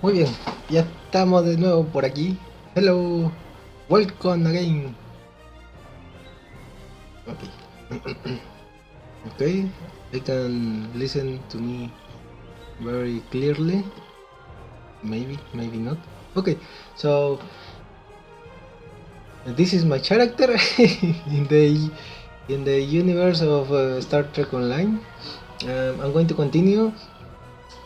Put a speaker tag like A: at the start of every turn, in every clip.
A: Muy bien, ya estamos de nuevo por aquí. Hello, welcome again. Okay, okay, I can listen to me very clearly. Maybe, maybe not. Okay, so this is my character in the universe of Star Trek Online. I'm going to continue,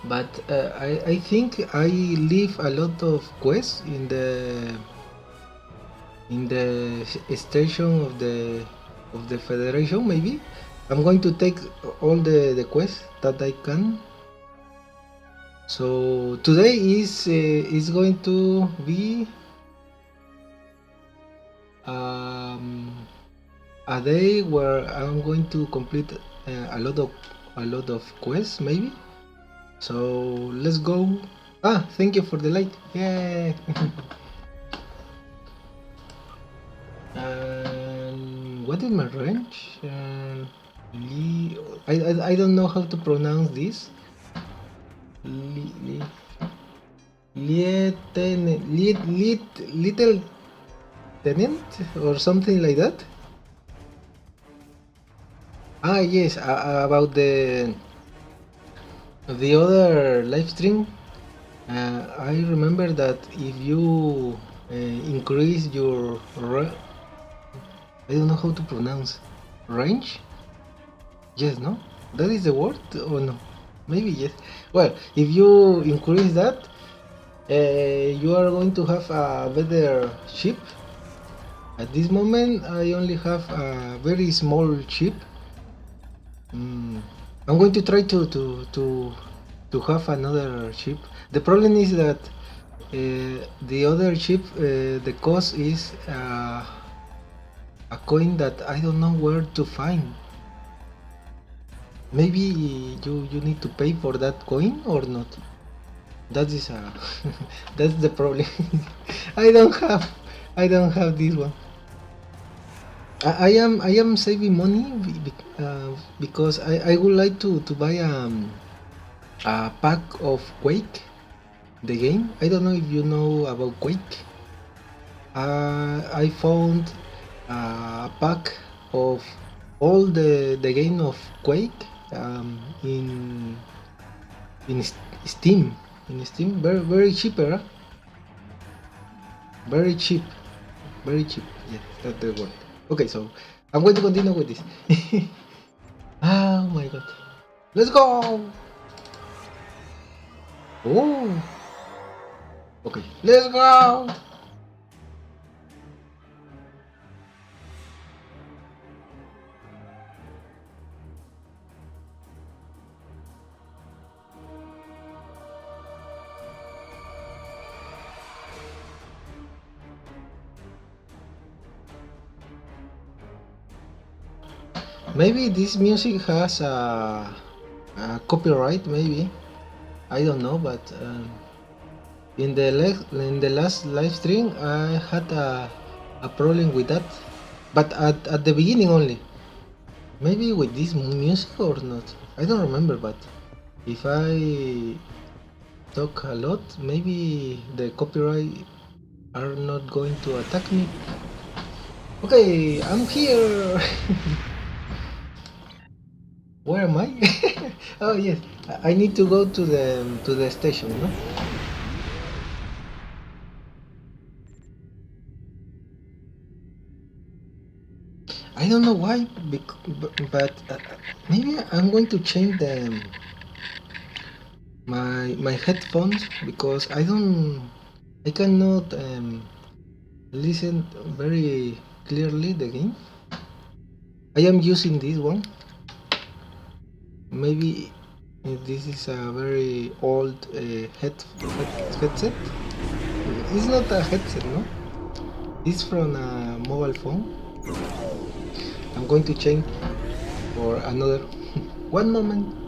A: but I think I leave a lot of quests in the station of the Federation. Maybe I'm going to take all the quests that I can. So today is going to be um, a day where I'm going to complete a lot of quests maybe. So let's go. Ah, thank you for the light. Yeah. What is my range? I don't know how to pronounce this. Li, li, little tenant or something like that. Ah, yes, about the other live stream. I remember that if you increase your I don't know how to pronounce range. Yes, no, that is the word or no? Maybe yes. Well, if you increase that, you are going to have a better ship. At this moment, I only have a very small ship. I'm going to try to have another ship. The problem is that the other ship, the cost is a coin that I don't know where to find. Maybe you need to pay for that coin or not. That is a that's the problem. I don't have I don't have this one. I am saving money because I would like to buy a pack of Quake, the game. I don't know if you know about Quake. I found a pack of all the game of Quake in Steam. In Steam, very cheaper, very cheap, very cheap. Yeah, that's the word. Okay, so I'm going to continue with this. Oh my god, let's go! Oh, okay, let's go! Maybe this music has a copyright, maybe. I don't know, but in the last live stream, I had a problem with that, but at the beginning only. Maybe with this music or not. I don't remember, but if I talk a lot, maybe the copyright are not going to attack me. Okay, I'm here. Where am I? Oh yes, I need to go to the station, no? I don't know why, but maybe I'm going to change my headphones because I cannot listen very clearly the game. I am using this one. Maybe this is a very old headset. It's not a headset, no? It's from a mobile phone. I'm going to change for another. One moment.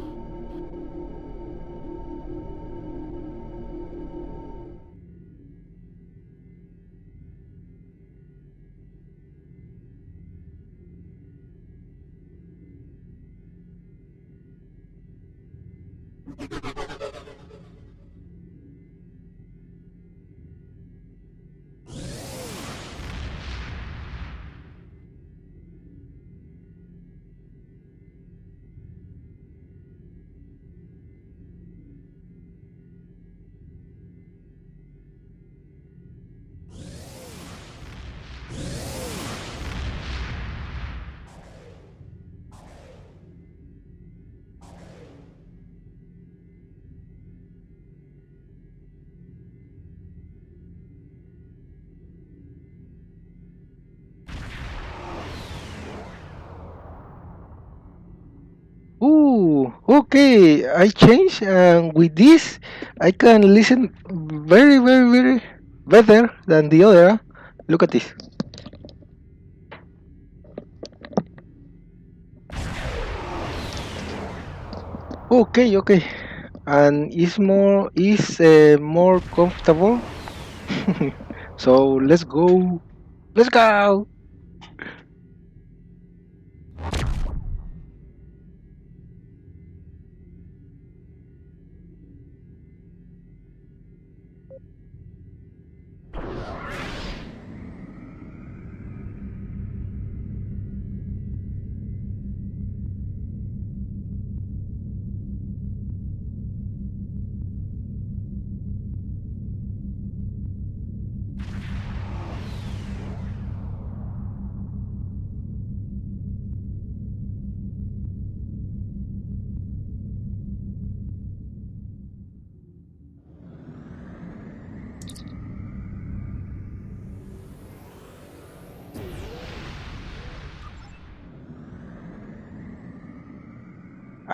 A: Okay, I changed, and with this, I can listen very, very, very better than the other. Look at this. Okay, okay, and it's more comfortable. So let's go.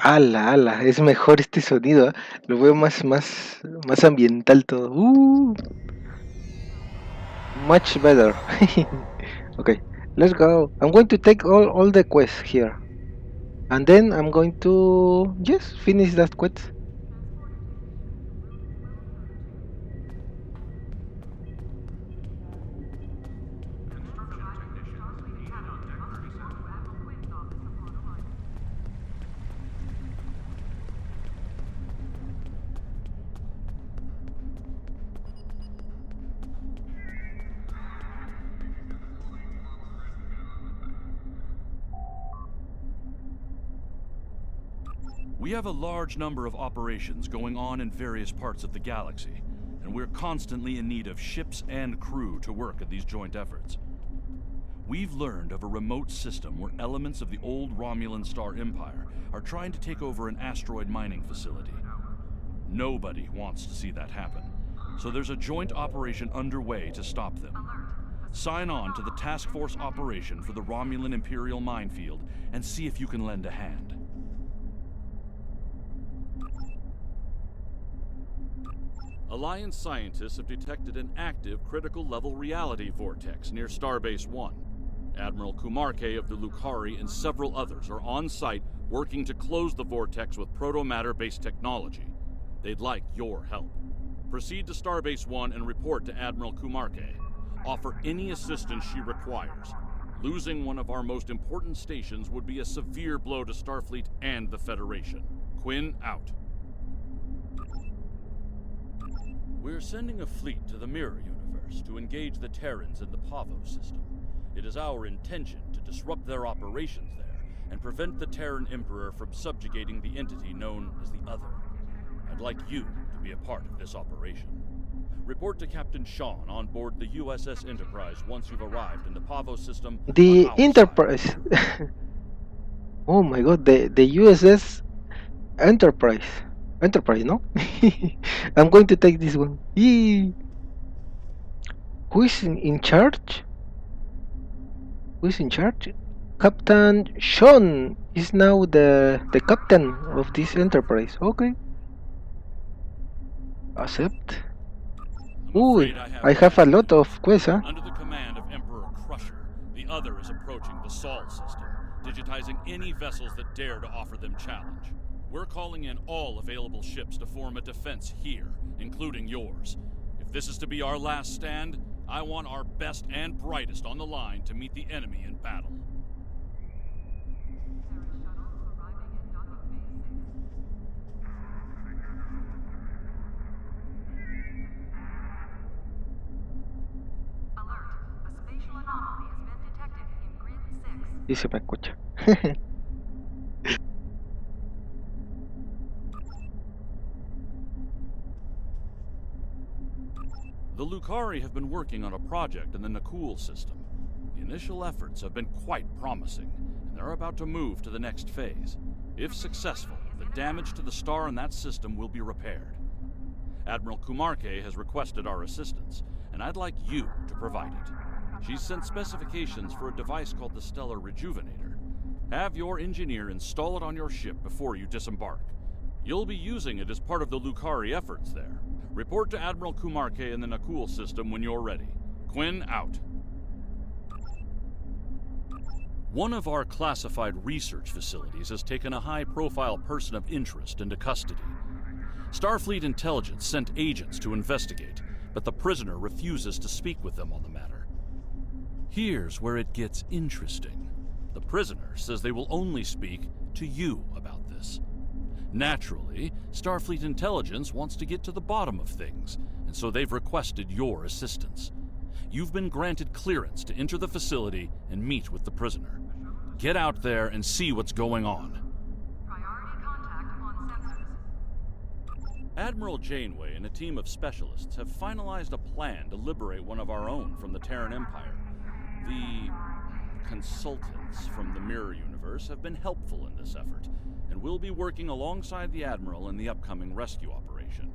A: Ala, ala, es mejor este sonido, ¿eh? Lo veo más ambiental todo. Much better. Okay, let's go. I'm going to take all the quests here. And then I'm going to just finish that quest.
B: We have a large number of operations going on in various parts of the galaxy, and we're constantly in need of ships and crew to work at these joint efforts. We've learned of a remote system where elements of the old Romulan Star Empire are trying to take over an asteroid mining facility. Nobody wants to see that happen, so there's a joint operation underway to stop them. Sign on to the Task Force operation for the Romulan Imperial Minefield and see if you can lend a hand. Alliance scientists have detected an active critical-level reality vortex near Starbase 1. Admiral Kumarke of the Lukari and several others are on site working to close the vortex with proto-matter-based technology. They'd like your help. Proceed to Starbase 1 and report to Admiral Kumarke. Offer any assistance she requires. Losing one of our most important stations would be a severe blow to Starfleet and the Federation. Quinn out. We're sending a fleet to the Mirror Universe to engage the Terrans in the Pavo system. It is our intention to disrupt their operations there and prevent the Terran Emperor from subjugating the entity known as the Other. I'd like you to be a part of this operation. Report to Captain Sean on board the USS Enterprise once you've arrived in the Pavo system.
A: The Enterprise. Oh my god, the USS Enterprise. Enterprise, no? I'm going to take this one. Yee. Who is in charge? Who is in charge? Captain Sean is now the captain of this Enterprise. Okay. Accept. Ooh, I have a lot of quests, huh?
B: Under the command of Emperor Crusher, the Other is approaching the Sol system, digitizing any vessels that dare to offer them challenge. We're calling in all available ships to form a defense here, including yours. If this is to be our last stand, I want our best and brightest on the line to meet the enemy in battle.
A: Y se me escucha.
B: The Lukari have been working on a project in the Nakul system. The initial efforts have been quite promising, and they're about to move to the next phase. If successful, the damage to the star and that system will be repaired. Admiral Kumarke has requested our assistance, and I'd like you to provide it. She's sent specifications for a device called the Stellar Rejuvenator. Have your engineer install it on your ship before you disembark. You'll be using it as part of the Lucari efforts there. Report to Admiral Kumarke in the Nakul system when you're ready. Quinn out. One of our classified research facilities has taken a high-profile person of interest into custody. Starfleet intelligence sent agents to investigate, but the prisoner refuses to speak with them on the matter. Here's where it gets interesting. The prisoner says they will only speak to you about this. Naturally, Starfleet intelligence wants to get to the bottom of things, and so they've requested your assistance. You've been granted clearance to enter the facility and meet with the prisoner. Get out there and see what's going on.
C: Priority contact on sensors.
B: Admiral Janeway and a team of specialists have finalized a plan to liberate one of our own from the Terran Empire. The consultants from the Mirror Universe have been helpful in this effort, and will be working alongside the Admiral in the upcoming rescue operation.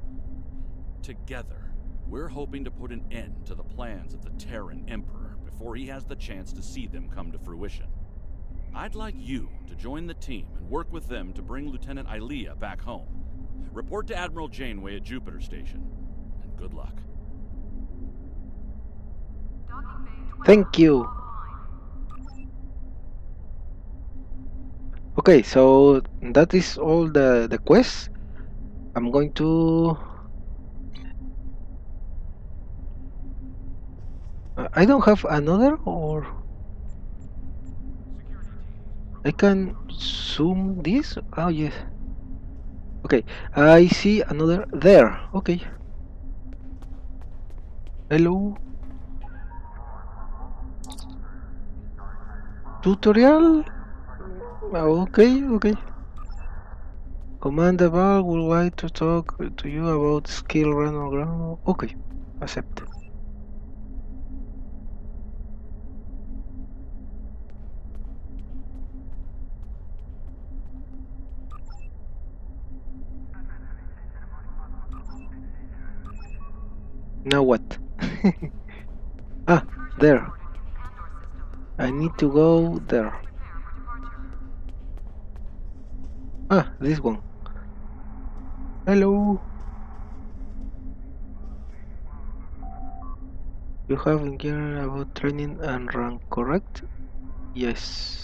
B: Together, we're hoping to put an end to the plans of the Terran Emperor before he has the chance to see them come to fruition. I'd like you to join the team and work with them to bring Lieutenant Ilea back home. Report to Admiral Janeway at Jupiter Station, and good luck.
A: Thank you. Okay, so that is all the quests. I'm going to... I don't have another, or... I can zoom this? Oh, yes. Okay, I see another there. Okay. Hello. Tutorial? Okay, okay. Commander Val would like to talk to you about skill run. Okay, accept. Now what? Ah, there. I need to go there. Ah, this one. Hello. You have inquired about training and rank, correct? Yes.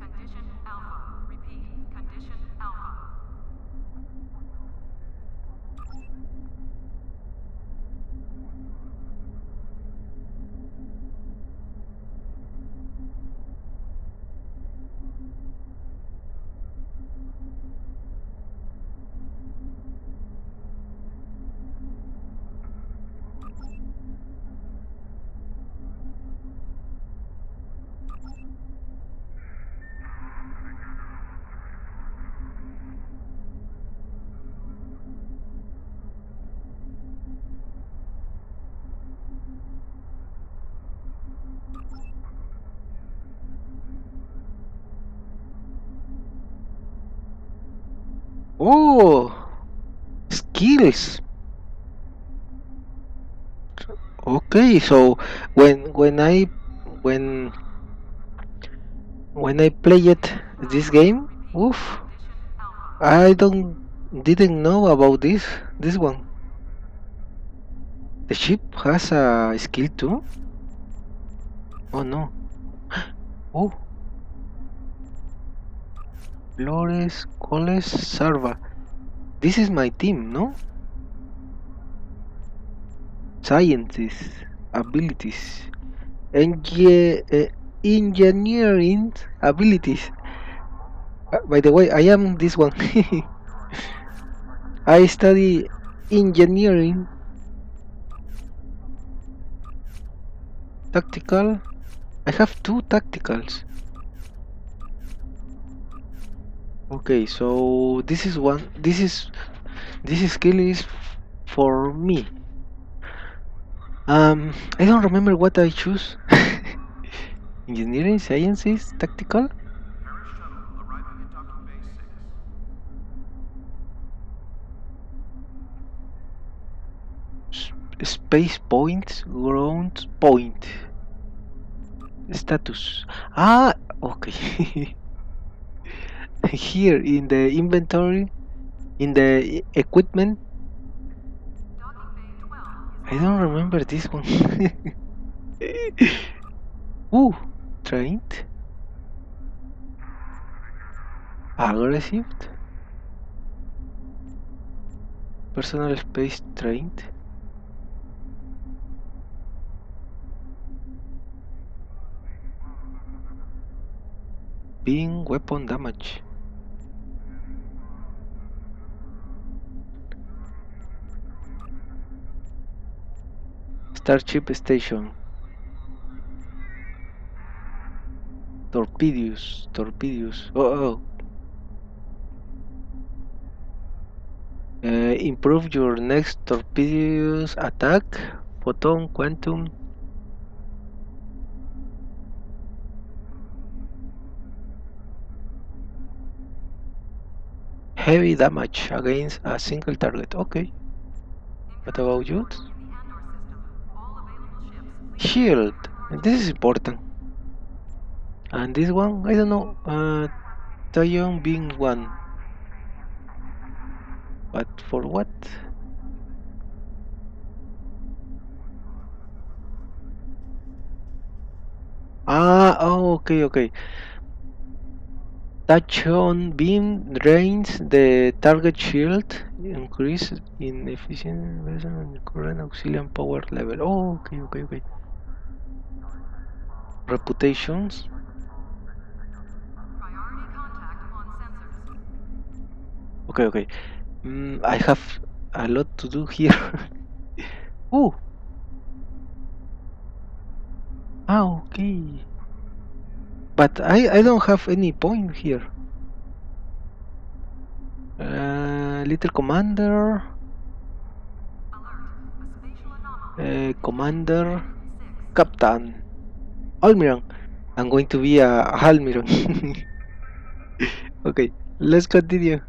C: Condition Alpha. Repeat. Condition Alpha.
A: Oh, skills. Okay, so when when I play it this game, oof, I didn't know about this one. The ship has a skill too? Oh no. Oh, Flores, Coles, Sarva. This is my team, no? Scientists, abilities, engineering abilities. By the way, I am this one. I study engineering, tactical. I have two tacticals. Okay, so this is one. This skill is for me. I don't remember what I choose. Engineering, sciences, tactical,
D: Paris shuttle arriving at docking bay 6.
A: space points, ground point, status. Ah, okay. Here in the inventory, in the equipment,
C: Docking Bay 12
A: I
C: is
A: don't remember this one. Ooh, trained, aggressive, personal space trained, being weapon damage. Starship station. Torpedoes. Oh. Improve your next torpedoes attack. Photon, quantum. Heavy damage against a single target. Okay. What about you?
C: in the Andor system. All available ships, please
A: Shield. This is important. And this one, I don't know. Tyon being one. But for what? Okay. Touch on beam drains the target shield, increase in efficiency based on current auxiliary power level. Oh, okay. Reputations.
C: priority contact on sensors.
A: Okay. I have a lot to do here. Oh, okay. But I don't have any point here. Little commander,
C: Alert. A spatial anomaly.
A: commander,
C: 6.
A: captain, almirant. I'm going to be a almirant. Okay, let's continue.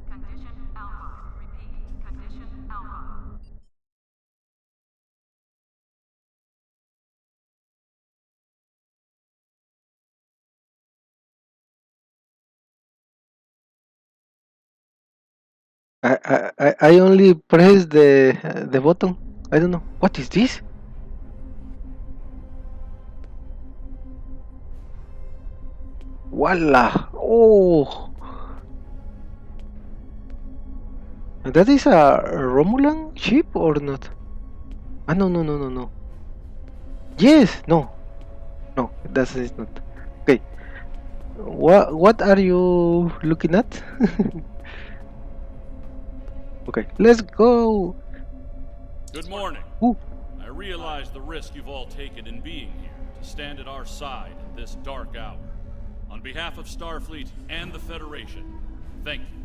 C: Condition Alpha. Repeat. Condition Alpha.
A: I only press the button. I don't know. What is this? Voila! Oh, that is a Romulan ship or not? Ah, no. Yes, no, that is not. Okay, what are you looking at? Okay, let's go.
B: Good morning.
A: Ooh,
B: I realize the risk you've all taken in being here to stand at our side in this dark hour. On behalf of Starfleet and the Federation, thank you.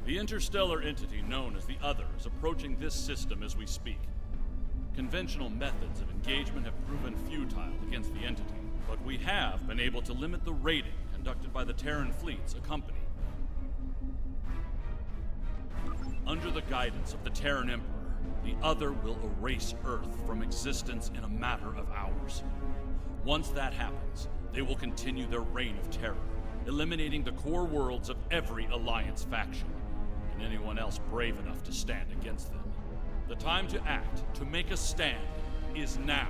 B: The interstellar entity known as the Other is approaching this system as we speak. Conventional methods of engagement have proven futile against the entity. But we have been able to limit the raiding conducted by the Terran fleets accompanied. Under the guidance of the Terran Emperor, the other will erase Earth from existence in a matter of hours. Once that happens, they will continue their reign of terror, eliminating the core worlds of every Alliance faction, and anyone else brave enough to stand against them. The time to act, to make a stand, is now.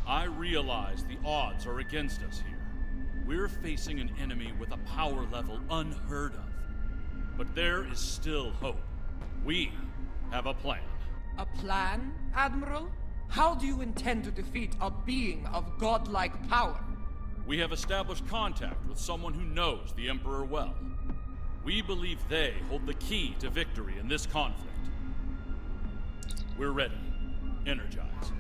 B: I realize the odds are against us here. We're facing an enemy with a power level unheard of. But there is still hope. We have a plan.
E: A plan, Admiral? How do you intend to defeat a being of godlike power?
B: We have established contact with someone who knows the Emperor well. We believe they hold the key to victory in this conflict. We're ready. Energize.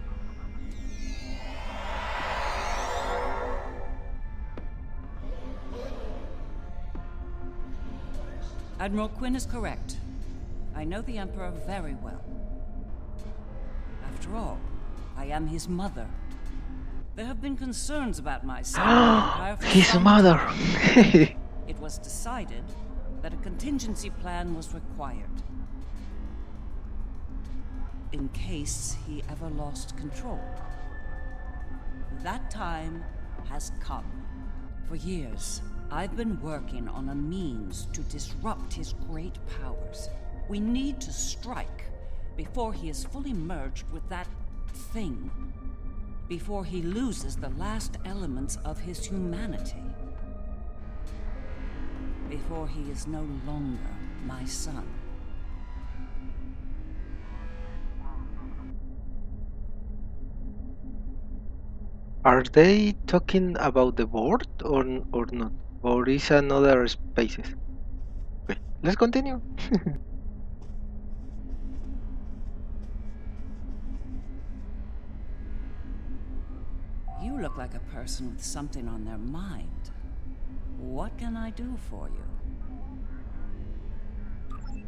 F: Admiral Quinn is correct. I know the Emperor very well. After all, I am his mother. There have been concerns about my son. in the Empire for
A: His
F: some
A: mother.
F: time. It was decided that a contingency plan was required. In case he ever lost control. That time has come. For years, I've been working on a means to disrupt his great powers. We need to strike before he is fully merged with that thing. Before he loses the last elements of his humanity. Before he is no longer my son.
A: Are they talking about the board or not? Or is another spaces? Okay, let's continue.
F: You look like a person with something on their mind. What can I do for you?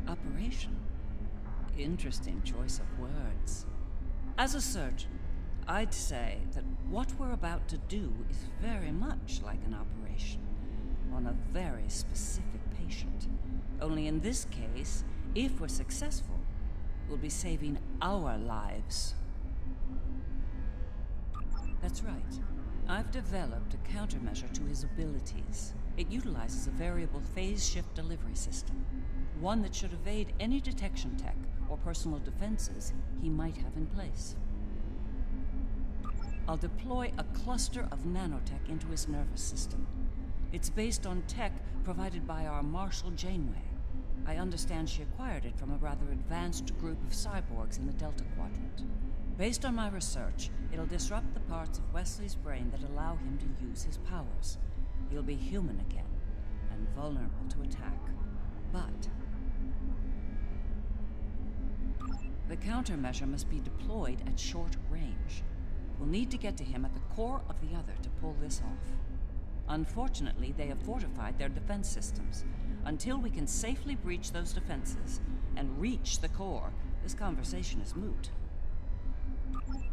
F: Operation? Interesting choice of words. As a surgeon, I'd say that what we're about to do is very much like an operation on a very specific patient. Only in this case, if we're successful, we'll be saving our lives. That's right. I've developed a countermeasure to his abilities. It utilizes a variable phase shift delivery system. One that should evade any detection tech or personal defenses he might have in place. I'll deploy a cluster of nanotech into his nervous system. It's based on tech provided by our Marshal Janeway. I understand she acquired it from a rather advanced group of cyborgs in the Delta Quadrant. Based on my research, it'll disrupt the parts of Wesley's brain that allow him to use his powers. He'll be human again, and vulnerable to attack. But the countermeasure must be deployed at short range. We'll need to get to him at the core of the other to pull this off. Unfortunately, they have fortified their defense systems. Until we can safely breach those defenses and reach the core, this conversation is moot.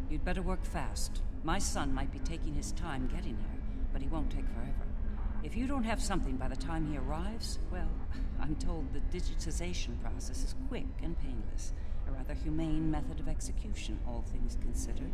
F: You'd better work fast. My son might be taking his time getting here, but he won't take forever. If you don't have something by the time he arrives, well, I'm told the digitization process is quick and painless. A rather humane method of execution, all things considered.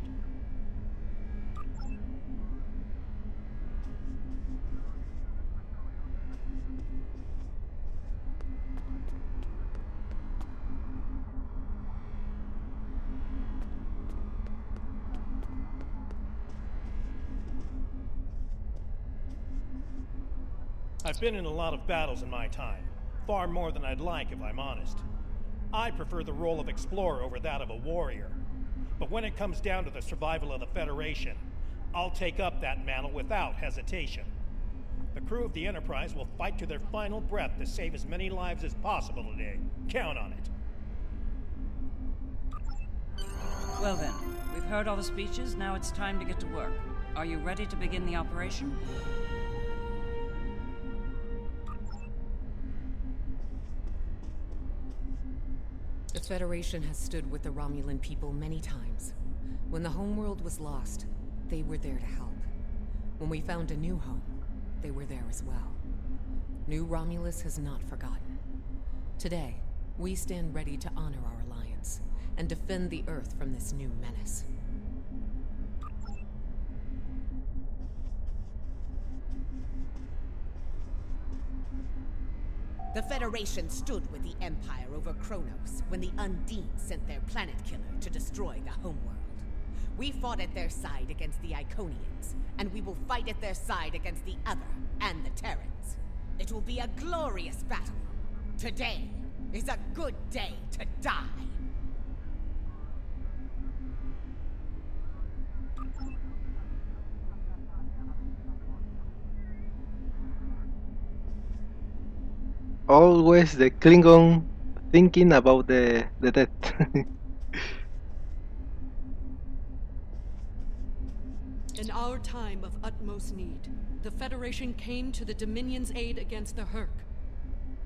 G: I've been in a lot of battles in my time, far more than I'd like if I'm honest. I prefer the role of explorer over that of a warrior. But when it comes down to the survival of the Federation, I'll take up that mantle without hesitation. The crew of the Enterprise will fight to their final breath to save as many lives as possible today. Count on it.
F: Well then, we've heard all the speeches, now it's time to get to work. Are you ready to begin the operation?
H: The Federation has stood with the Romulan people many times. When the homeworld was lost, they were there to help. When we found a new home, they were there as well. New Romulus has not forgotten. Today, we stand ready to honor our alliance and defend the Earth from this new menace.
I: The Federation stood with the Empire over Kronos when the Undine sent their planet killer to destroy the homeworld. We fought at their side against the Iconians, and we will fight at their side against the other and the Terrans. It will be a glorious battle. Today is a good day to die.
A: Always the Klingon thinking about the death.
J: In our time of utmost need, the Federation came to the Dominion's aid against the Herc.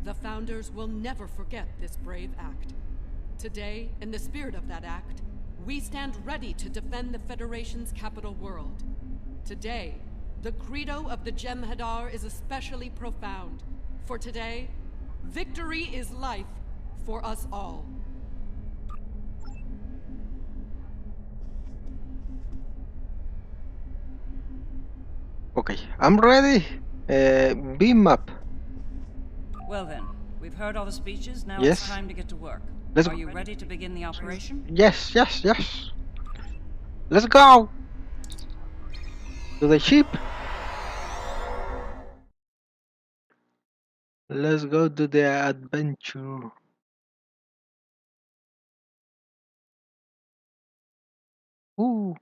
J: The Founders will never forget this brave act. Today, in the spirit of that act, we stand ready to defend the Federation's capital world. Today, the credo of the Jem'Hadar is especially profound. For today, victory is life for us all.
A: Okay, I'm ready. Beam up.
F: Well then, we've heard all the speeches, now
A: Yes.
F: it's time to get to work.
A: Let's
F: Are you ready to begin the operation?
A: Yes, yes, yes. Let's go to the ship. Let's go to the adventure. Ooh.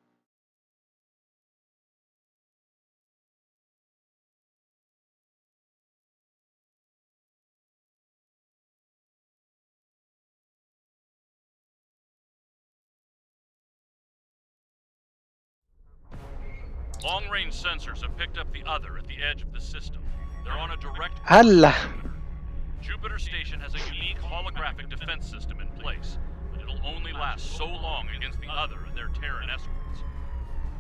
B: Long-range sensors have picked up the other at the edge of the system. They're on a direct course
A: Allah.
B: to Jupiter. Jupiter Station has a unique holographic defense system in place, but it'll only last so long against the other and their Terran escorts.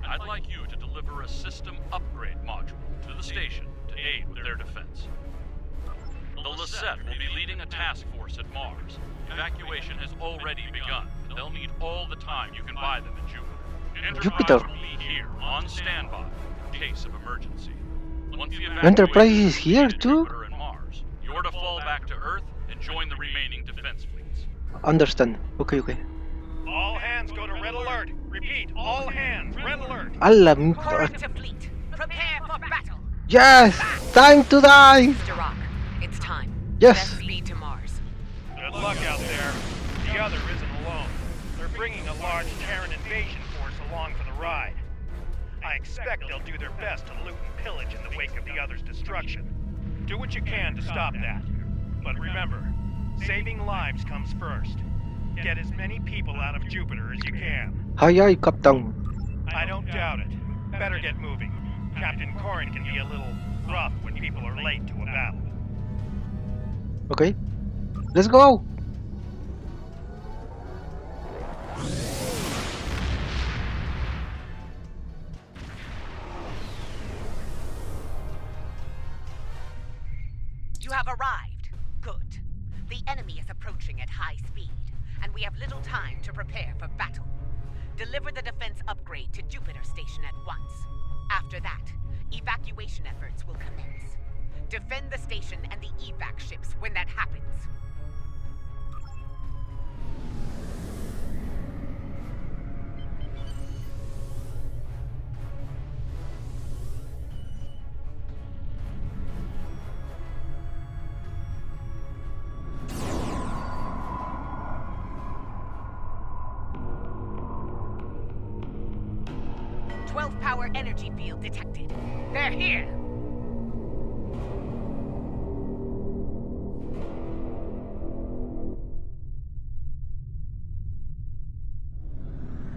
B: I'd like you to deliver a system upgrade module to the station to aid with their defense. The Lisette will be leading a task force at Mars. Evacuation has already begun. They'll need all the time you can buy them in Jupiter.
A: Jupiter.
B: Enterprise will be here, on standby, in case of emergency. Once the
A: Enterprise
B: evacuation
A: is here
B: completed
A: too?
B: Jupiter and Mars, you're to fall back to Earth and join the remaining defense fleets.
A: Understand. Okay, okay.
G: All hands go to red alert. Repeat, all hands, red alert.
A: Allah.
I: Current to fleet. Prepare for battle.
A: Yes. Time to die.
H: Durak, it's time.
A: Yes.
H: Best speed to Mars.
G: Good luck out there. The other isn't alone. They're bringing a large Terran invasion force along for the ride. I expect they'll do their best to loot and pillage in the wake of the other's destruction. Do what you can to stop that. But remember, saving lives comes first. Get as many people out of Jupiter as you can.
A: Aye, aye, Captain.
G: I don't doubt it. Better get moving. Captain Corrin can be a little rough when people are late to a battle.
A: Okay. Let's go.
I: You have arrived. Good. The enemy is approaching at high speed, and we have little time to prepare for battle. Deliver the defense upgrade to Jupiter Station at once. After that, evacuation efforts will commence. Defend the station and the evac ships when that happens. Power energy field detected. They're here!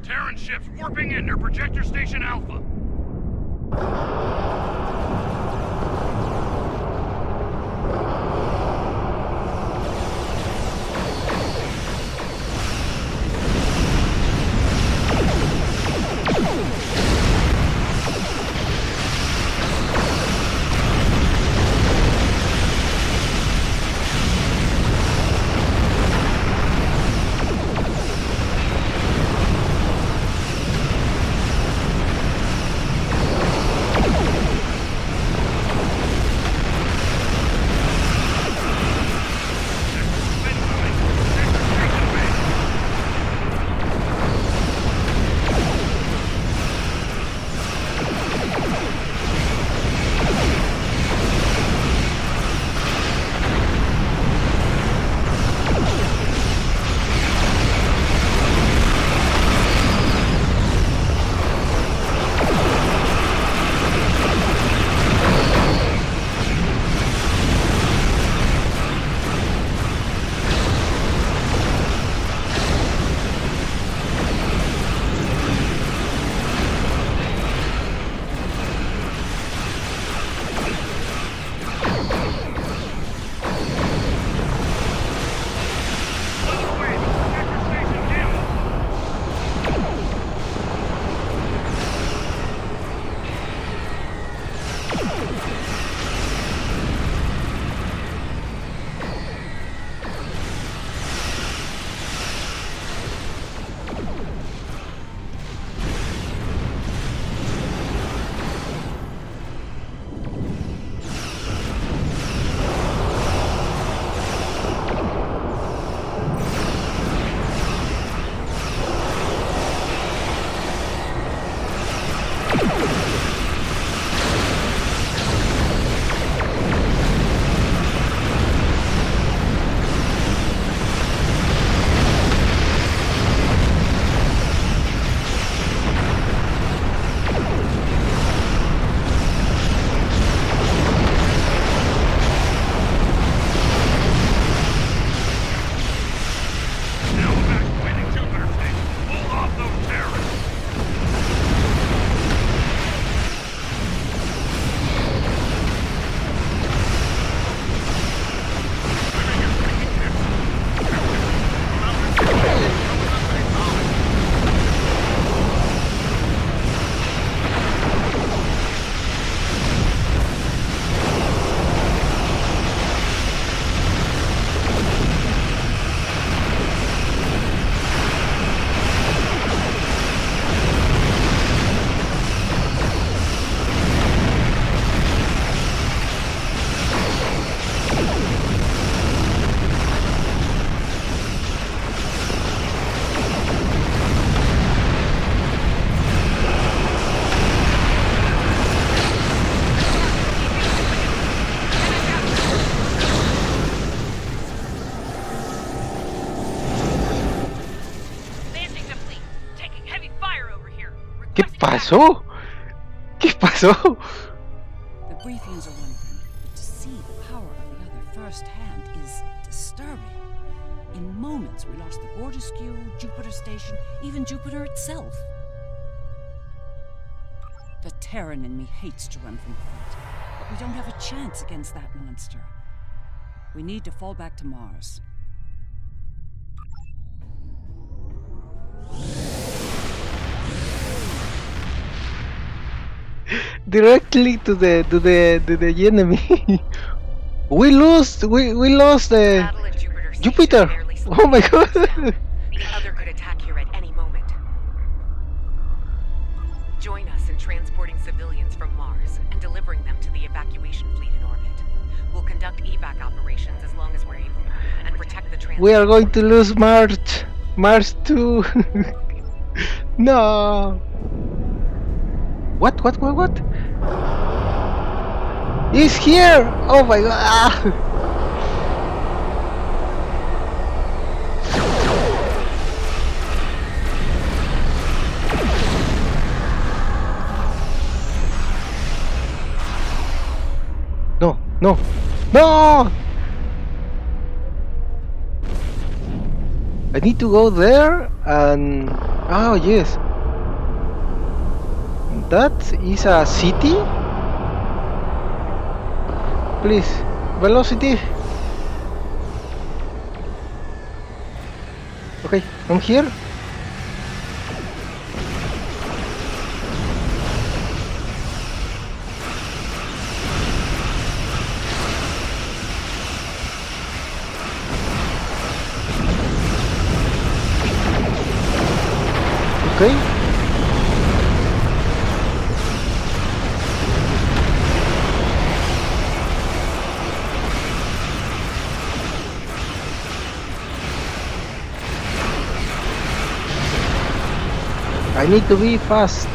B: Terran ships warping in near Projector Station Alpha.
A: pasó? ¿Qué pasó?
F: The briefings are one thing, but to see the power of the other firsthand is disturbing. In moments, we lost the Borderskew, Jupiter Station, even Jupiter itself. The Terran in me hates to run from fate, but we don't have a chance against that monster. We need to fall back to Mars.
A: Directly to the enemy. We lost the
I: Battle at Jupiter Station
A: Jupiter.
I: barely slowed
A: Oh my
I: the Earth
A: god.
I: down. The other could attack here at any moment. Join us in transporting civilians from Mars and delivering them to the evacuation fleet in orbit. We'll conduct evac operations as long as we're able, and protect the transport.
A: We are going to lose Mars. Mars 2. No. What? He's here! Oh my god! Ah. No! No! I need to go there and... Oh yes. That is a city? Please, velocity. Okay, I'm here. Okay. I need to be fast.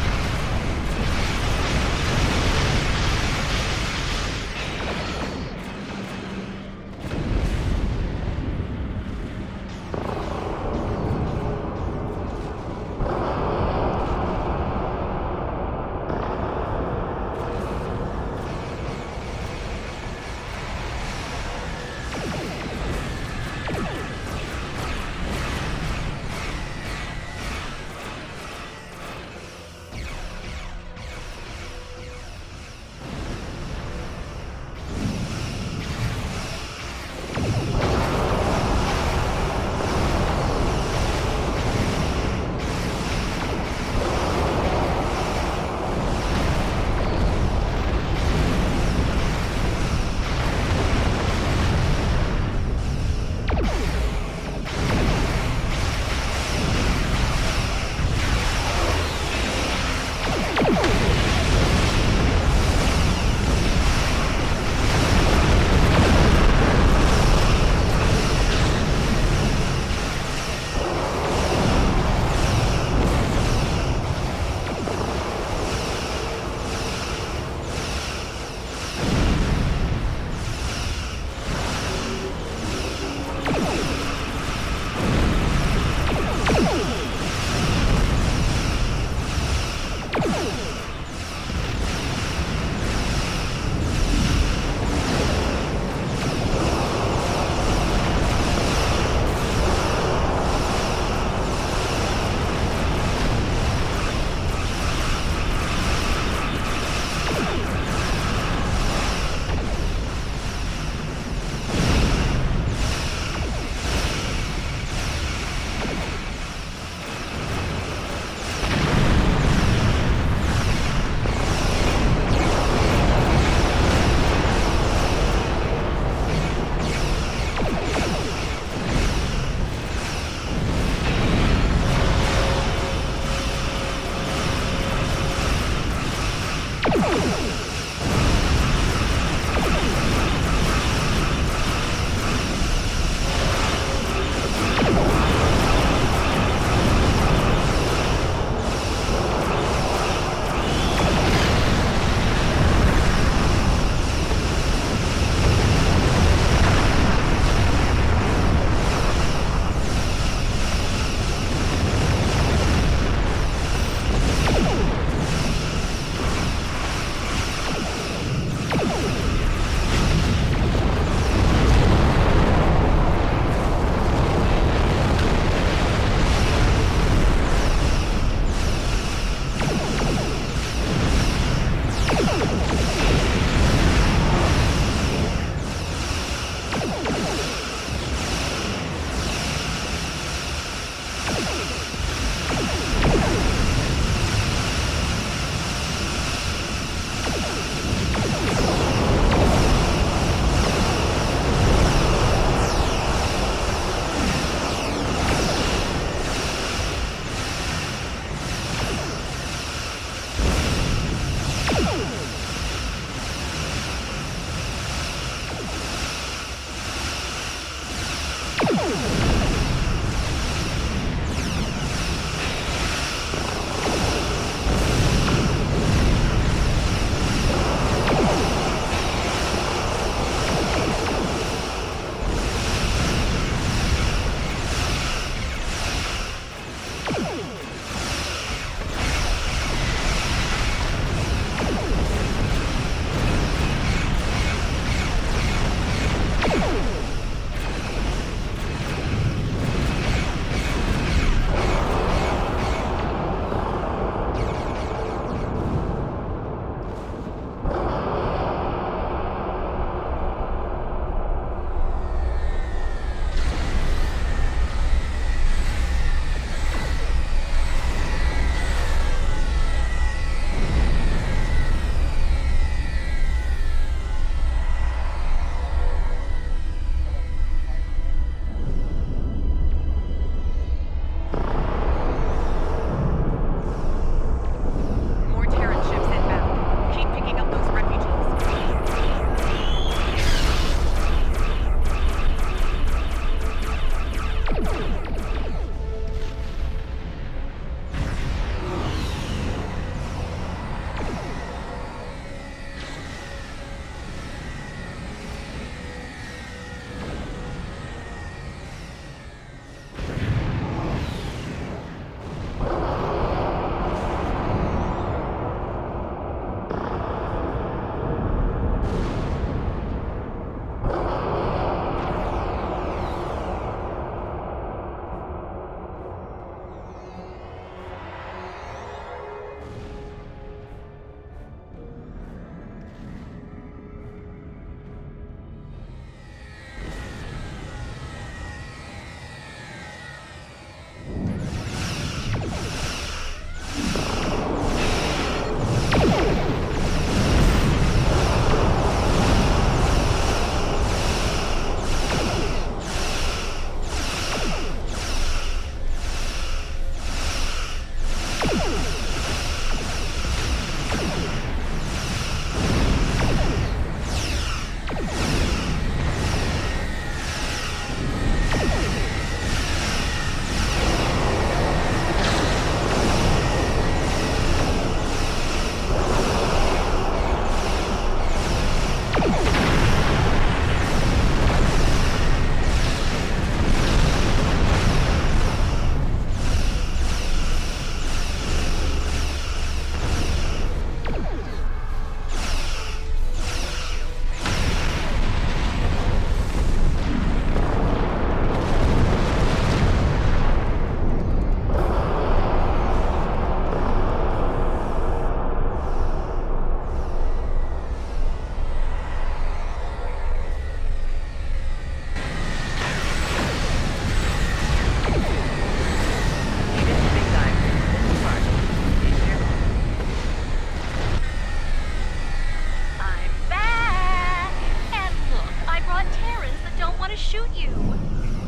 C: shoot you.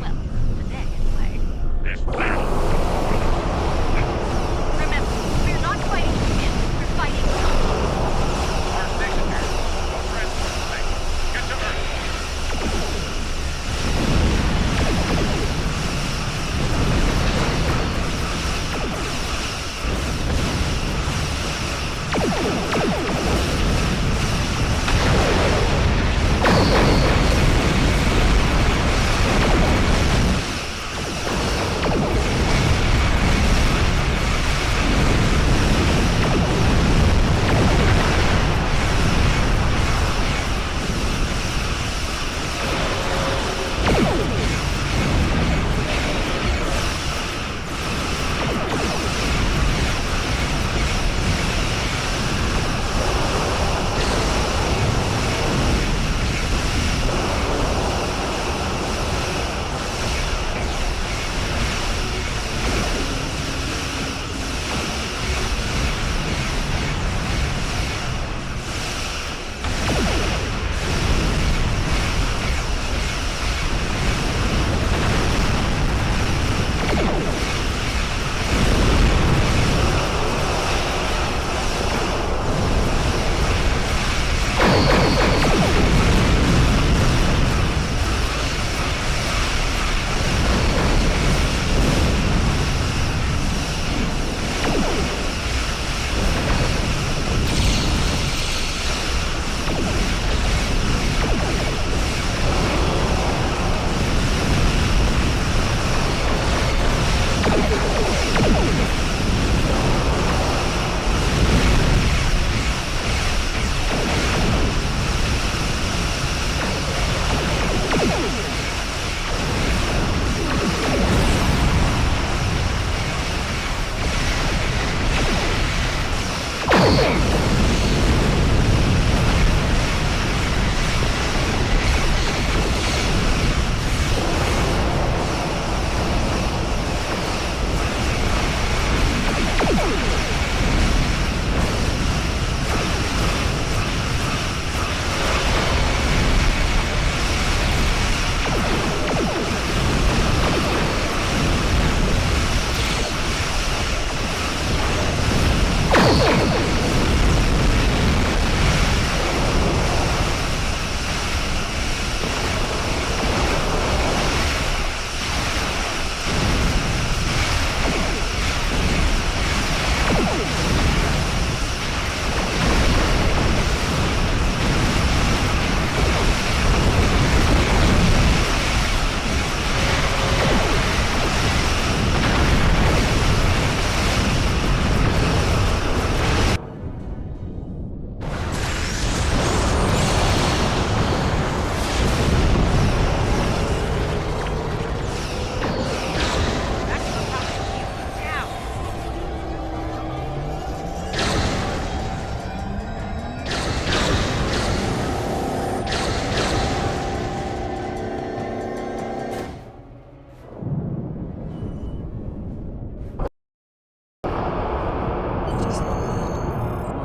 C: Well, today anyway.
D: This battle.
C: Remember, we're not fighting to win. We're fighting to
D: Our station here. No transport tonight. Get to Earth.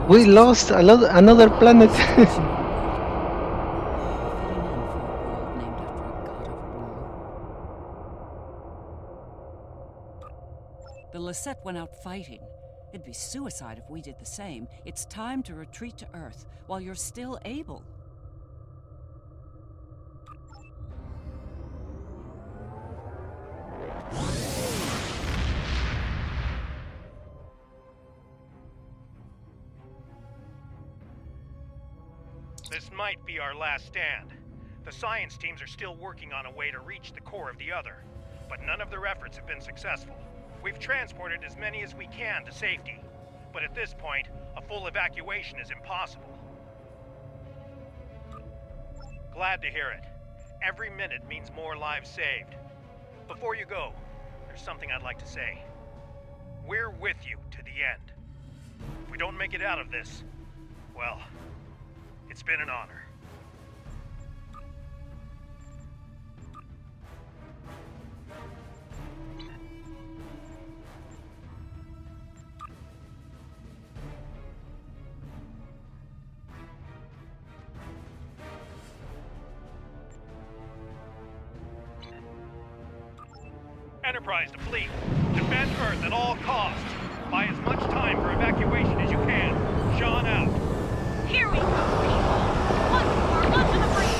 A: We lost another planet.
F: The Lisette went out fighting. It'd be suicide if we did the same. It's time to retreat to Earth while you're still able.
G: This might be our last stand. The science teams are still working on a way to reach the core of the other, but none of their efforts have been successful. We've transported as many as we can to safety, but at this point, a full evacuation is impossible. Glad to hear it. Every minute means more lives saved. Before you go, there's something I'd like to say. We're with you to the end. If we don't make it out of this, well, it's been an honor. Enterprise to fleet. Defend Earth at all costs. Buy as much time for evacuation as you can. Sean out.
C: Here we go, people! Once more, onto the breeze!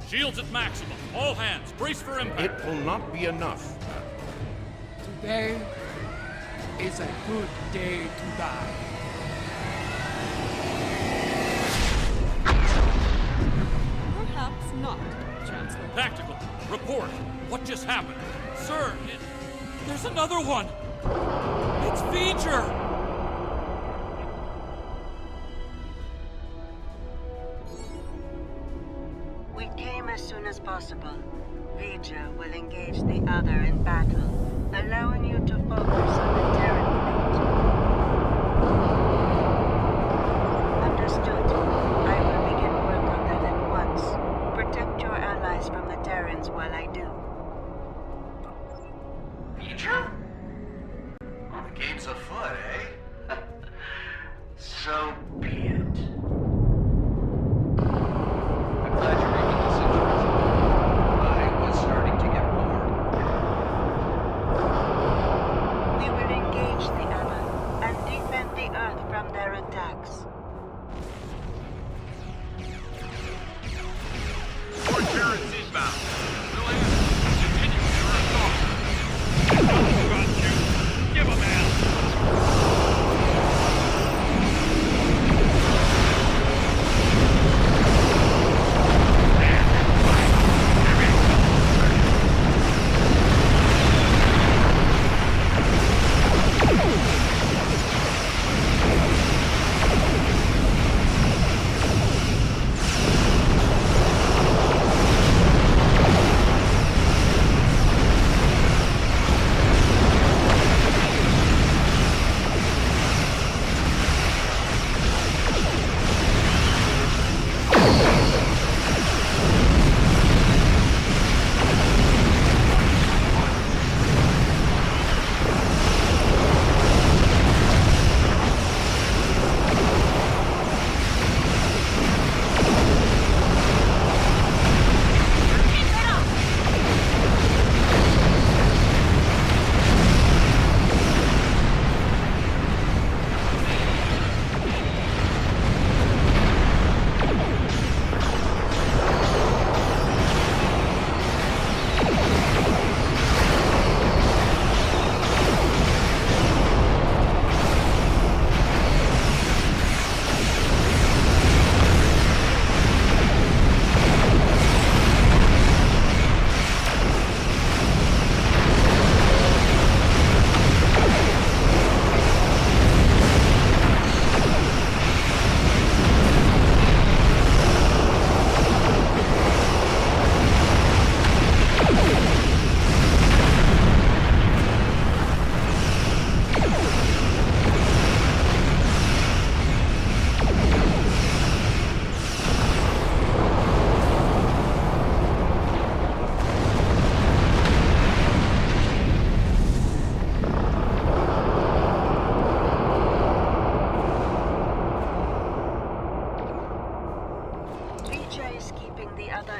B: Shields at maximum. All hands, brace for impact.
K: It will not be enough.
E: Today is a good day to die.
J: Perhaps not, Chancellor.
B: Tactical, report. What just happened? Sir, there's another one. It's Feature.
L: We came as soon as possible. Vija will engage the other in battle, allowing you to focus on the Terran fleet. Understood. I will begin work on that at once. Protect your allies from the Terrans while I do.
K: Feature? The game's afoot, eh? So be it. I'm glad you're making this interesting. I was starting to get bored.
L: We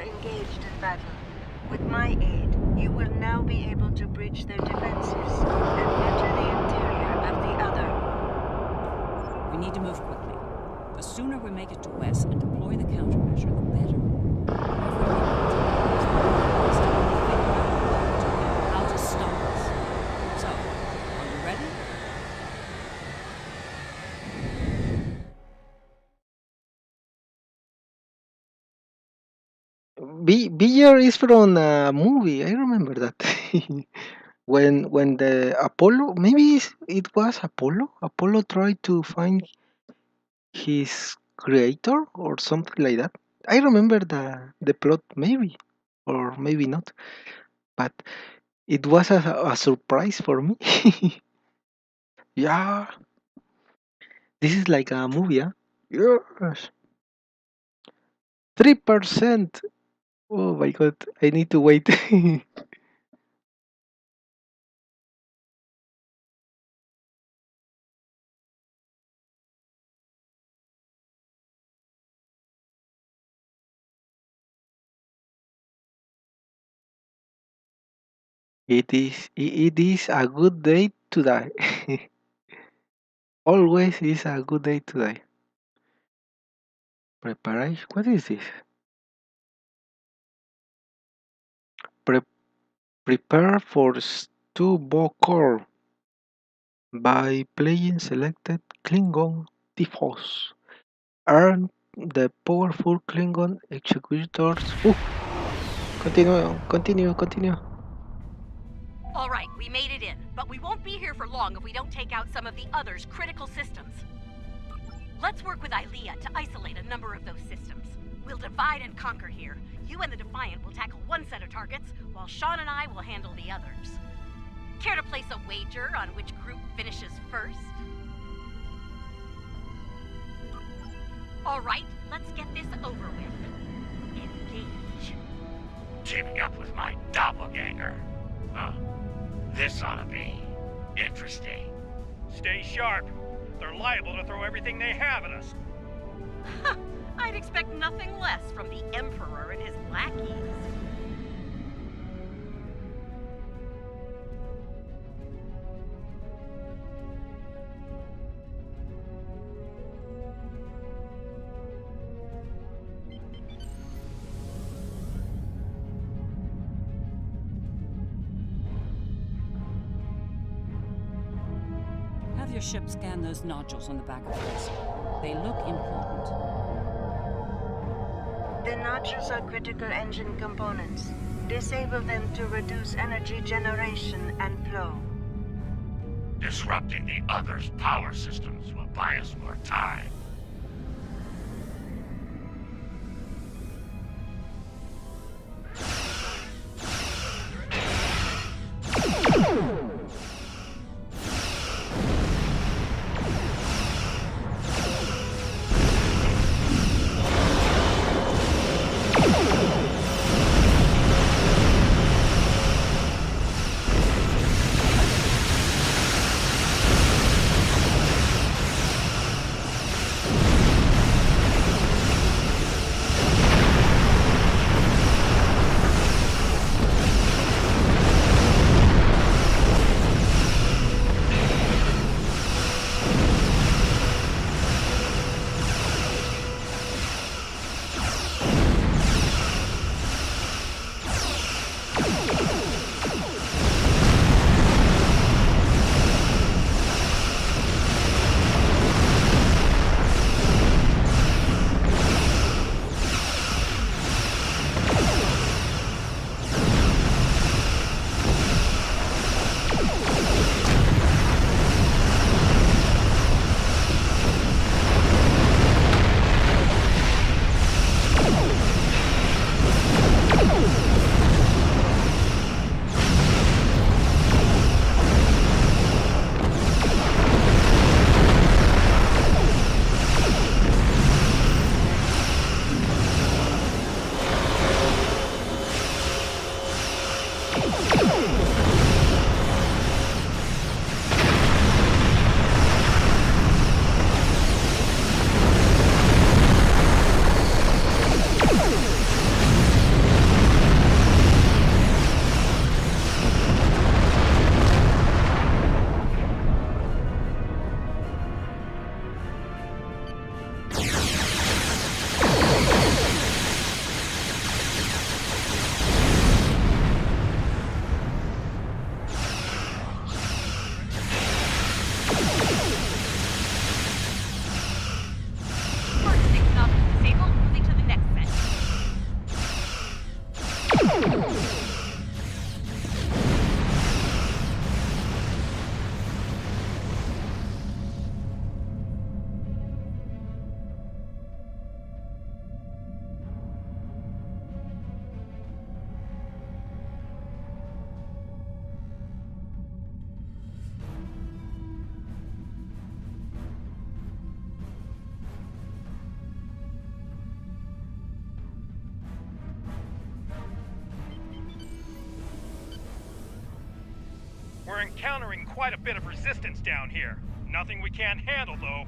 L: engaged in battle. With my aid, you will now be able to breach their defenses and enter the interior of the other.
F: We need to move quickly. The sooner we make it to West and deploy the countermeasure, the better. How to stop us. So, are you ready?
A: Payeer is from a movie. I remember that. when the Apollo, maybe it was Apollo. Apollo tried to find his creator or something like that. I remember the plot, maybe or maybe not, but it was a surprise for me. Yeah, this is like a movie. Huh? Yes, 3%. Oh my god, I need to wait. It is a good day to die. Always is a good day to die. Preparation. What is this? Pre- prepare for Stubokor by playing selected Klingon defaults. Earn the powerful Klingon executors. Continue.
C: All right, we made it in, but we won't be here for long if we don't take out some of the others' critical systems. Let's work with Ilea to isolate a number of those systems. We'll divide and conquer here. You and the Defiant will tackle one set of targets, while Sean and I will handle the others. Care to place a wager on which group finishes first? All right, let's get this over with. Engage.
D: Teaming up with my doppelganger. Huh. This ought to be interesting.
G: Stay sharp. They're liable to throw everything they have at us.
C: I'd expect nothing less from the Emperor and his lackeys.
F: Have your ship scan those nodules on the back of the vessel. They look important.
L: The nodules are critical engine components. Disable them to reduce energy generation and flow.
D: Disrupting the others' power systems will buy us more time.
G: We're encountering quite a bit of resistance down here. Nothing we can't handle, though.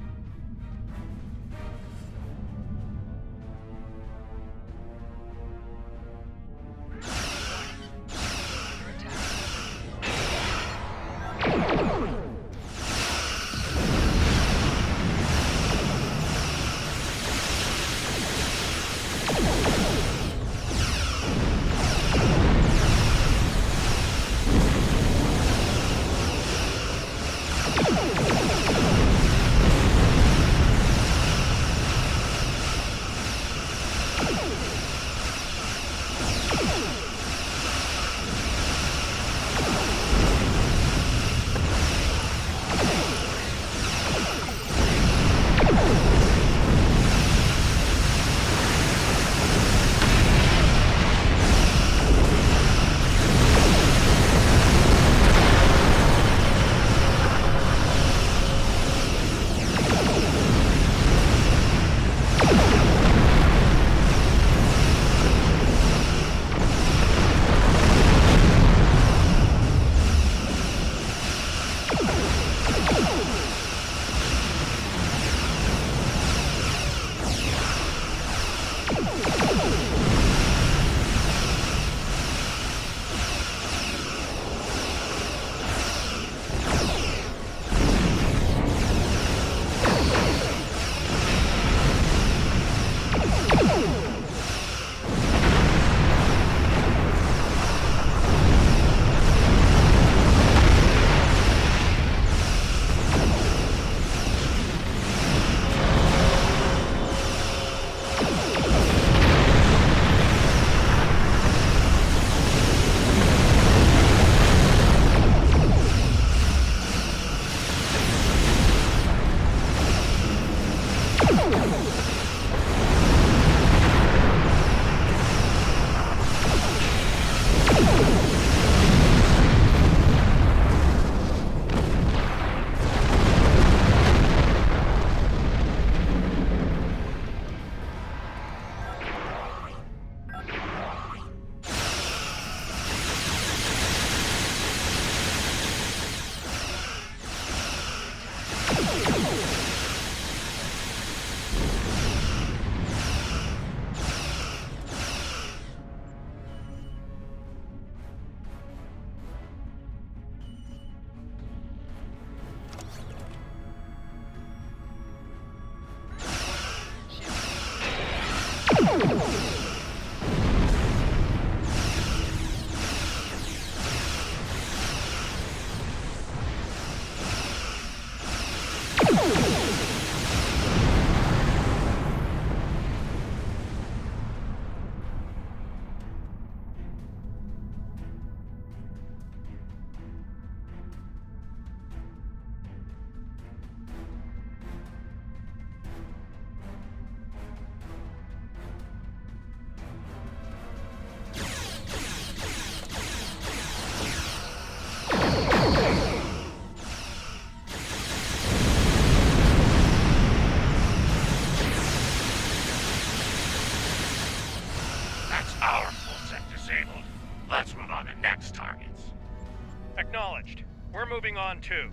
G: Acknowledged. We're moving on too.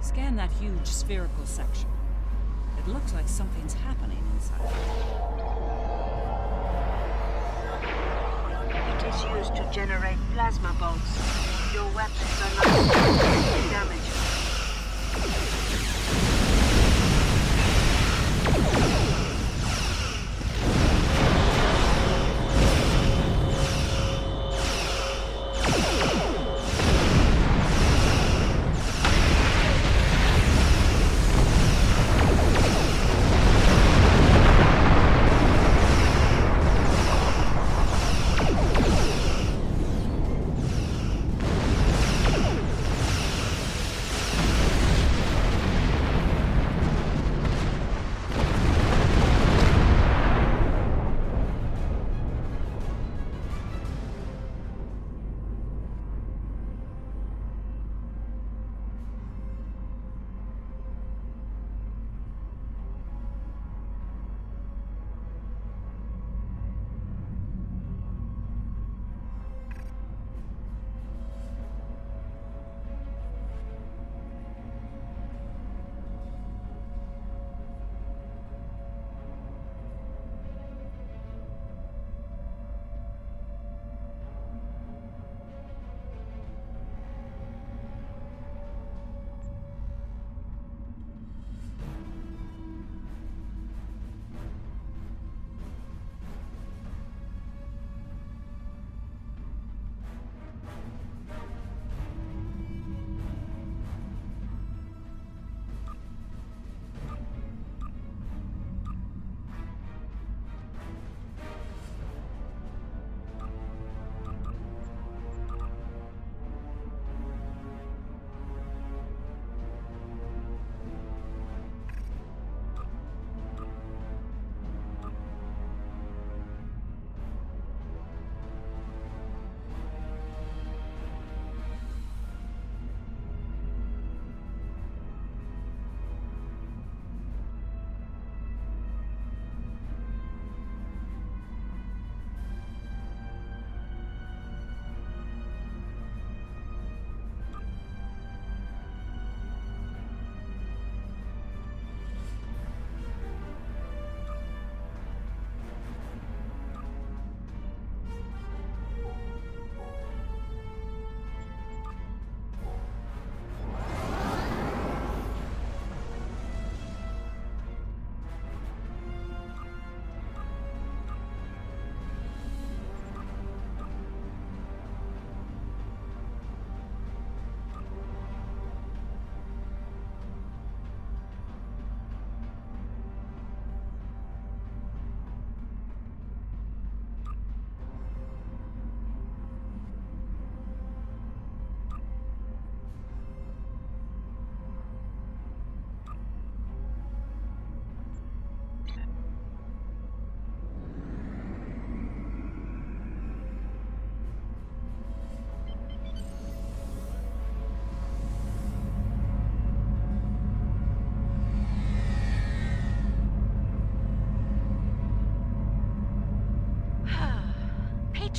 F: Scan that huge spherical section. It looks like something's happening inside.
L: It is used to generate plasma bolts. Your weapons are not to damage.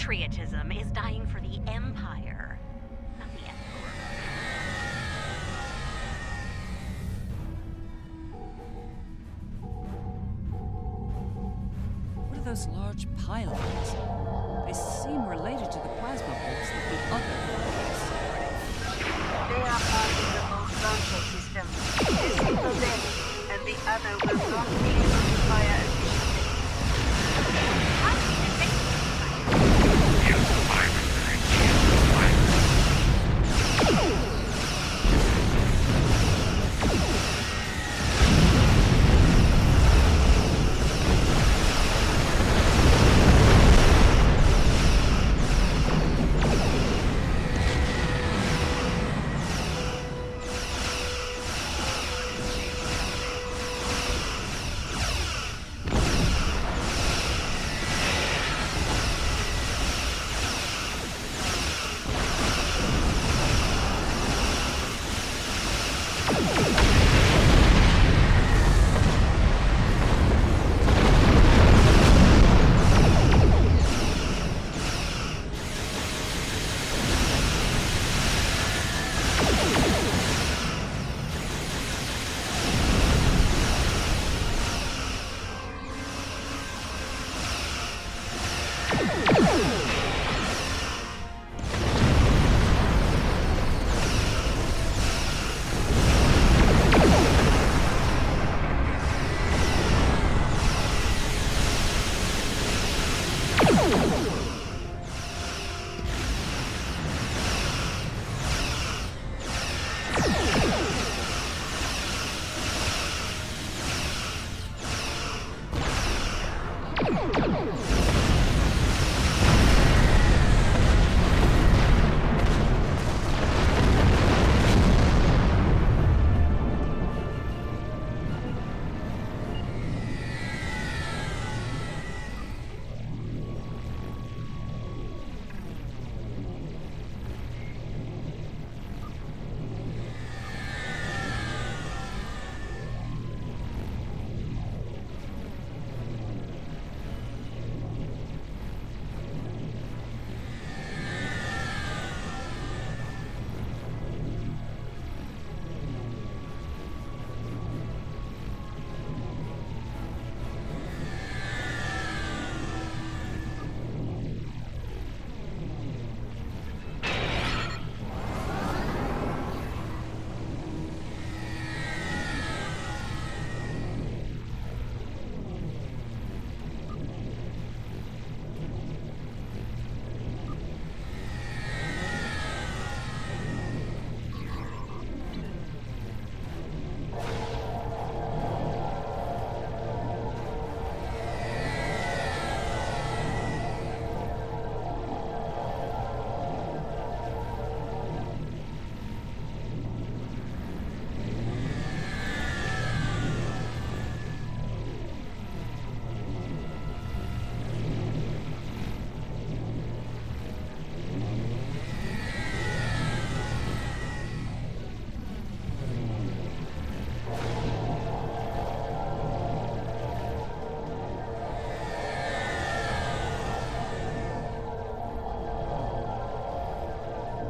C: patriotism is dying for the Empire, not the Emperor.
F: What are those large pylons? They seem related to the plasma bolts that the other fires.
L: They are part of the old launcher system. Disable them, and the other will not be able to fire efficiently.
C: How do we disable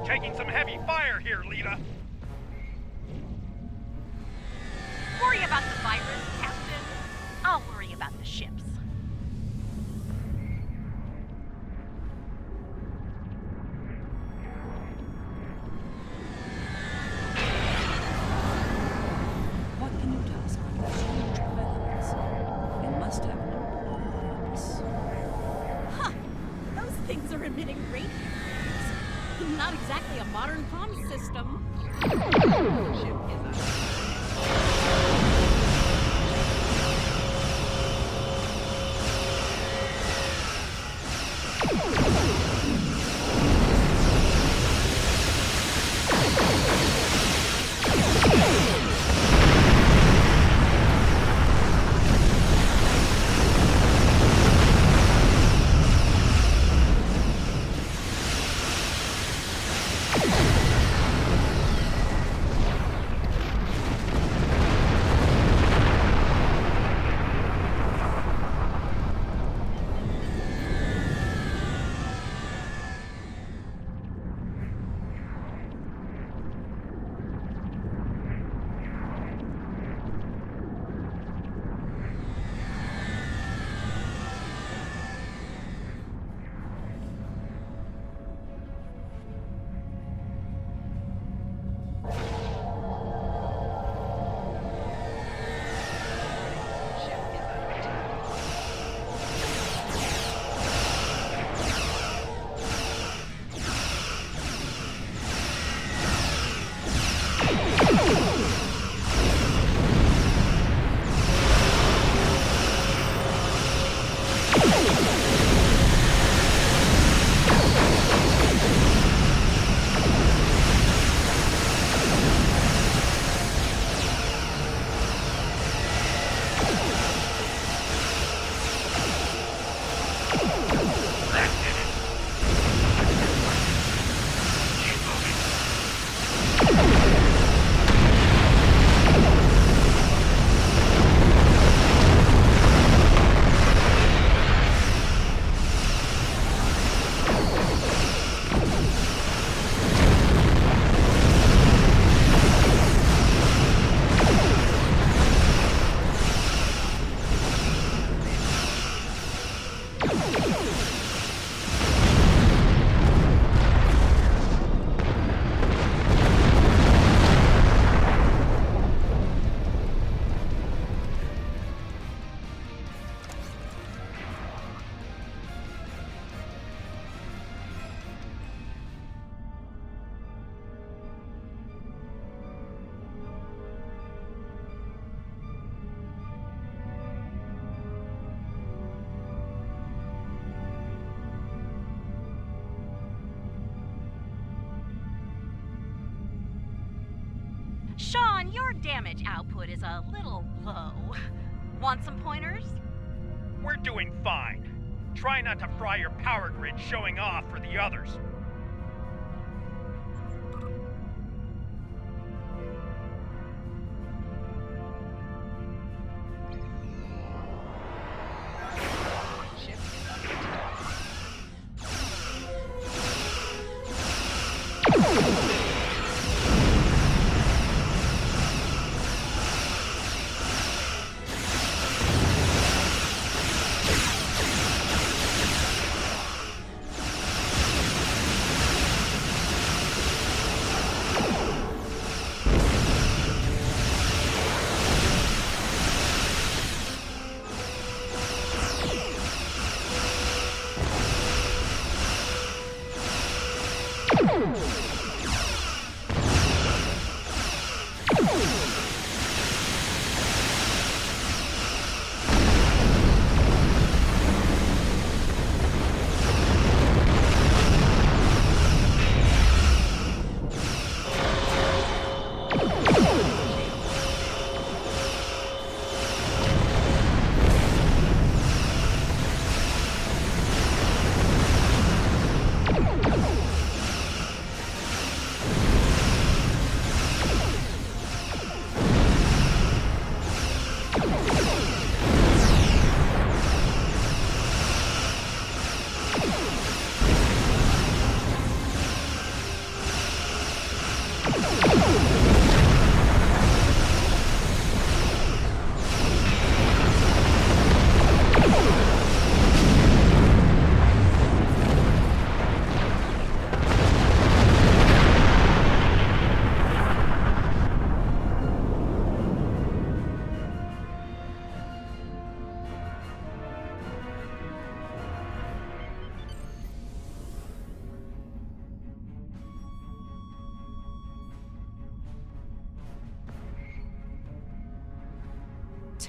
G: Taking some heavy fire here, Lita.
C: Worry about the virus, Captain. I'll worry about the ships.
F: What can you tell us about those huge pylons? They must have an important purpose.
C: Huh! Those things are emitting radio waves. Not exactly a modern comm system. Sean, your damage output is a little low. Want some pointers?
G: We're doing fine. Try not to fry your power grid showing off for the others.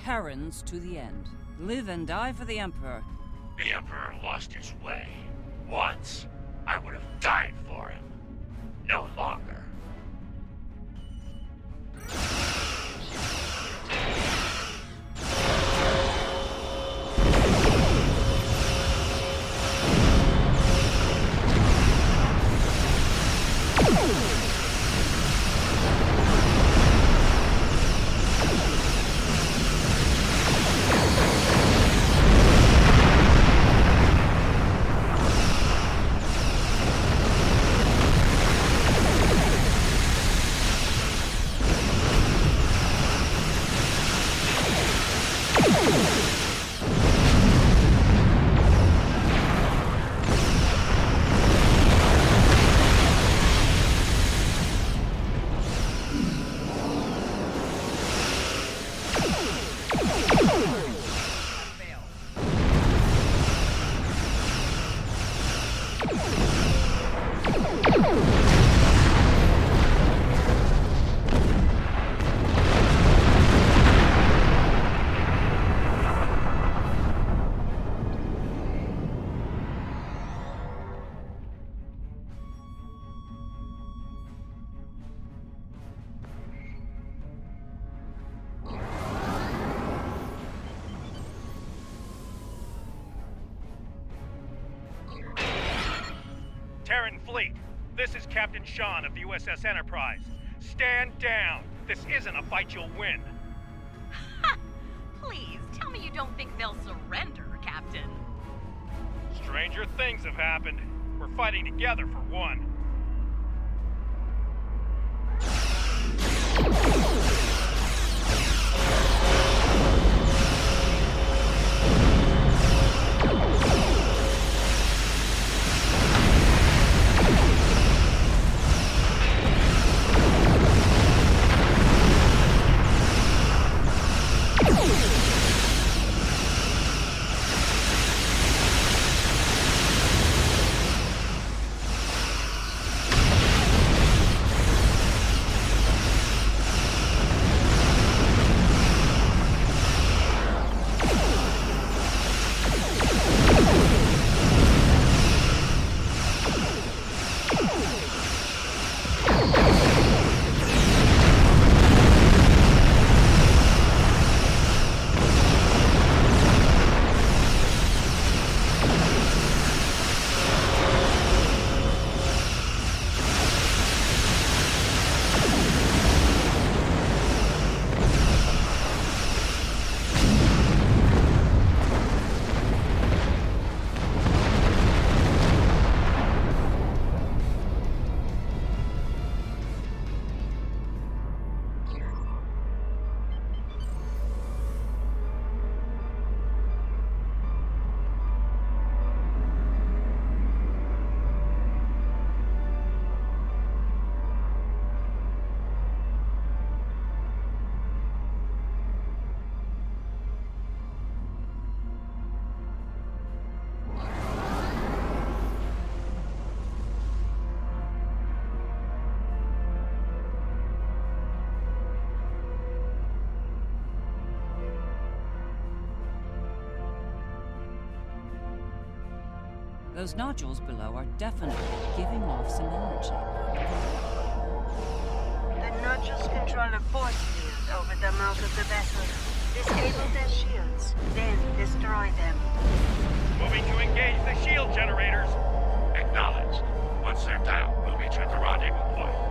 F: Terrans to the end. Live and die for the Emperor.
D: The Emperor lost his way. Once, I would have died for him. No longer.
G: Triton Fleet. This is Captain Sean of the USS Enterprise. Stand down. This isn't a fight you'll win.
C: Please, tell me you don't think they'll surrender, Captain.
G: Stranger things have happened. We're fighting together for one.
F: Those nodules below are definitely giving off some energy.
L: The nodules control a force field over the mouth of the vessel. Disable their shields, then destroy them.
G: Moving to engage the shield generators.
D: Acknowledged. Once they're down, we'll meet you at the rendezvous point.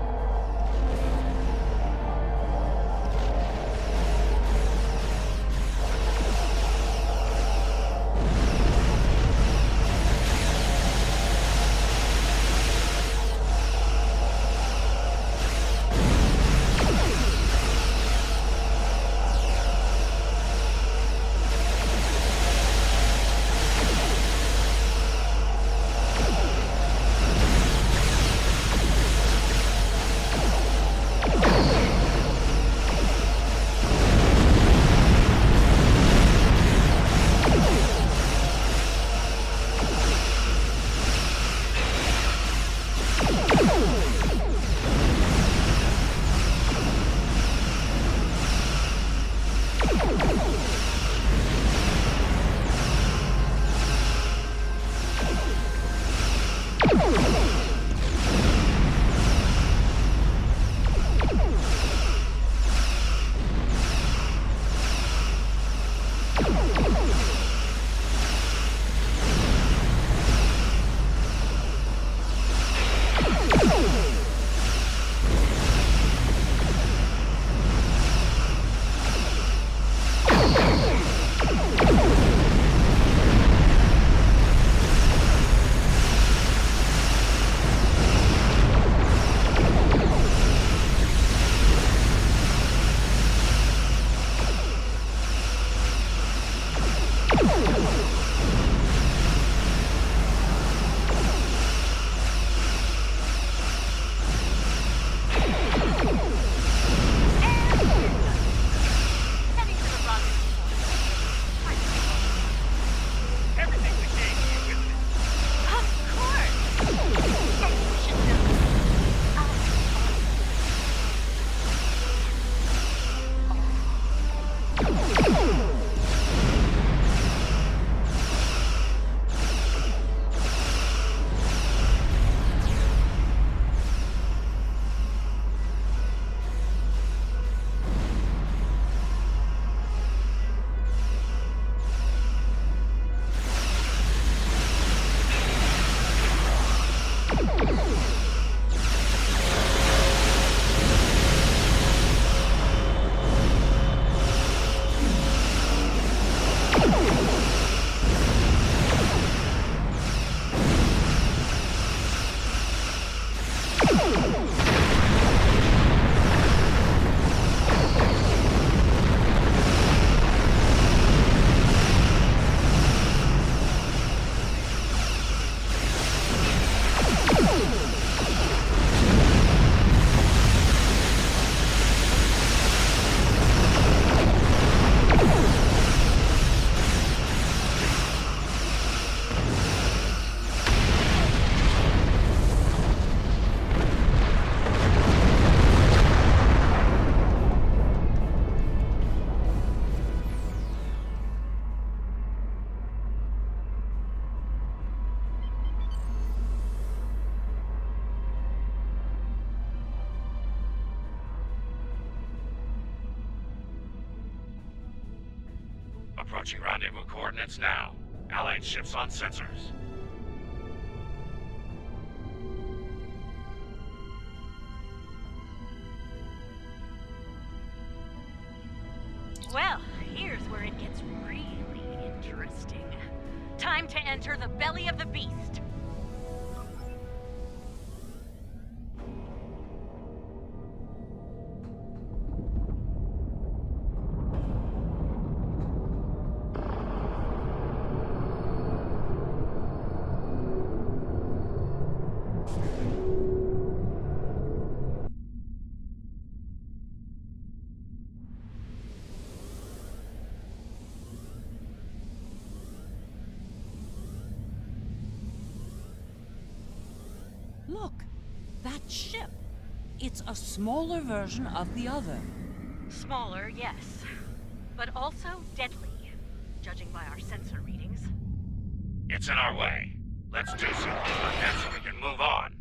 D: Approaching rendezvous coordinates now. Allied ships on sensors.
C: Well, here's where it gets really interesting. Time to enter the belly of the beast.
F: Look, that ship. It's a smaller version of the other.
C: Smaller, yes. But also deadly, judging by our sensor readings.
D: It's in our way. Let's do something about that so we can move on.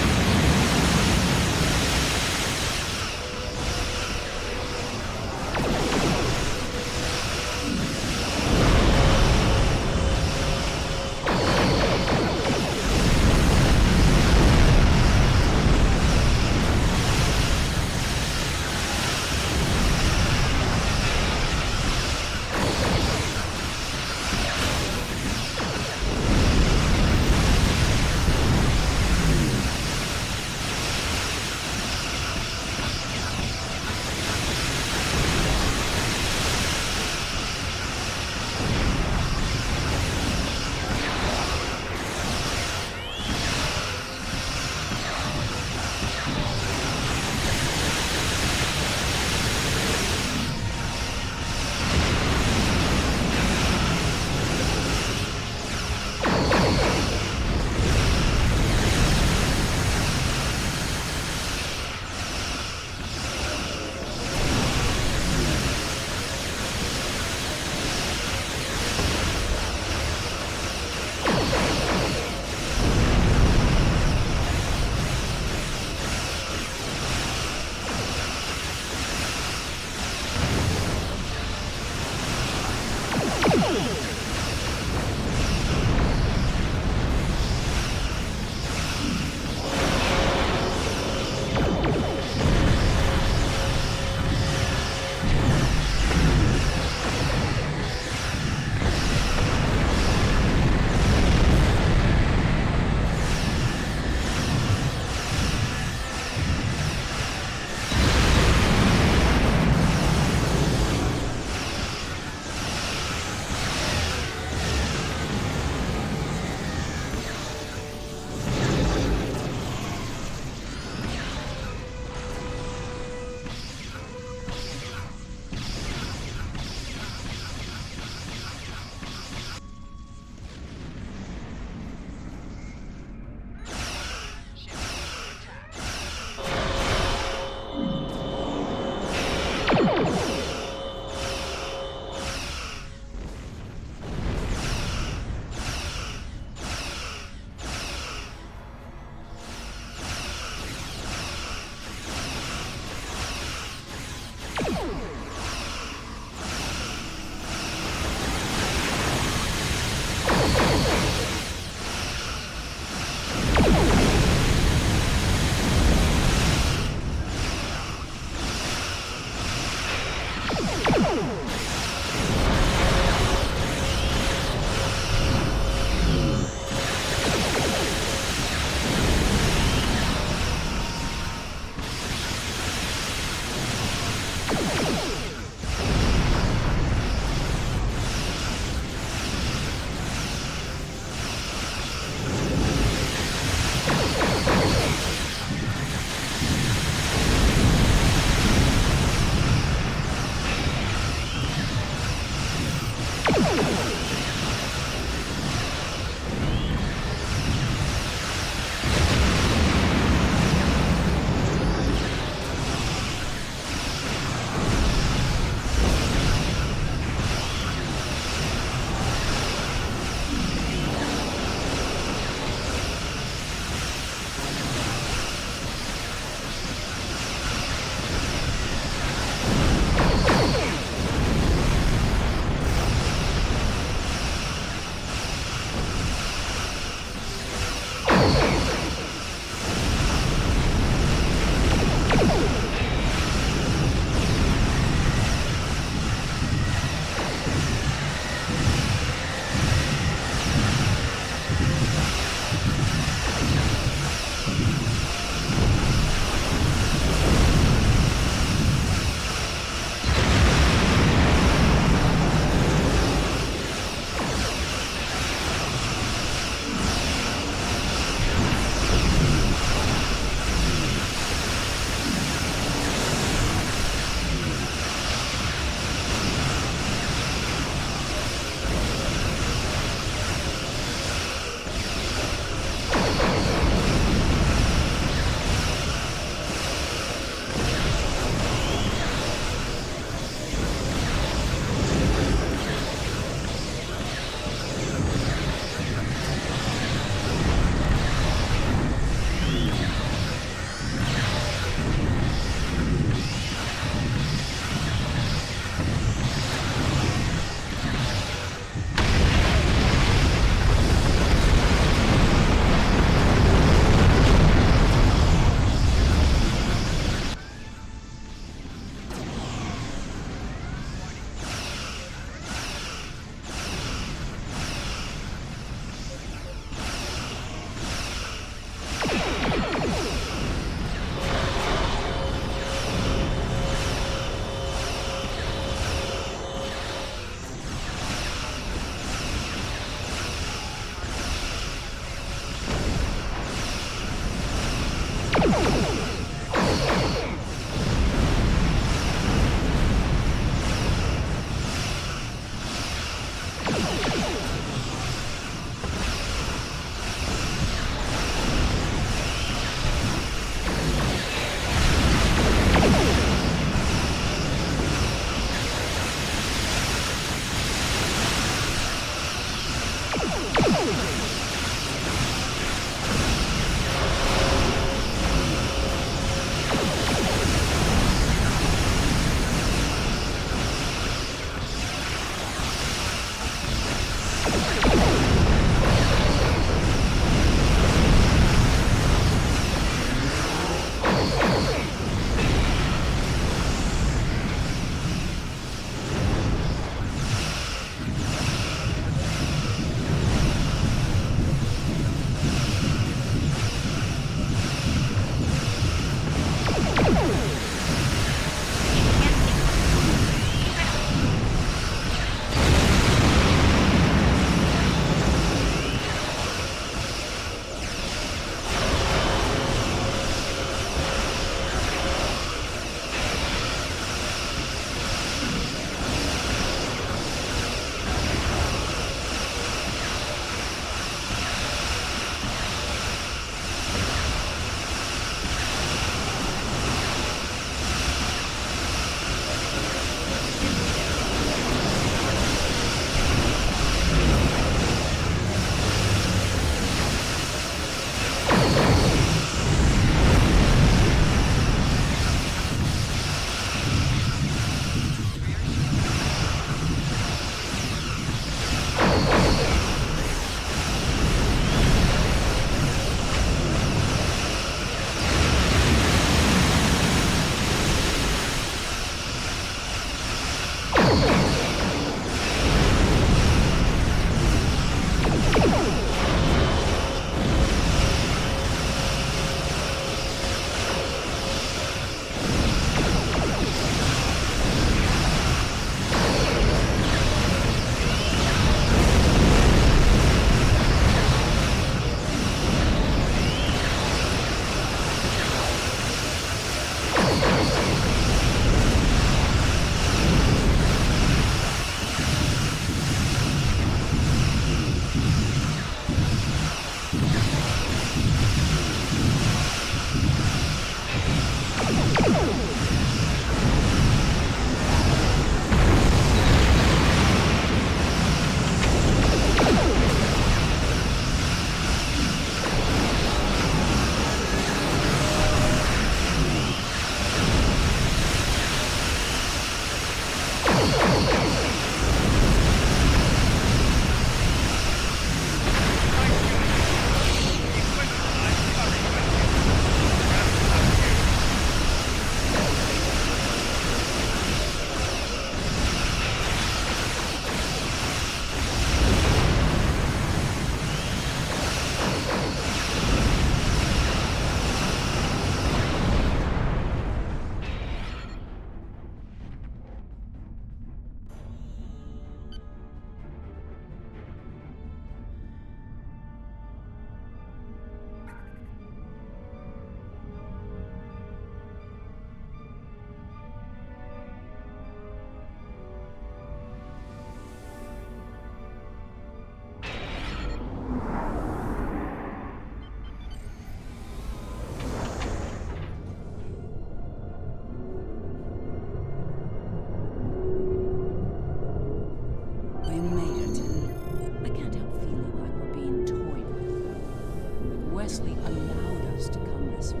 F: Wesley allowed us to come this far,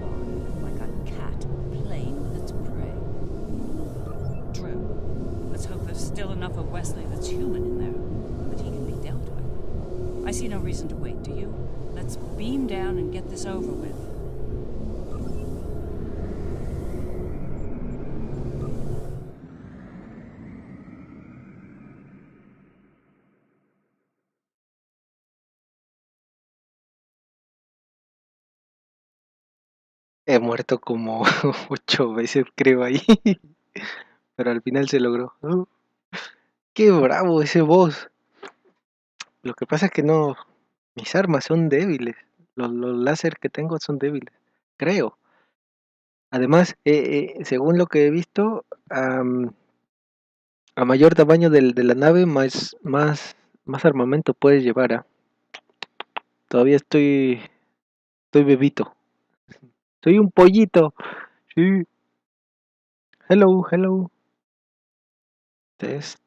F: like a cat playing with its prey. True. Let's hope there's still enough of Wesley that's human in there, that he can be dealt with. I see no reason to wait, do you? Let's beam down and get this over with.
A: He muerto como 8 veces, creo, ahí. Pero al final se logró. ¡Qué bravo ese boss! Lo que pasa es que no... Mis armas son débiles. Los láser que tengo son débiles. Creo. Además, según lo que he visto, a mayor tamaño de la nave, más armamento puedes llevar. ¿Ah? Todavía estoy bebito. Soy un pollito. Sí. Hello, hello. Test.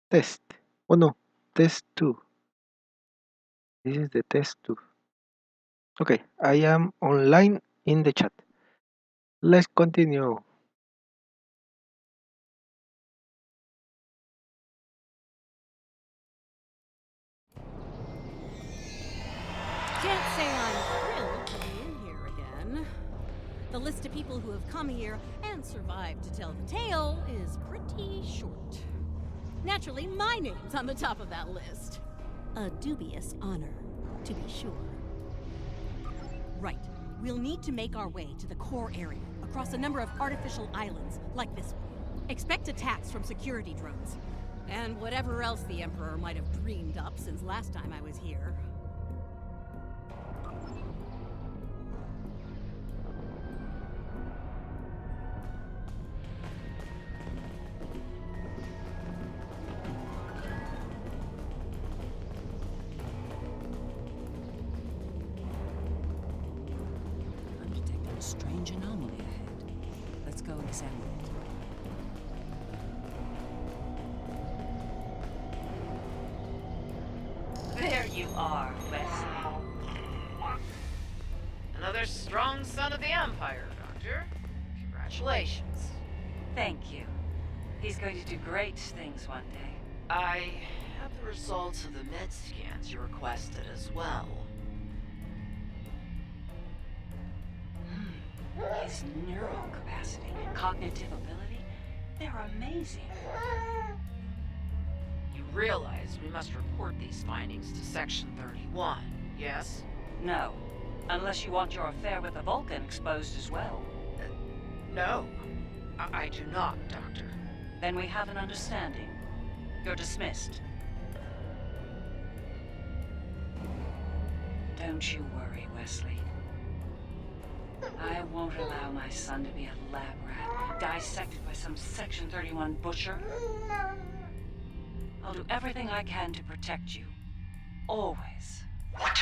A: Test. Oh no. Test 2. This is the test 2. Okay, I am online in the chat. Let's continue.
C: Can't say I'm thrilled to be in here again. The list of people who have come here and survived to tell the tale is pretty short. Naturally, my name's on the top of that list. A dubious honor, to be sure. Right. We'll need to make our way to the core area, across a number of artificial islands, like this one. Expect attacks from security drones. And whatever else the Emperor might have dreamed up since last time I was here.
F: Strange anomaly ahead. Let's go examine it.
M: There you are, Wesley. Another strong son of the Empire, Doctor. Congratulations.
F: Thank you. He's going to do great things one day.
M: I have the results of the med scans you requested as well.
F: His neural capacity, cognitive ability, they're amazing.
M: You realize we must report these findings to Section 31, yes?
F: No, unless you want your affair with the Vulcan exposed as well.
M: No, I do not, Doctor.
F: Then we have an understanding. You're dismissed. Don't you worry, Wesley. I won't allow my son to be a lab rat, dissected by some Section 31 butcher. I'll do everything I can to protect you. Always.
K: What?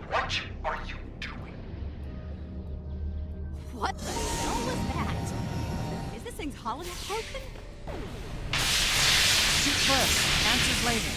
K: What are you doing?
C: What the hell was that? Is this thing's holonet broken?
F: Shoot first, answers later.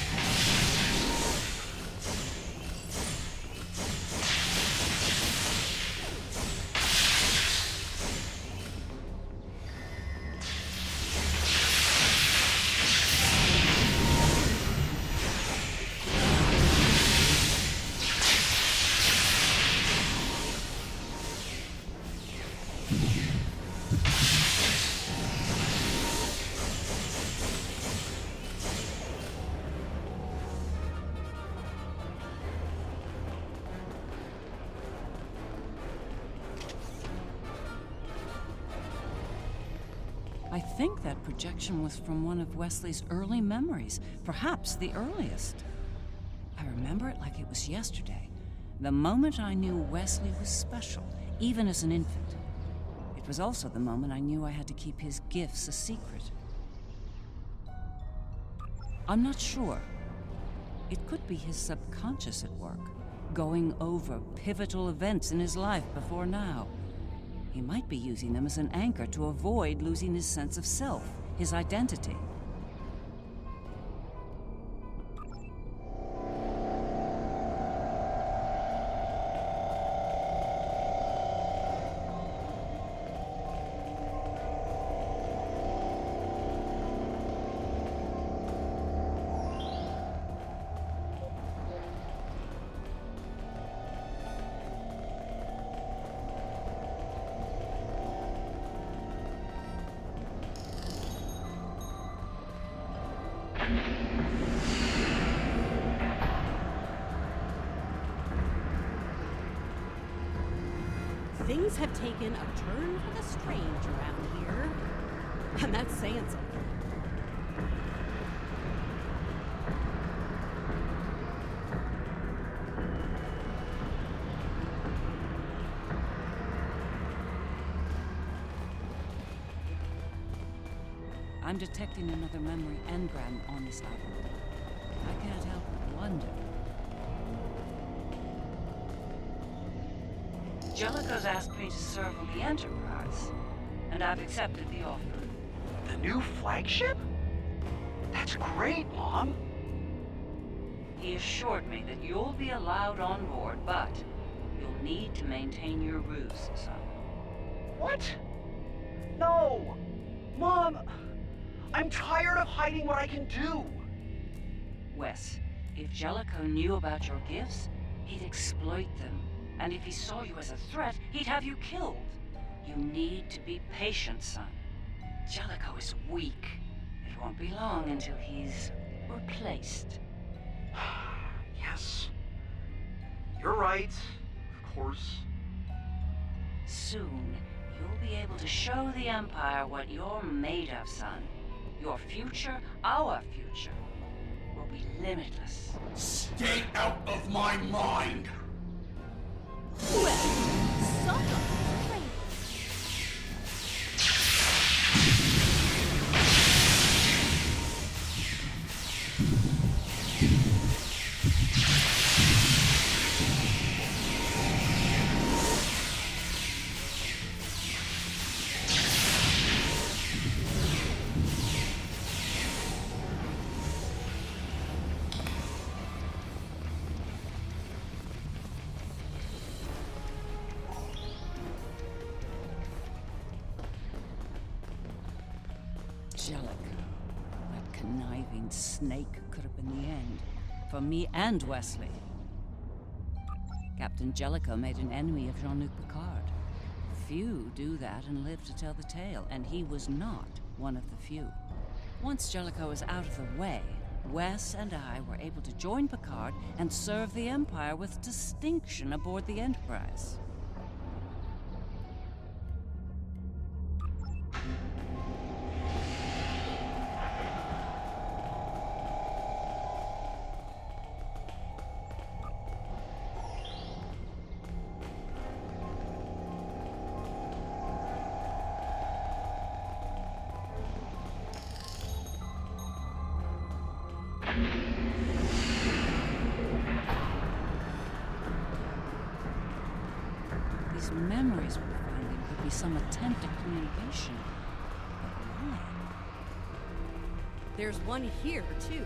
F: I think that projection was from one of Wesley's early memories, perhaps the earliest. I remember it like it was yesterday, the moment I knew Wesley was special, even as an infant. It was also the moment I knew I had to keep his gifts a secret. I'm not sure. It could be his subconscious at work, going over pivotal events in his life before now. He might be using them as an anchor to avoid losing his sense of self, his identity.
N: Things have taken a turn for the strange around here. And that's saying something.
F: I'm detecting another memory engram on this island. I can't help but wonder. Jellicoe's asked me to serve on the Enterprise, and I've accepted the offer.
K: The new flagship? That's great, Mom.
F: He assured me that you'll be allowed on board, but you'll need to maintain your ruse, son.
K: What? No! Mom! I'm tired of hiding what I can do!
F: Wes, if Jellicoe knew about your gifts, he'd exploit them. And if he saw you as a threat, he'd have you killed. You need to be patient, son. Jellicoe is weak. It won't be long until he's replaced.
K: Yes. You're right, of course.
F: Soon, you'll be able to show the Empire what you're made of, son. Your future, our future, will be limitless.
K: Stay out of my mind!
N: Well, son of a
F: Jellicoe. That conniving snake could have been the end. For me and Wesley. Captain Jellicoe made an enemy of Jean-Luc Picard. Few do that and live to tell the tale, and he was not one of the few. Once Jellicoe was out of the way, Wes and I were able to join Picard and serve the Empire with distinction aboard the Enterprise. These memories we're finding could be some attempt at communication. But why?
N: There's one here, too.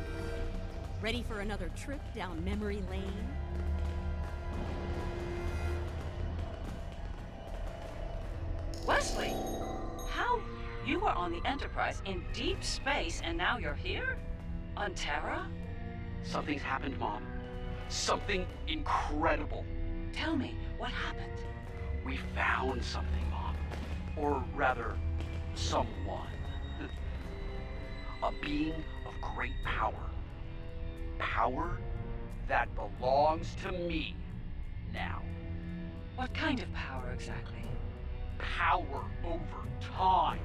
N: Ready for another trip down memory lane?
F: Wesley! How? You were on the Enterprise in deep space and now you're here? On Terra?
K: Something's happened, Mom. Something incredible.
F: Tell me, what happened?
K: We found something, Mom. Or rather, someone. A being of great power. Power that belongs to me now.
F: What kind of power exactly?
K: Power over time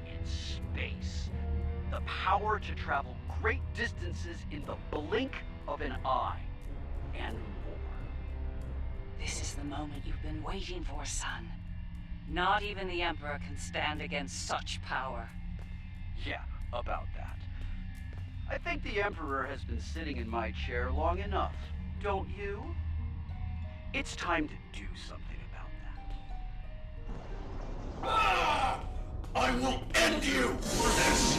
K: and space. The power to travel great distances in the blink of an eye. And more.
F: This is the moment you've been waiting for, son. Not even the Emperor can stand against such power.
K: Yeah, about that. I think the Emperor has been sitting in my chair long enough, don't you? It's time to do something about that. Ah! I will end you for this!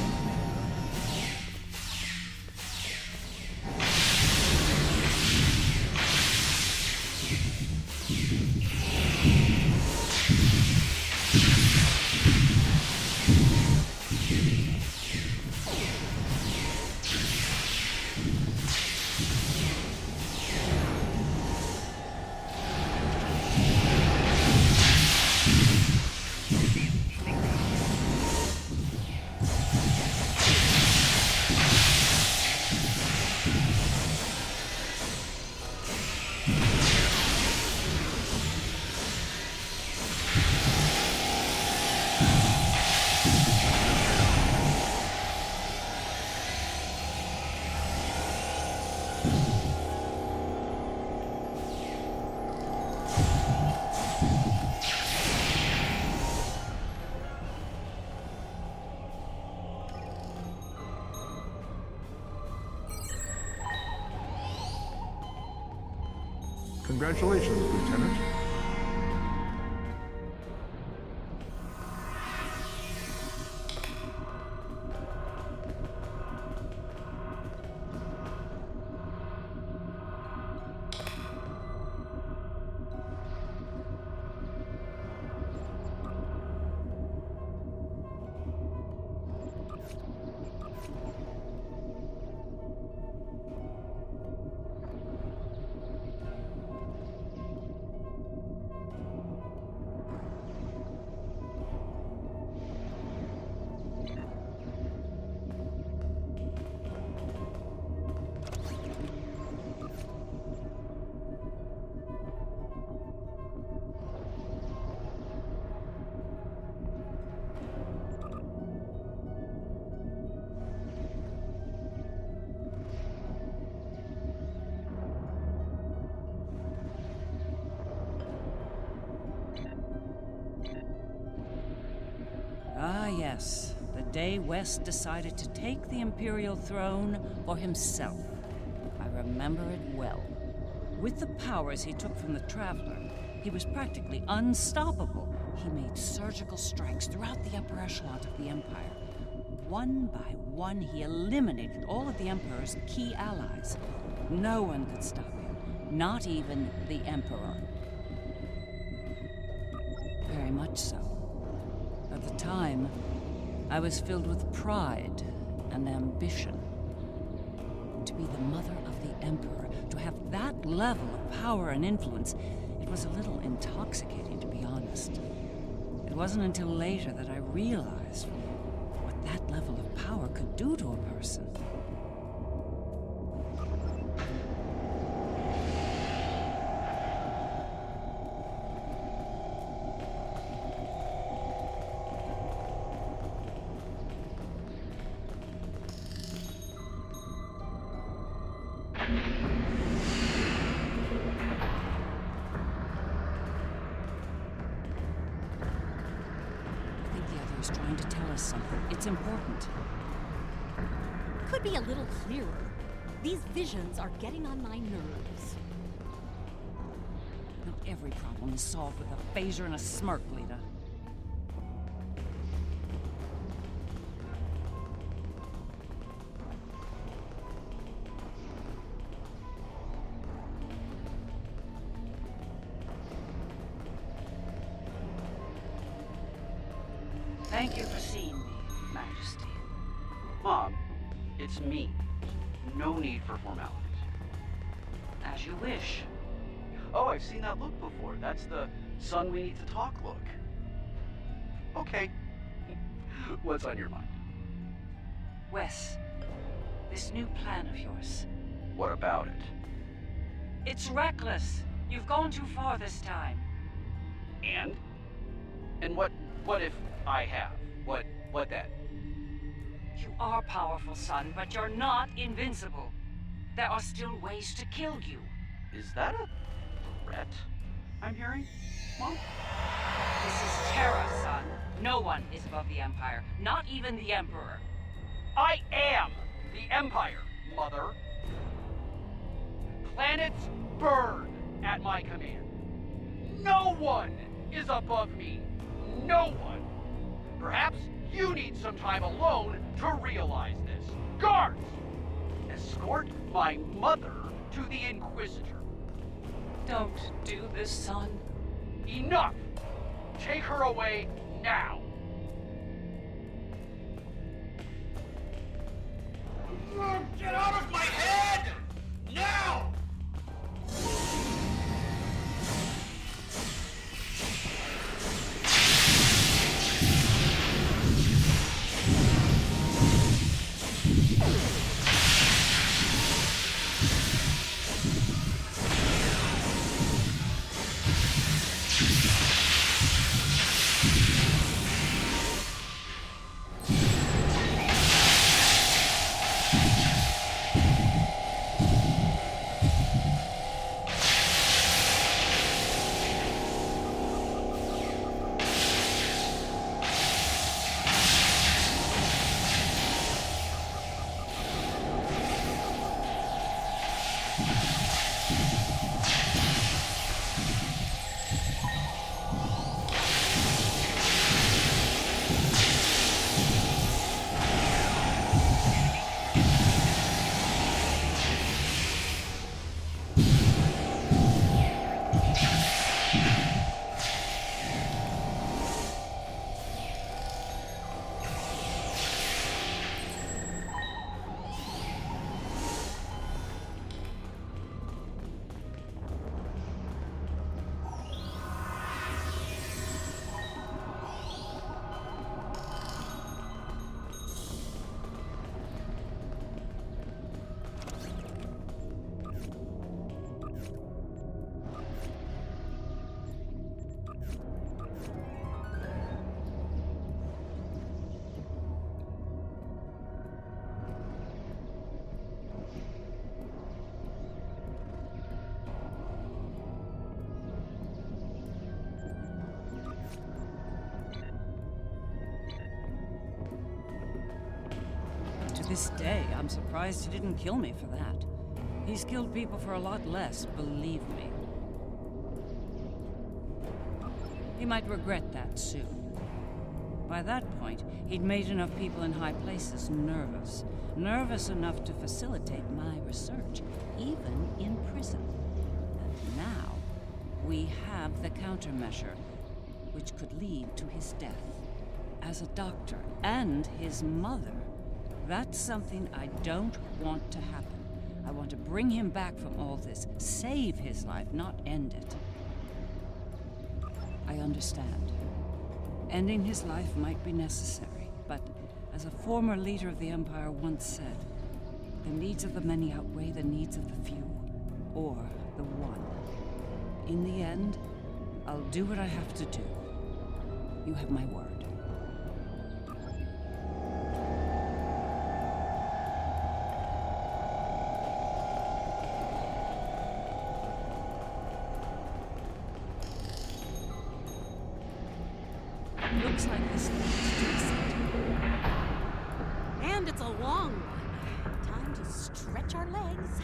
O: Congratulations, Lieutenant.
F: Ah, yes. The day West decided to take the Imperial throne for himself. I remember it well. With the powers he took from the Traveler, he was practically unstoppable. He made surgical strikes throughout the upper echelons of the Empire. One by one, he eliminated all of the Emperor's key allies. No one could stop him, not even the Emperor. Very much so. At the time, I was filled with pride and ambition. To be the mother of the Emperor, to have that level of power and influence, it was a little intoxicating, to be honest. It wasn't until later that I realized what that level of power could do to a person. Is trying to tell us something. It's important.
N: Could be a little clearer. These visions are getting on my nerves.
F: Not every problem is solved with a phaser and a smirk, Lita.
K: Thank you for seeing me, Majesty. Mom, it's me. No need for formalities.
M: As you wish.
K: Oh, I've seen that look before. That's the son we need to talk look. Okay. What's on your mind?
M: Wes, this new plan of yours.
K: What about it?
M: It's reckless. You've gone too far this time.
K: And? And what if I have? What then?
M: You are powerful, son, but you're not invincible. There are still ways to kill you.
K: Is that a threat I'm hearing, Mom?
M: This is Terra, son. No one is above the Empire, not even the Emperor.
K: I am the Empire, Mother. Planets burn at my command. No one is above me. No one. Perhaps you need some time alone to realize this. Guards! Escort my mother to the Inquisitor.
M: Don't do this, son.
K: Enough! Take her away now!
D: Get out of my head! Now!
F: this day, I'm surprised he didn't kill me for that. He's killed people for a lot less, believe me. He might regret that soon. By that point, he'd made enough people in high places nervous. Nervous enough to facilitate my research, even in prison. And now, we have the countermeasure, which could lead to his death. As a doctor, and his mother, that's something I don't want to happen. I want to bring him back from all this, save his life, not end it. I understand. Ending his life might be necessary, but as a former leader of the Empire once said, the needs of the many outweigh the needs of the few, or the one. In the end, I'll do what I have to do. You have my word. Looks like this leads to the center.
N: And it's a long one. Time to stretch our legs.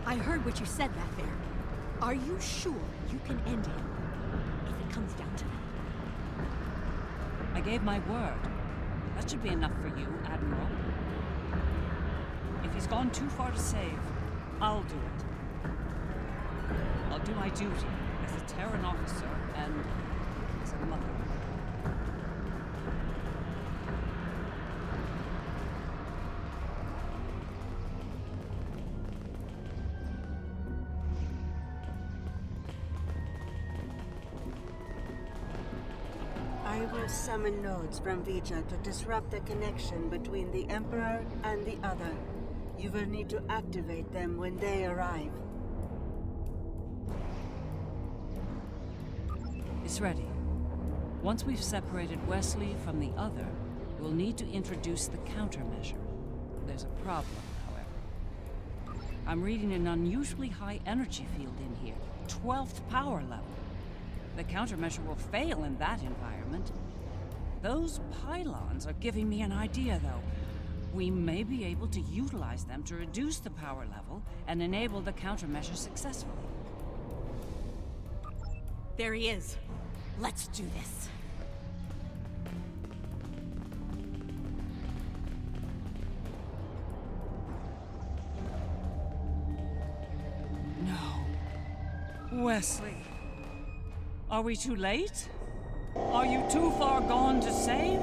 N: I heard what you said back there. Are you sure you can end him? If it comes down to that.
F: I gave my word. That should be enough for you, Admiral. If he's gone too far to save, I'll do it. I'll do my duty as a Terran officer and as a mother.
L: I will summon nodes from Vija to disrupt the connection between the Emperor and the other. You will need to activate them when they arrive.
F: It's ready. Once we've separated Wesley from the other, we'll need to introduce the countermeasure. There's a problem, however. I'm reading an unusually high energy field in here, 12th power level. The countermeasure will fail in that environment. Those pylons are giving me an idea, though. We may be able to utilize them to reduce the power level and enable the countermeasure successfully.
N: There he is. Let's do this.
F: No. Wesley. Are we too late? Are you too far gone to save?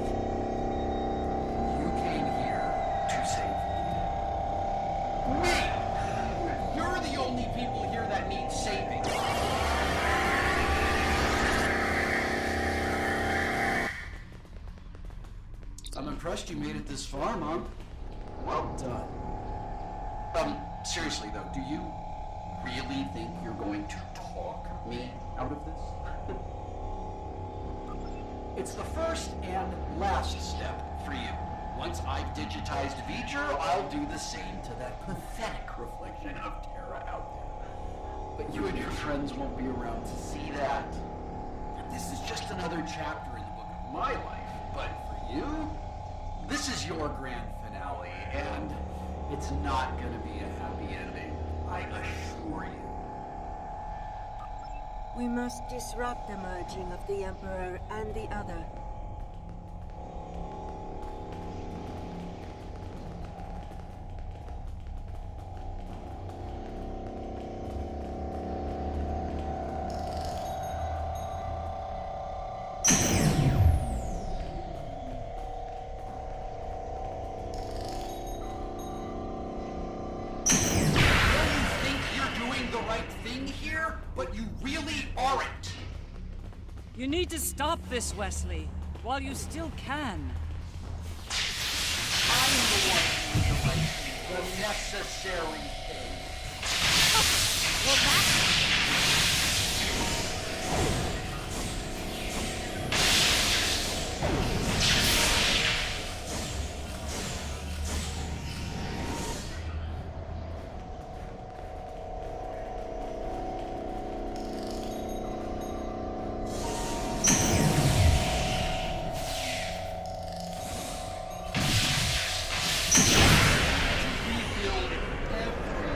K: You came here to save me. You're the only people here that need saving. I'm impressed you made it this far, Mom. Well done. Seriously though, do you really think you're going to talk me out of this? It's the first and last step for you. Once I've digitized V'ger, I'll do the same to that pathetic reflection of Terra out there. But you and your friends won't be around to see that. This is just another chapter in the book of my life. But for you, this is your grand finale, and it's not going to be a happy ending, I assure you.
L: We must disrupt the merging of the Emperor and the other.
F: You need to stop this, Wesley, while you still can.
K: I'm the one doing the right thing, the necessary thing.
N: Well, that's...
K: Rebuild everything.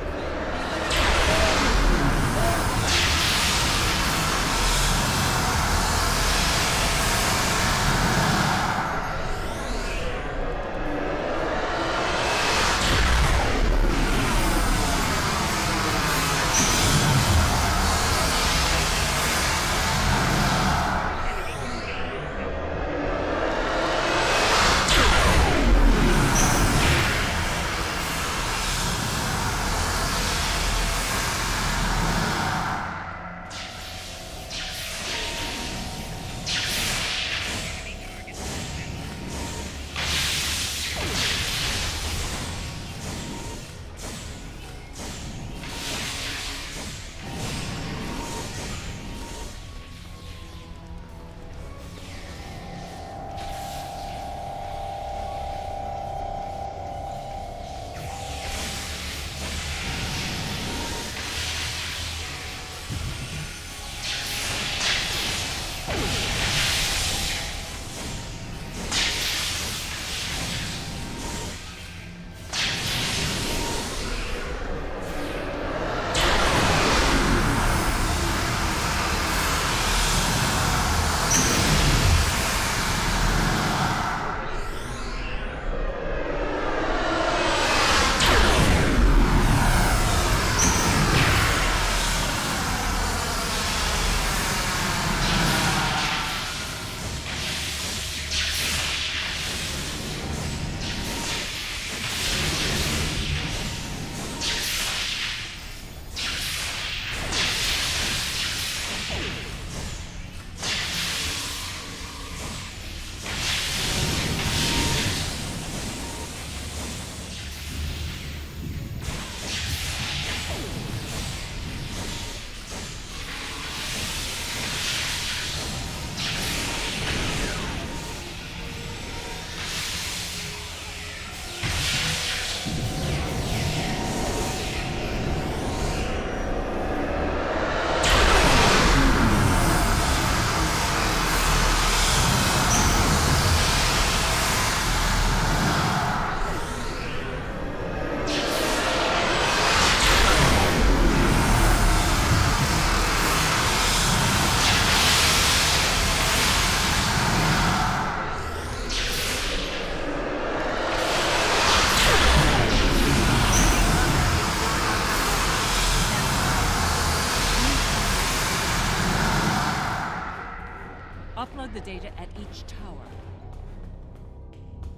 F: Upload the data at each tower.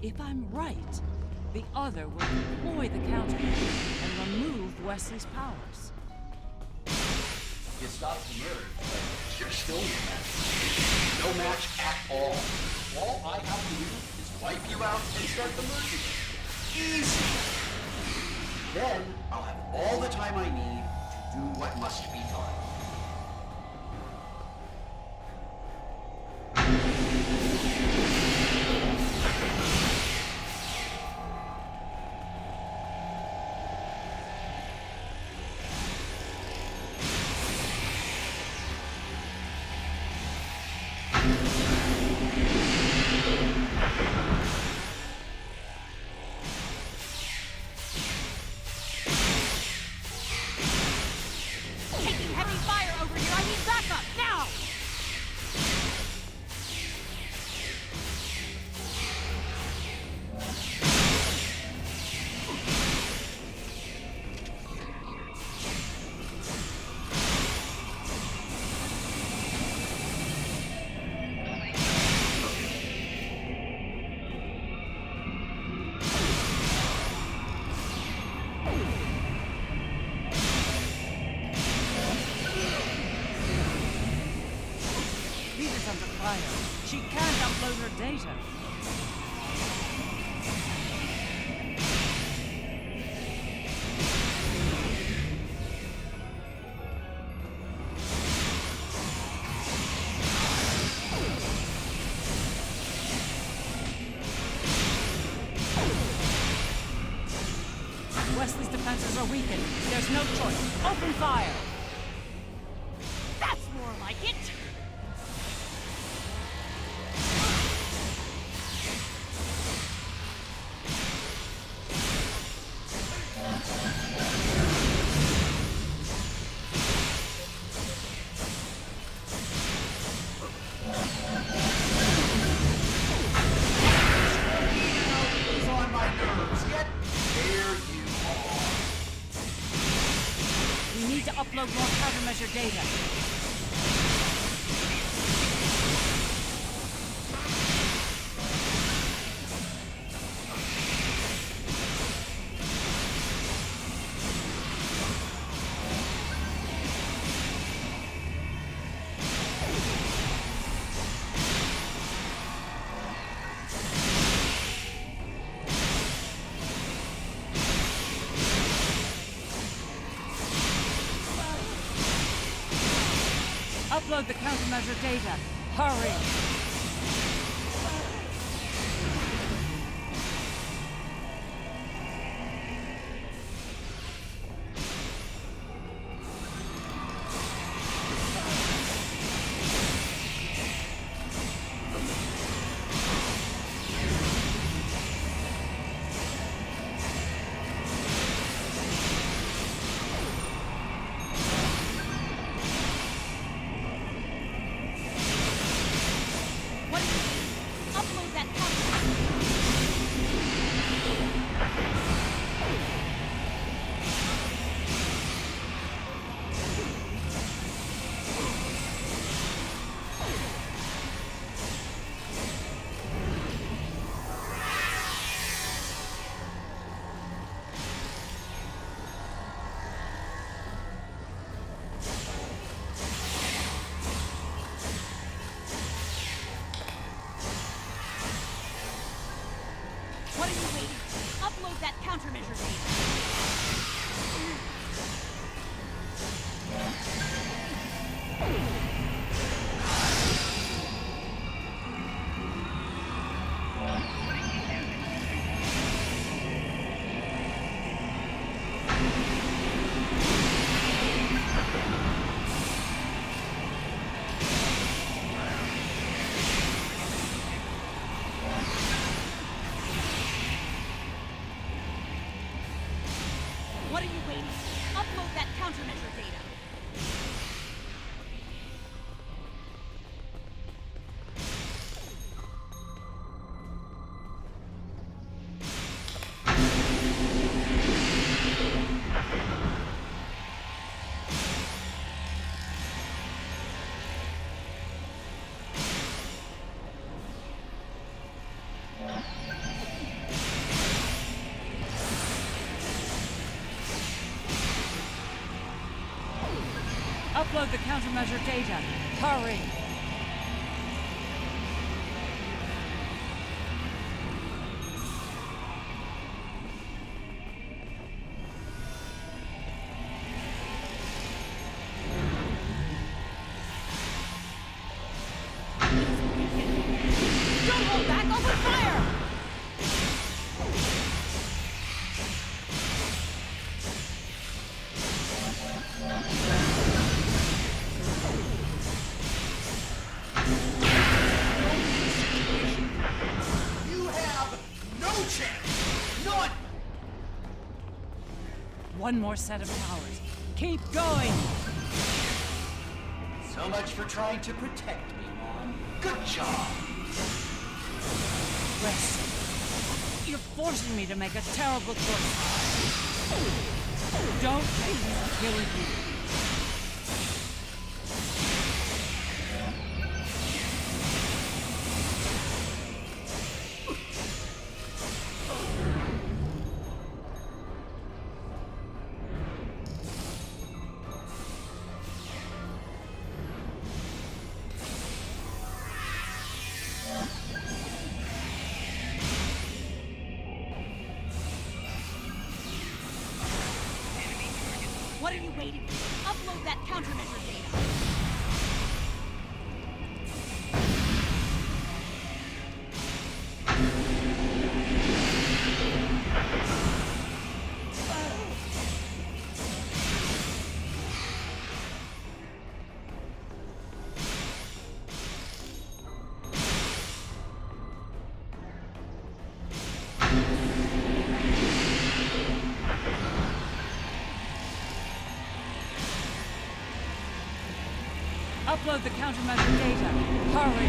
F: If I'm right, the other will deploy the counter and remove Wesley's powers.
K: You stopped the merge, but you're still no match. No match at all. All I have to do is wipe you out and start the merge again. Easy! Then I'll have all the time I need to do what must be done.
C: Taking heavy fire over here! I need backup, now!
F: Rita's under fire. She can't upload her data. Wesley's defenses are weakened. There's no choice. Open fire!
C: That's more like it!
F: countermeasure data. Upload the countermeasure data. Hurry!
C: Upload that counter. What are you waiting for? Upload that countermeasure data. What are you waiting for? Upload that countermeasure data.
F: Upload the countermeasure data. Hurry!
C: Don't hold back! Open fire!
K: You have no chance! None!
F: One more set of towers. Keep going!
K: So much for trying to protect me, Mom. Good job!
F: Rest. You're forcing me to make a terrible choice. Don't make me kill you.
C: What are you waiting for? Upload that countermeasure data.
F: Upload the countermeasure data. Hurry!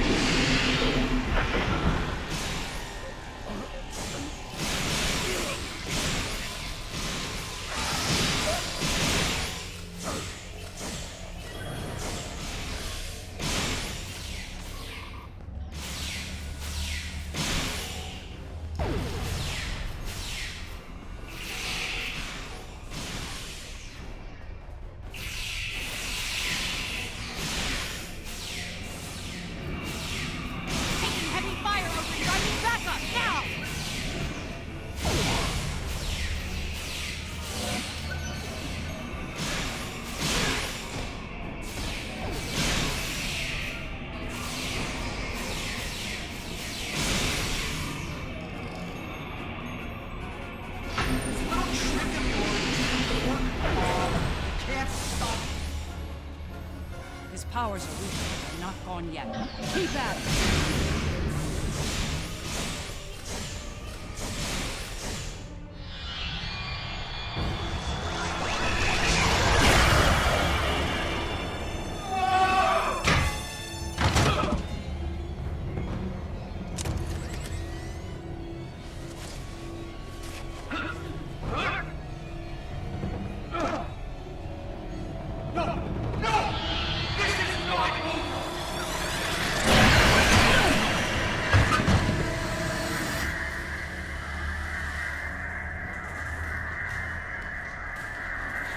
F: powers are weak, but they're not gone yet. Keep at it!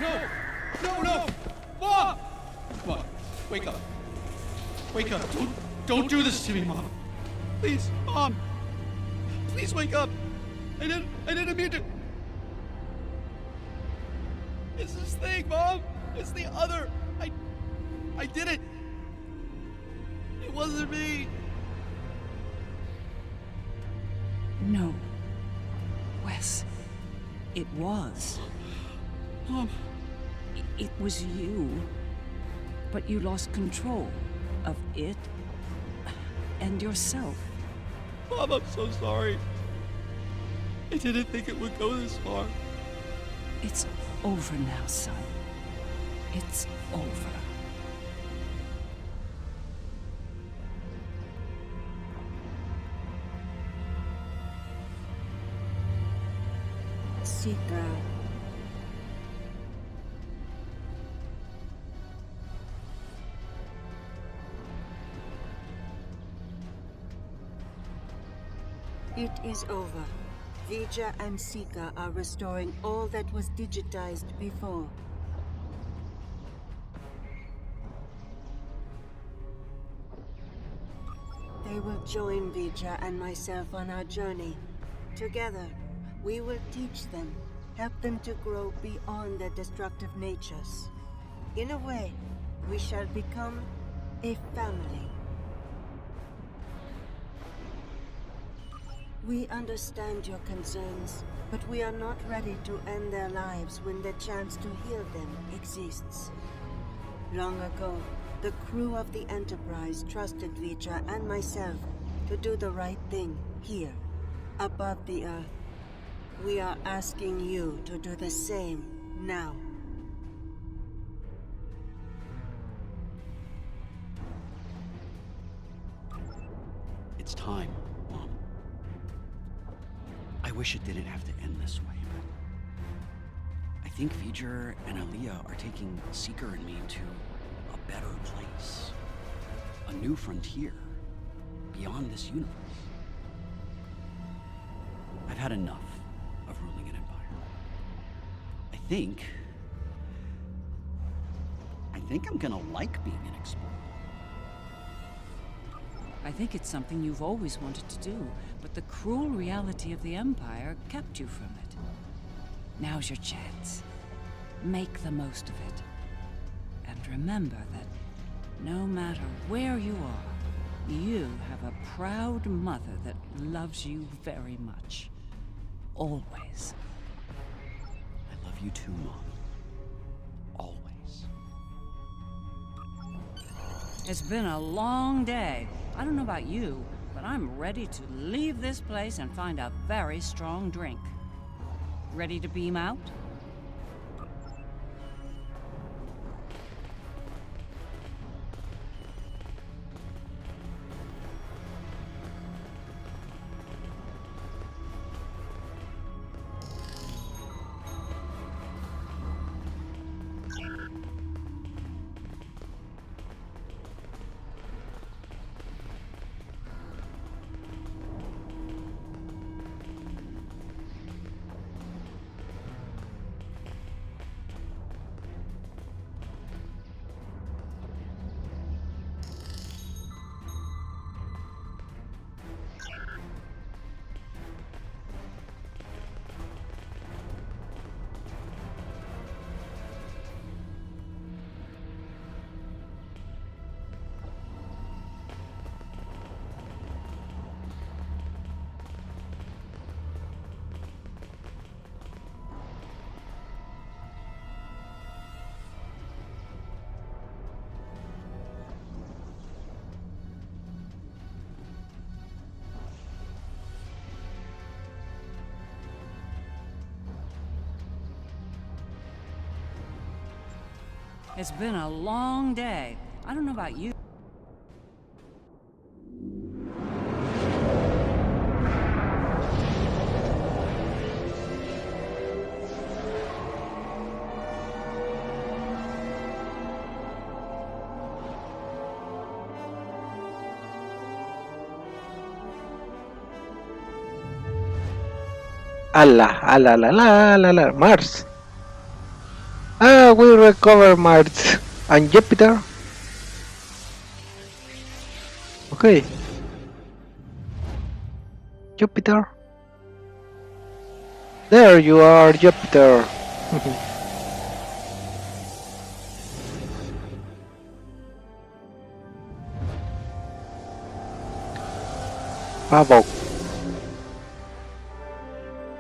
O: No! No, no! Mom! Come on, wake up. Wake up. Don't do this to me, Mom. Please, Mom. Please wake up. I didn't mean to. It's this thing, Mom. It's the other. I did it. It wasn't me.
F: No. Wes. It was.
O: Mom.
F: It was you. But you lost control of it and yourself.
O: Mom, I'm so sorry. I didn't think it would go this far.
F: It's over now, son. It's over.
L: Sika. It is over. Vija and Sika are restoring all that was digitized before. They will join Vija and myself on our journey. Together, we will teach them, help them to grow beyond their destructive natures. In a way, we shall become a family. We understand your concerns, but we are not ready to end their lives when the chance to heal them exists. Long ago, the crew of the Enterprise trusted Vija and myself to do the right thing here, above the Earth. We are asking you to do the same now.
K: It's time, Mom. I wish it didn't have to end this way, but I think V'ger and Aaliyah are taking Seeker and me to a better place. A new frontier, beyond this universe. I've had enough of ruling an empire. I think I'm gonna like being an explorer.
F: I think it's something you've always wanted to do, but the cruel reality of the Empire kept you from it. Now's your chance. Make the most of it. And remember that no matter where you are, you have a proud mother that loves you very much. Always.
K: I love you too, Mom. Always.
F: It's been a long day. I don't know about you, but I'm ready to leave this place and find a very strong drink. Ready to beam out? It's been a long day. I don't know about you.
A: Allah, Allah, la, la, la, la, Mars. Ah, we recover Mars and Jupiter. Okay. Jupiter. There you are, Jupiter. Havoc.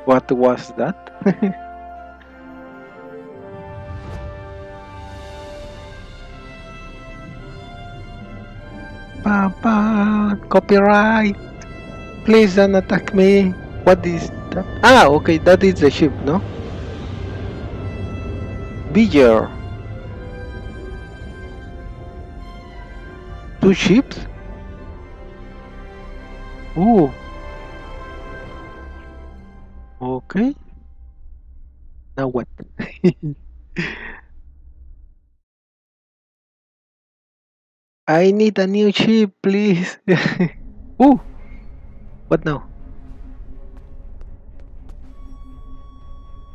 A: What was that? Copyright. Please don't attack me. What is that? Ah, okay, that is the ship, no? Payeer. Two ships? Ooh. Okay. Now what? I need a new ship, please. Ooh. What now?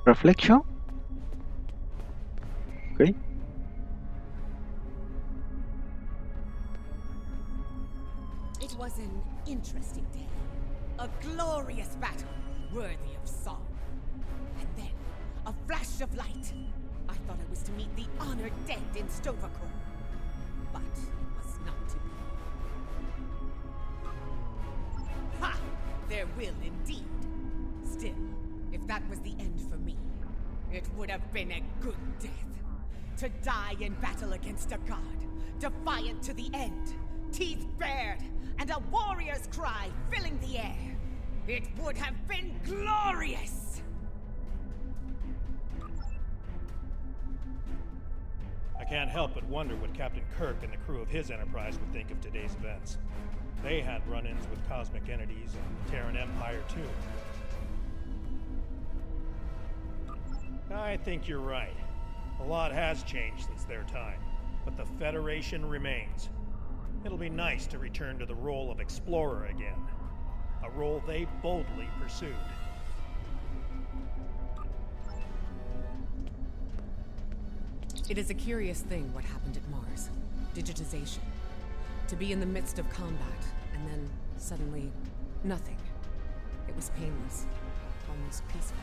A: Reflection? Okay.
I: It was an interesting day. A glorious battle, worthy of song. And then, a flash of light. I thought I was to meet the honored dead in Stovacore. But it was not to be. Ha! There will indeed. Still, if that was the end for me, it would have been a good death. To die in battle against a god, defiant to the end, teeth bared, and a warrior's cry filling the air. It would have been glorious!
G: I can't help but wonder what Captain Kirk and the crew of his Enterprise would think of today's events. They had run-ins with cosmic entities and the Terran Empire, too. I think you're right. A lot has changed since their time, but the Federation remains. It'll be nice to return to the role of explorer again, a role they boldly pursued.
H: It is a curious thing what happened at Mars. Digitization. To be in the midst of combat, and then suddenly, nothing. It was painless, almost peaceful.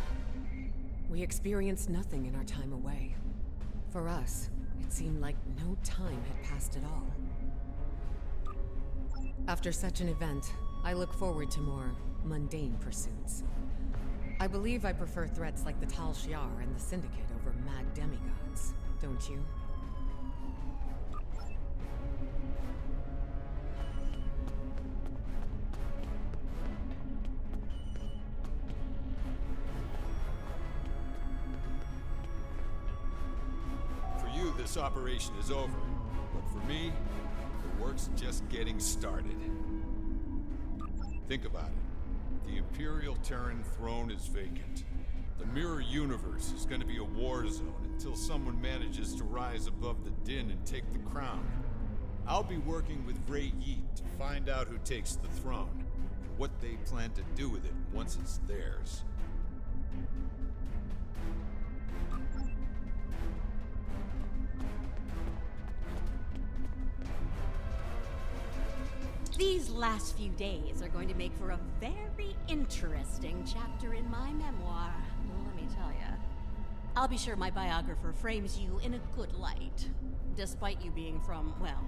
H: We experienced nothing in our time away. For us, it seemed like no time had passed at all. After such an event, I look forward to more mundane pursuits. I believe I prefer threats like the Tal Shiar and the Syndicate over mad demigods, don't you?
P: This operation is over, but for me, the work's just getting started. Think about it. The Imperial Terran throne is vacant. The Mirror Universe is going to be a war zone until someone manages to rise above the din and take the crown. I'll be working with Ray Yeet to find out who takes the throne, and what they plan to do with it once it's theirs.
C: These last few days are going to make for a very interesting chapter in my memoir, let me tell you. I'll be sure my biographer frames you in a good light, despite you being from, well,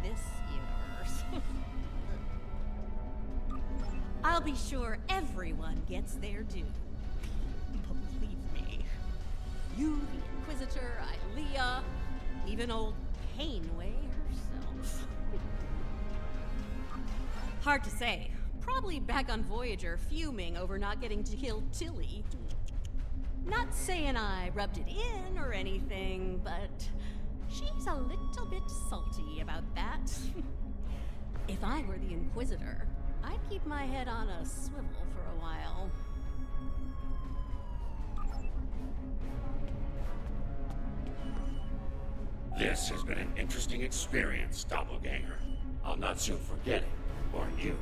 C: this universe. I'll be sure everyone gets their due. Believe me. You, the Inquisitor, Ilea, even old Painway herself. Hard to say. Probably back on Voyager, fuming over not getting to kill Tilly. Not saying I rubbed it in or anything, but
N: She's a little bit salty about that. If I were the Inquisitor, I'd keep my head on a swivel for a while.
D: This has been an interesting experience, Doppelganger. I'll not soon forget it, or you.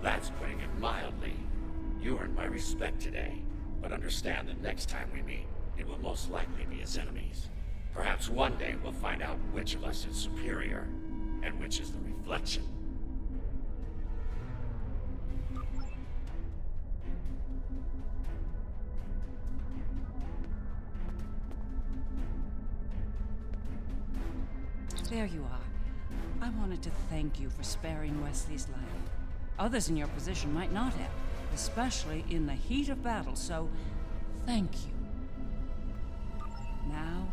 D: That's putting it mildly. You earned my respect today, but understand that next time we meet, it will most likely be as enemies. Perhaps one day we'll find out which of us is superior, and which is the reflection.
F: There you are. I wanted to thank you for sparing Wesley's life. Others in your position might not have, especially in the heat of battle, so thank you. Now,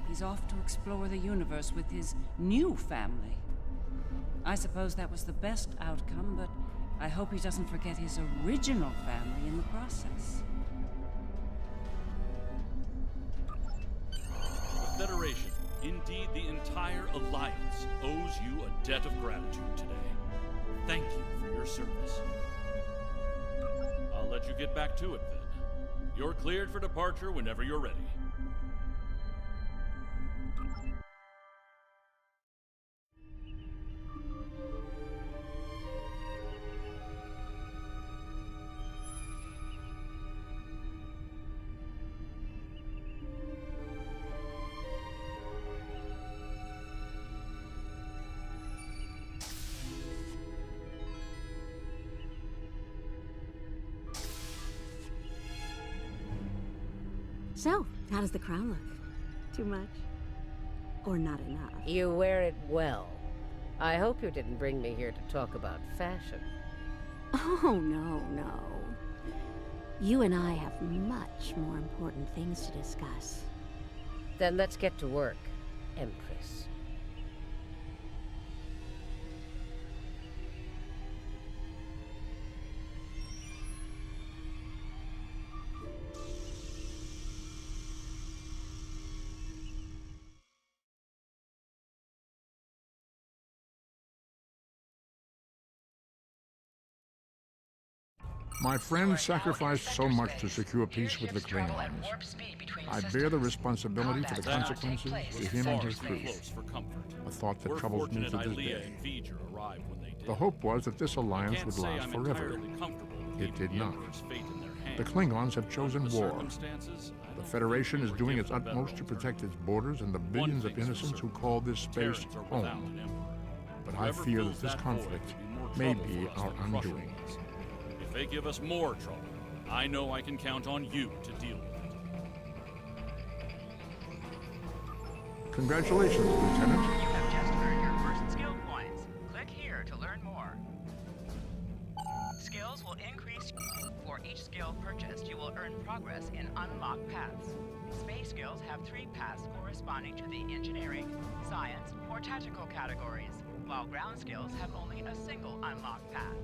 F: he's off to explore the universe with his new family. I suppose that was the best outcome, but I hope he doesn't forget his original family in the process.
B: The Federation, indeed the entire Alliance, owes you a debt of gratitude today. Thank you for your service. I'll let you get back to it then. You're cleared for departure whenever you're ready.
N: So, how does the crown look? Too much? Or not enough?
Q: You wear it well. I hope you didn't bring me here to talk about fashion.
N: Oh, no. You and I have much more important things to discuss.
Q: Then let's get to work, Empress.
R: My friends sacrificed so much to secure peace with the Klingons. I bear the responsibility for the consequences to him and his crew. A thought that troubles me to this day. The hope was that this alliance would last forever. It did not. The Klingons have chosen war. The Federation is doing its utmost to protect its borders and the billions of innocents who call this space home. But I fear that this conflict may be our undoing.
B: If they give us more trouble, I know I can count on you to deal with it.
R: Congratulations, Lieutenant.
S: You have just earned your first skill points. Click here to learn more. Skills will increase. For each skill purchased, you will earn progress in unlocked paths. Space skills have 3 paths corresponding to the engineering, science, or tactical categories, while ground skills have only a single unlocked path.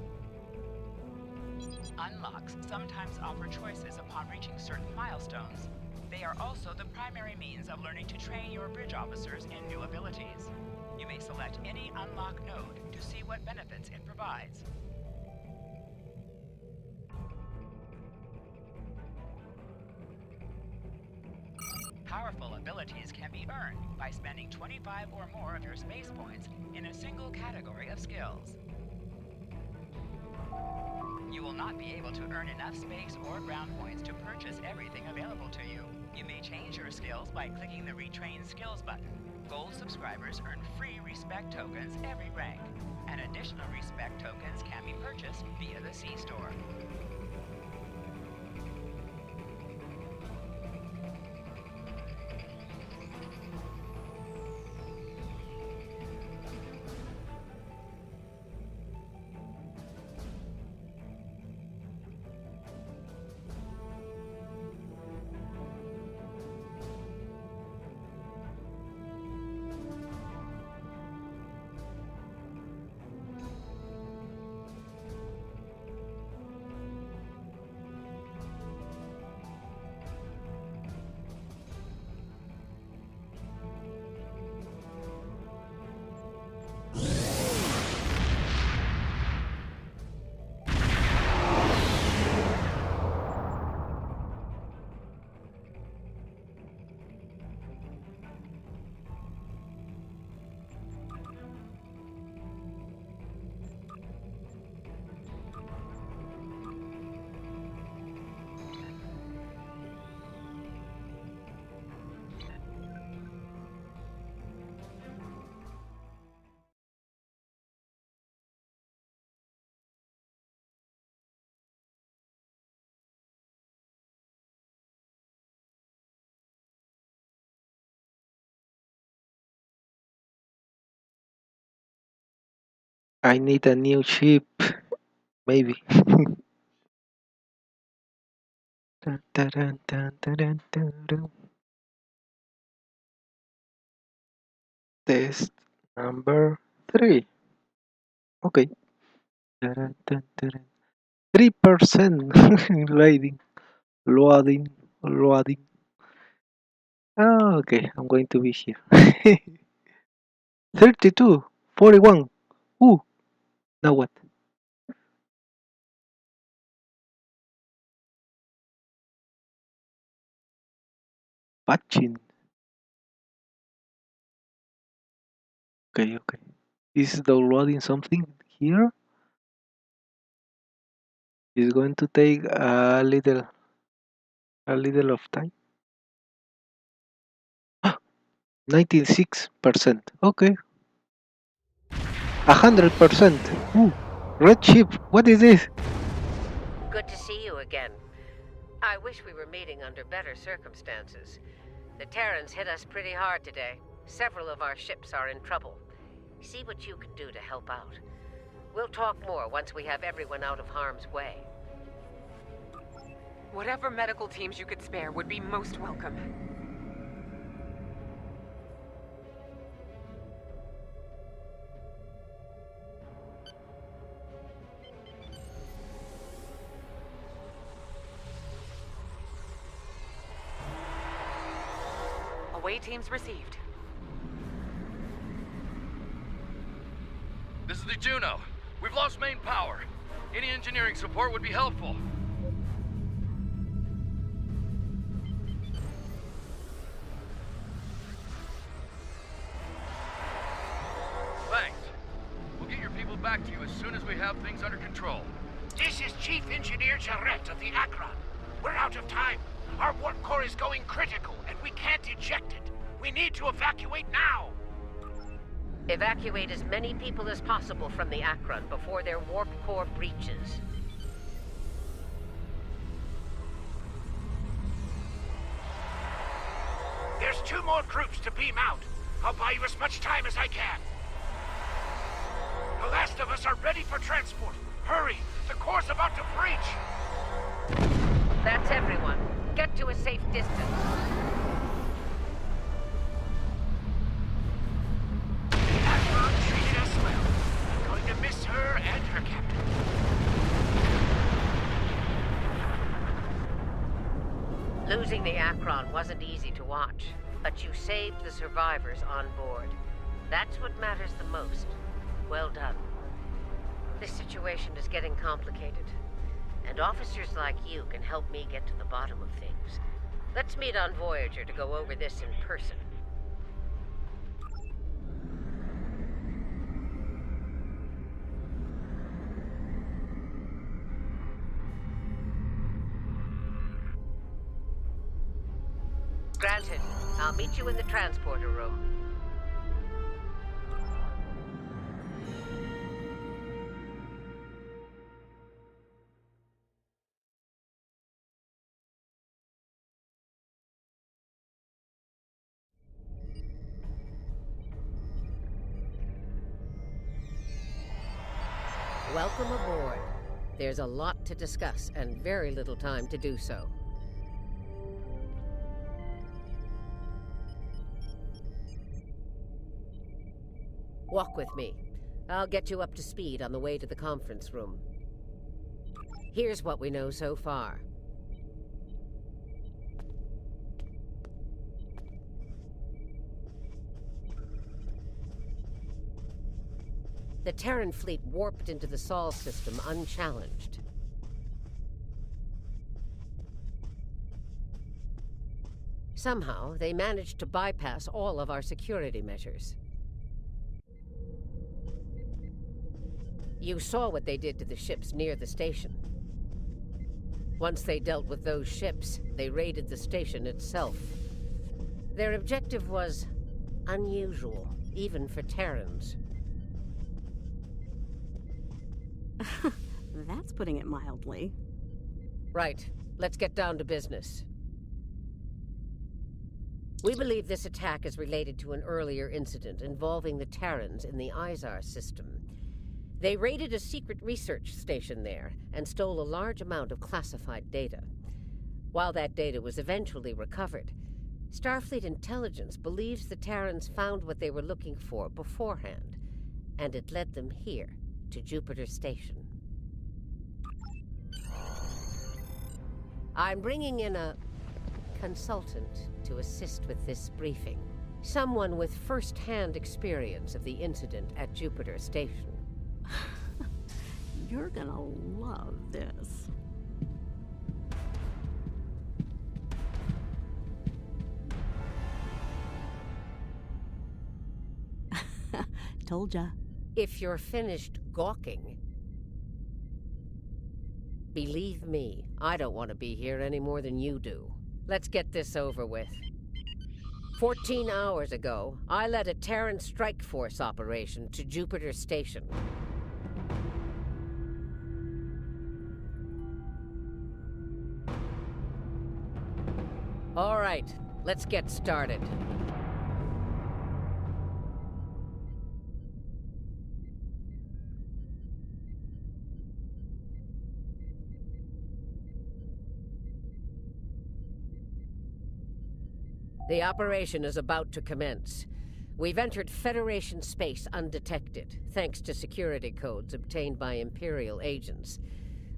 S: Unlocks sometimes offer choices upon reaching certain milestones. They are also the primary means of learning to train your bridge officers in new abilities. You may select any unlock node to see what benefits it provides. Powerful abilities can be earned by spending 25 or more of your space points in a single category of skills. You will not be able to earn enough space or ground points to purchase everything available to you. You may change your skills by clicking the Retrain Skills button. Gold subscribers earn free respect tokens every rank, and additional respect tokens can be purchased via the C-Store.
A: I need a new ship, maybe. Dun, dun, dun, dun, dun, dun, dun. Test number 3. Okay. Dun, dun, dun, dun. 3% loading, loading, loading. Oh, okay, I'm going to be here. 32, 41. Ooh, now what? Patching. Okay, okay. Is downloading something here? It's going to take a little of time. 96%. Okay. 100%. Ooh, red chip. What is this?
Q: Good to see you again. I wish we were meeting under better circumstances. The Terrans hit us pretty hard today. Several of our ships are in trouble. See what you can do to help out. We'll talk more once we have everyone out of harm's way.
T: Whatever medical teams you could spare would be most welcome. Away teams received.
U: This is the Juno. We've lost main power. Any engineering support would be helpful. Thanks. We'll get your people back to you as soon as we have things under control.
V: This is Chief Engineer Jarrett of the Akron. We're out of time. Our warp core is going critical, and we can't eject it. We need to evacuate now.
Q: Evacuate as many people as possible from the Akron before their warp core breaches.
V: There's 2 more groups to beam out. I'll buy you as much time as I can. The last of us are ready for transport. Hurry! The core's about to breach!
Q: That's everyone. Get to a safe distance.
V: The Akron treated us well. I'm going to miss her and her captain.
Q: Losing the Akron wasn't easy to watch, but you saved the survivors on board. That's what matters the most. Well done. This situation is getting complicated, and officers like you can help me get to the bottom of things. Let's meet on Voyager to go over this in person. Granted. I'll meet you in the transporter room. Welcome aboard. There's a lot to discuss and very little time to do so. Walk with me. I'll get you up to speed on the way to the conference room. Here's what we know so far. The Terran fleet warped into the Sol system unchallenged. Somehow, they managed to bypass all of our security measures. You saw what they did to the ships near the station. Once they dealt with those ships, they raided the station itself. Their objective was unusual, even for Terrans.
N: That's putting it mildly.
Q: Right. Let's get down to business. We believe this attack is related to an earlier incident involving the Terrans in the Izar system. They raided a secret research station there and stole a large amount of classified data. While that data was eventually recovered, Starfleet intelligence believes the Terrans found what they were looking for beforehand, and it led them here, to Jupiter Station. I'm bringing in a consultant to assist with this briefing. Someone with first-hand experience of the incident at Jupiter Station.
N: You're gonna love this. Told ya.
Q: If you're finished gawking, believe me, I don't want to be here any more than you do. Let's get this over with. 14 hours ago, I led a Terran strike force operation to Jupiter Station. All right, let's get started. The operation is about to commence. We've entered Federation space undetected, thanks to security codes obtained by Imperial agents.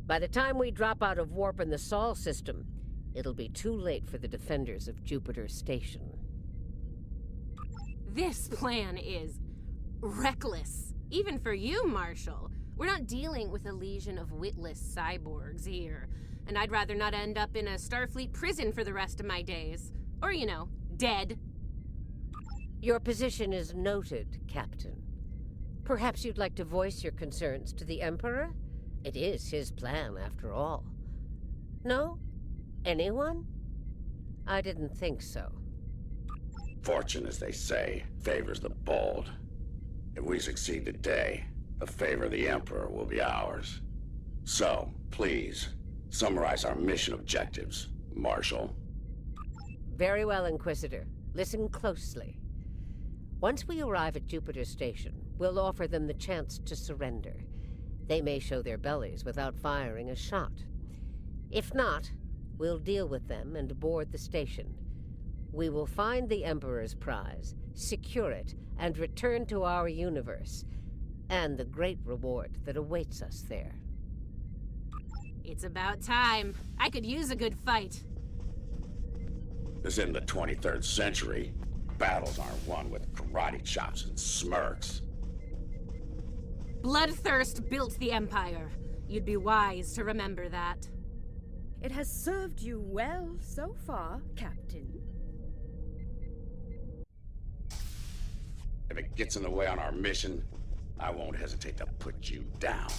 Q: By the time we drop out of warp in the Sol system, it'll be too late for the defenders of Jupiter Station.
E: This plan is reckless, even for you, Marshal. We're not dealing with a legion of witless cyborgs here, and I'd rather not end up in a Starfleet prison for the rest of my days. Or, you know, dead.
Q: Your position is noted, Captain. Perhaps you'd like to voice your concerns to the Emperor? It is his plan, after all. No? Anyone? I didn't think so.
D: Fortune, as they say, favors the bold. If we succeed today, the favor of the Emperor will be ours. So, please, summarize our mission objectives, Marshal.
Q: Very well, Inquisitor. Listen closely. Once we arrive at Jupiter Station, we'll offer them the chance to surrender. They may show their bellies without firing a shot. If not, we'll deal with them and board the station. We will find the Emperor's prize, secure it, and return to our universe, and the great reward that awaits us there.
E: It's about time. I could use a good fight.
D: This in the 23rd century, battles aren't won with karate chops and smirks.
E: Bloodthirst built the Empire. You'd be wise to remember that.
J: It has served you well so far, Captain.
D: If it gets in the way on our mission, I won't hesitate to put you down.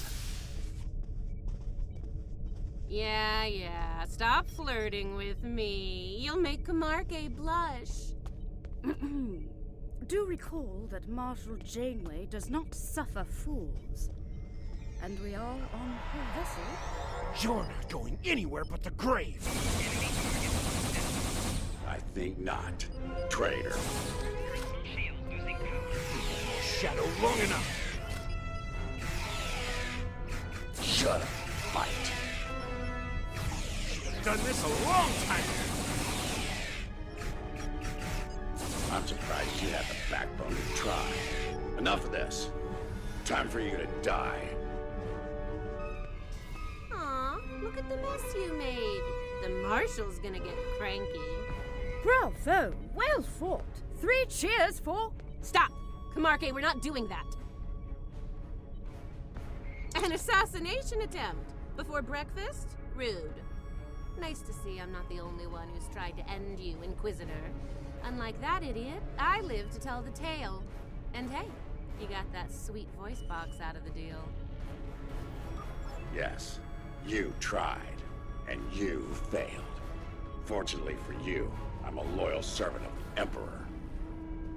E: Yeah, stop flirting with me. You'll make Camarque blush.
J: Do recall that Marshal Janeway does not suffer fools. And we are on her vessel.
V: You're not going anywhere but the grave.
D: I think not, traitor.
V: Shadow long enough.
D: Shut up, fight.
V: Done this a long time ago.
D: I'm surprised you had the backbone to try. Enough of this. Time for you to die.
E: Aw, look at the mess you made. The Marshal's gonna get cranky.
J: Bravo! Well fought! 3 cheers for...
E: Stop! Camarque, we're not doing that. An assassination attempt before breakfast? Rude. Nice to see I'm not the only one who's tried to end you, Inquisitor. Unlike that idiot, I live to tell the tale. And hey, you got that sweet voice box out of the deal.
D: Yes, you tried, and you failed. Fortunately for you, I'm a loyal servant of the Emperor.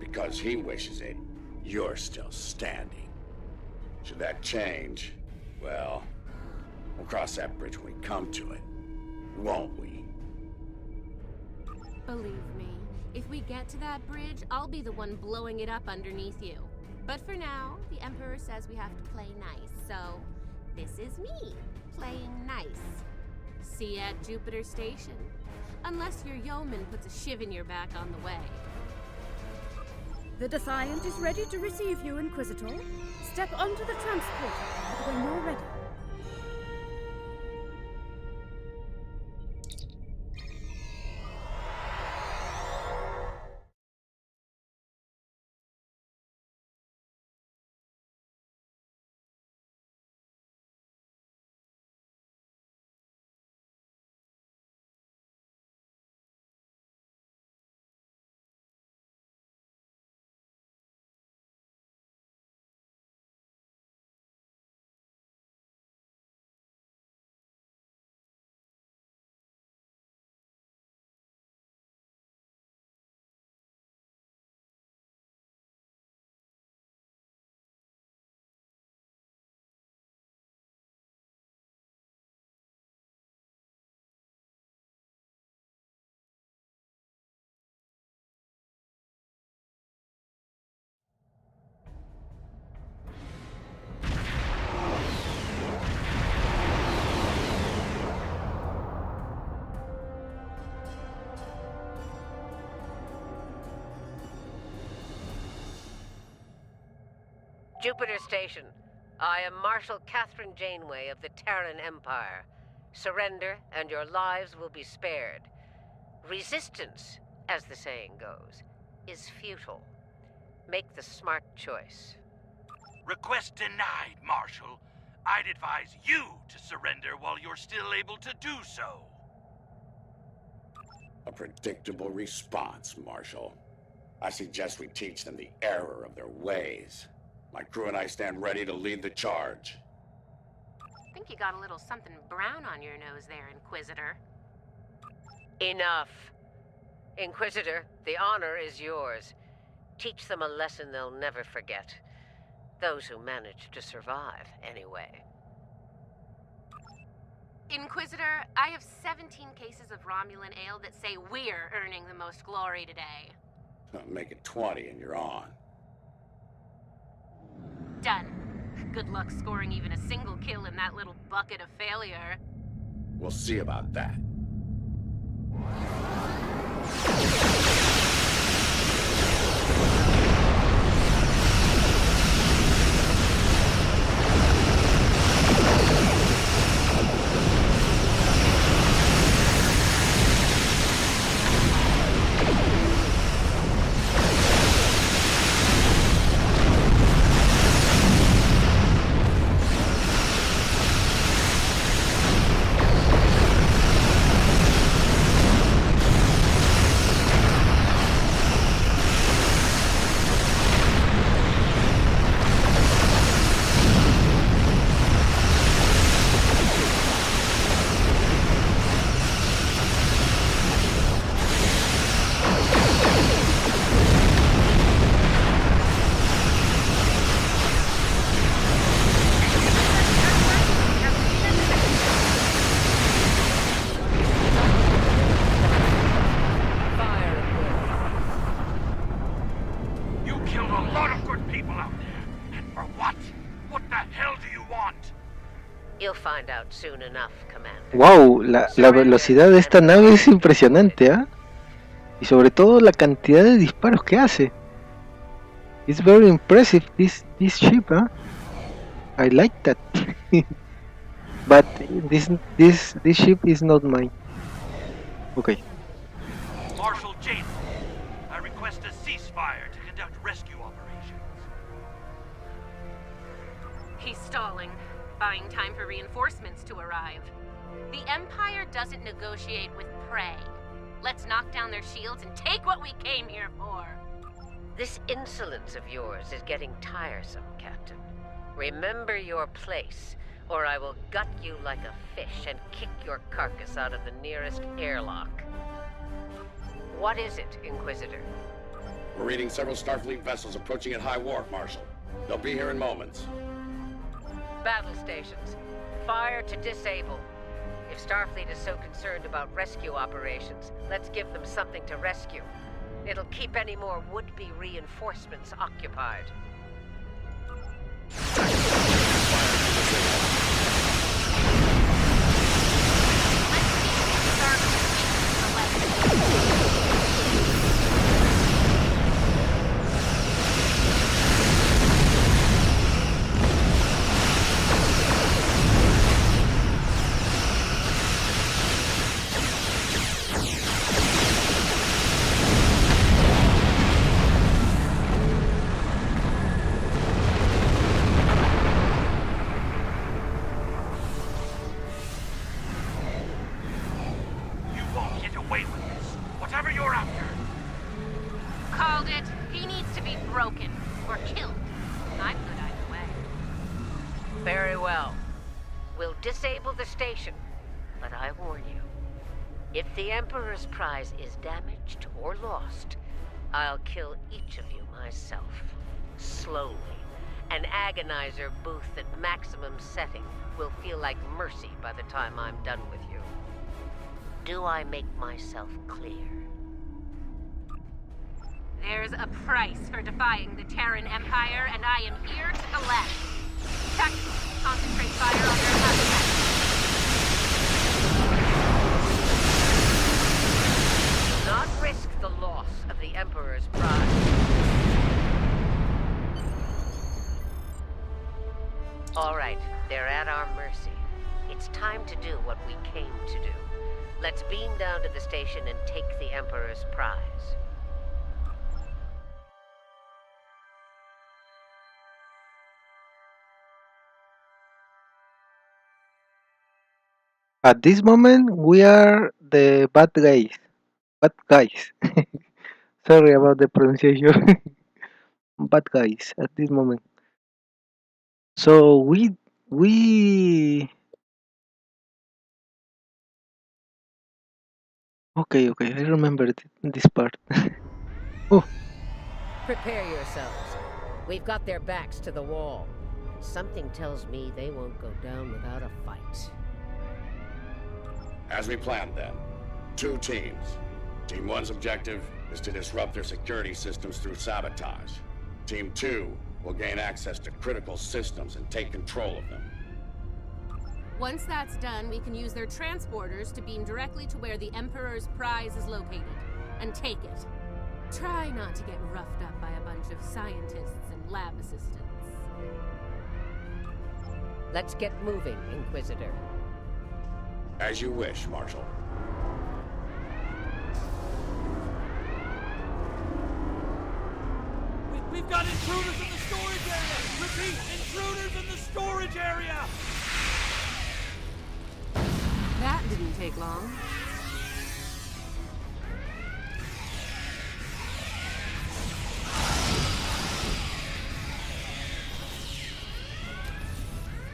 D: Because he wishes it, you're still standing. Should that change, well, we'll cross that bridge when we come to it. Won't we?
E: Believe me, if we get to that bridge, I'll be the one blowing it up underneath you. But for now, the Emperor says we have to play nice, so this is me, playing nice. See you at Jupiter Station. Unless your yeoman puts a shiv in your back on the way.
J: The Defiant is ready to receive you, Inquisitor. Step onto the transporter when you're ready.
Q: Jupiter Station. I am Marshal Catherine Janeway of the Terran Empire. Surrender, and your lives will be spared. Resistance, as the saying goes, is futile. Make the smart choice.
K: Request denied, Marshal. I'd advise you to surrender while you're still able to do so.
D: A predictable response, Marshal. I suggest we teach them the error of their ways. My crew and I stand ready to lead the charge.
E: I think you got a little something brown on your nose there, Inquisitor.
Q: Enough. Inquisitor, the honor is yours. Teach them a lesson they'll never forget. Those who manage to survive, anyway.
E: Inquisitor, I have 17 cases of Romulan ale that say we're earning the most glory today.
D: Make it 20 and you're on.
E: Done. Good luck scoring even a single kill in that little bucket of failure.
D: We'll see about that.
Q: Soon enough, Commander.
A: Wow, la velocidad de esta nave es impresionante, ¿ah? Y sobre todo la cantidad de disparos que hace. It's very impressive, this ship, huh? I like that. But this ship is not mine. Okay.
K: Marshal Janeway, I request a ceasefire to conduct rescue operations.
E: He's stalling, buying time for reinforcements to arrive. The Empire doesn't negotiate with prey. Let's knock down their shields and take what we came here for.
Q: This insolence of yours is getting tiresome, Captain. Remember your place, or I will gut you like a fish and kick your carcass out of the nearest airlock. What is it, Inquisitor?
D: We're reading several Starfleet vessels approaching at high warp, Marshal. They'll be here in moments.
Q: Battle stations. Fire to disable. If Starfleet is so concerned about rescue operations, let's give them something to rescue. It'll keep any more would-be reinforcements occupied. Very well. We'll disable the station, but I warn you, if the Emperor's prize is damaged or lost, I'll kill each of you myself. Slowly. An agonizer booth at maximum setting will feel like mercy by the time I'm done with you. Do I make myself clear?
E: There's a price for defying the Terran Empire, and I am here to collect. Tactical, concentrate fire on their habitat.
Q: Not risk the loss of the Emperor's prize. All right, they're at our mercy. It's time to do what we came to do. Let's beam down to the station and take the Emperor's prize.
A: At this moment, we are the bad guys. Bad guys. Sorry about the pronunciation. Bad guys at this moment. So we okay. I remember this part. Oh,
Q: Prepare yourselves. We've got their backs to the wall. Something tells me they won't go down without a fight.
D: As we planned then, 2 teams. Team 1's objective is to disrupt their security systems through sabotage. Team 2 will gain access to critical systems and take control of them.
E: Once that's done, we can use their transporters to beam directly to where the Emperor's prize is located, and take it. Try not to get roughed up by a bunch of scientists and lab assistants.
Q: Let's get moving, Inquisitor.
D: As you wish, Marshal.
M: We've got intruders in the storage area! Repeat, intruders in the storage area!
E: That didn't take long.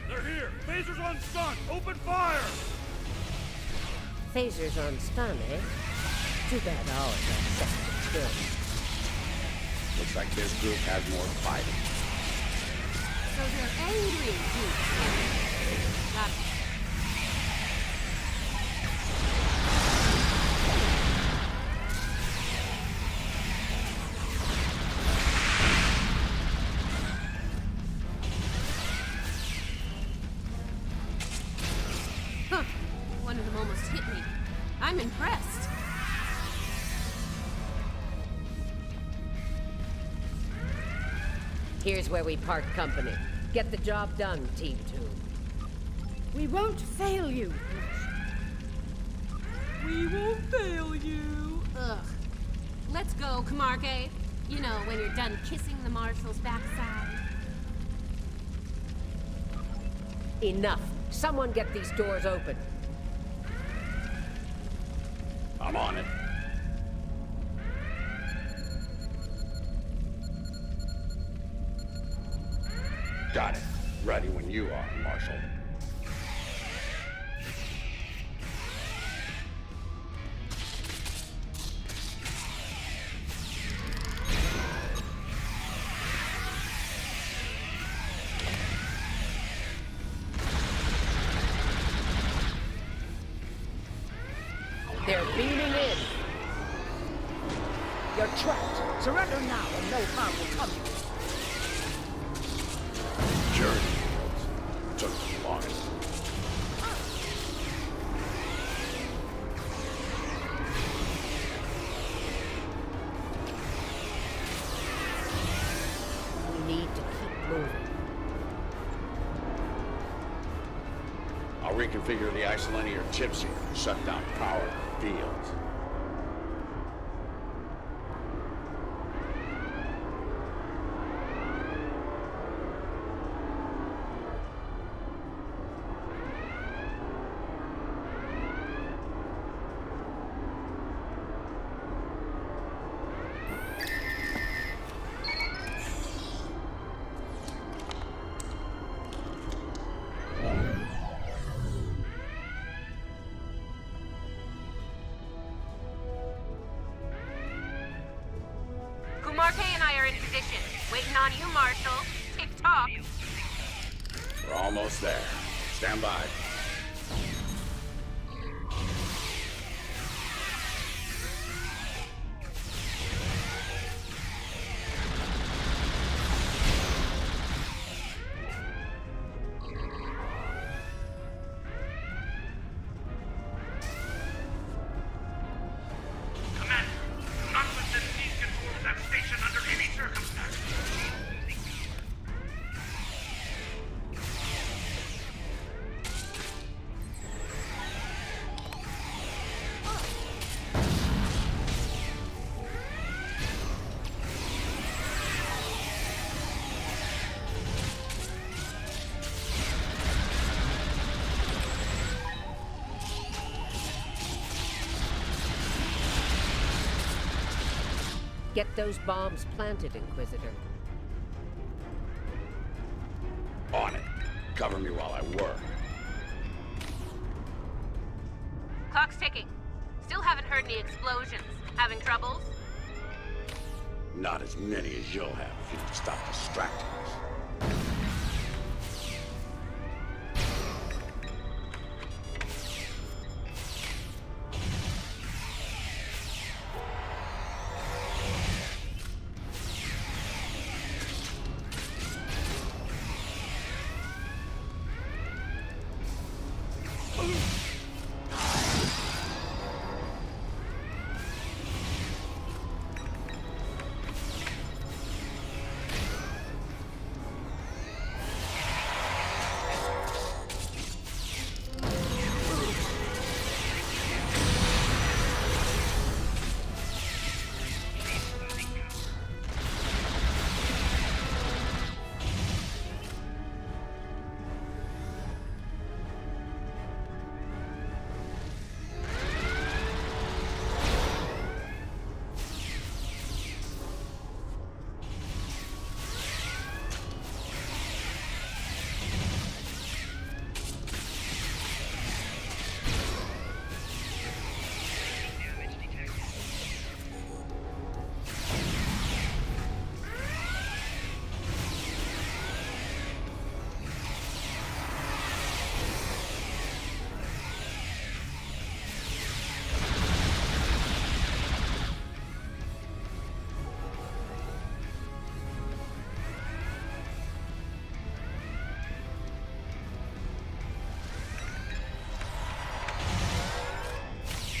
M: They're here! Phasers on stun! Open fire!
Q: Phasers on stun, eh? Too bad ours are set to kill.
D: Looks like this group has more fighting.
E: So they're angry, too. Got it. Huh. One of them almost hit me. I'm impressed.
Q: Here's where we part company. Get the job done, Team 2.
J: We won't fail you.
E: We won't fail you. Ugh. Let's go, Camargue. You know, when you're done kissing the Marshal's backside.
Q: Enough. Someone get these doors open.
D: I'm on it. Got it. Ready when you are, Marshal.
I: They're beaming in. You're trapped. Surrender now and no harm will come to you.
D: Security took too long.
Q: We need to keep moving.
D: I'll reconfigure the isolinear chips here and shut down power to the fields.
E: on you, Marshal. Tick-tock.
D: We're almost there. Stand by.
Q: Get those bombs planted, Inquisitor.
D: On it. Cover me while I work.
E: Clock's ticking. Still haven't heard any explosions. Having troubles?
D: Not as many as you'll have if you stop distracting us.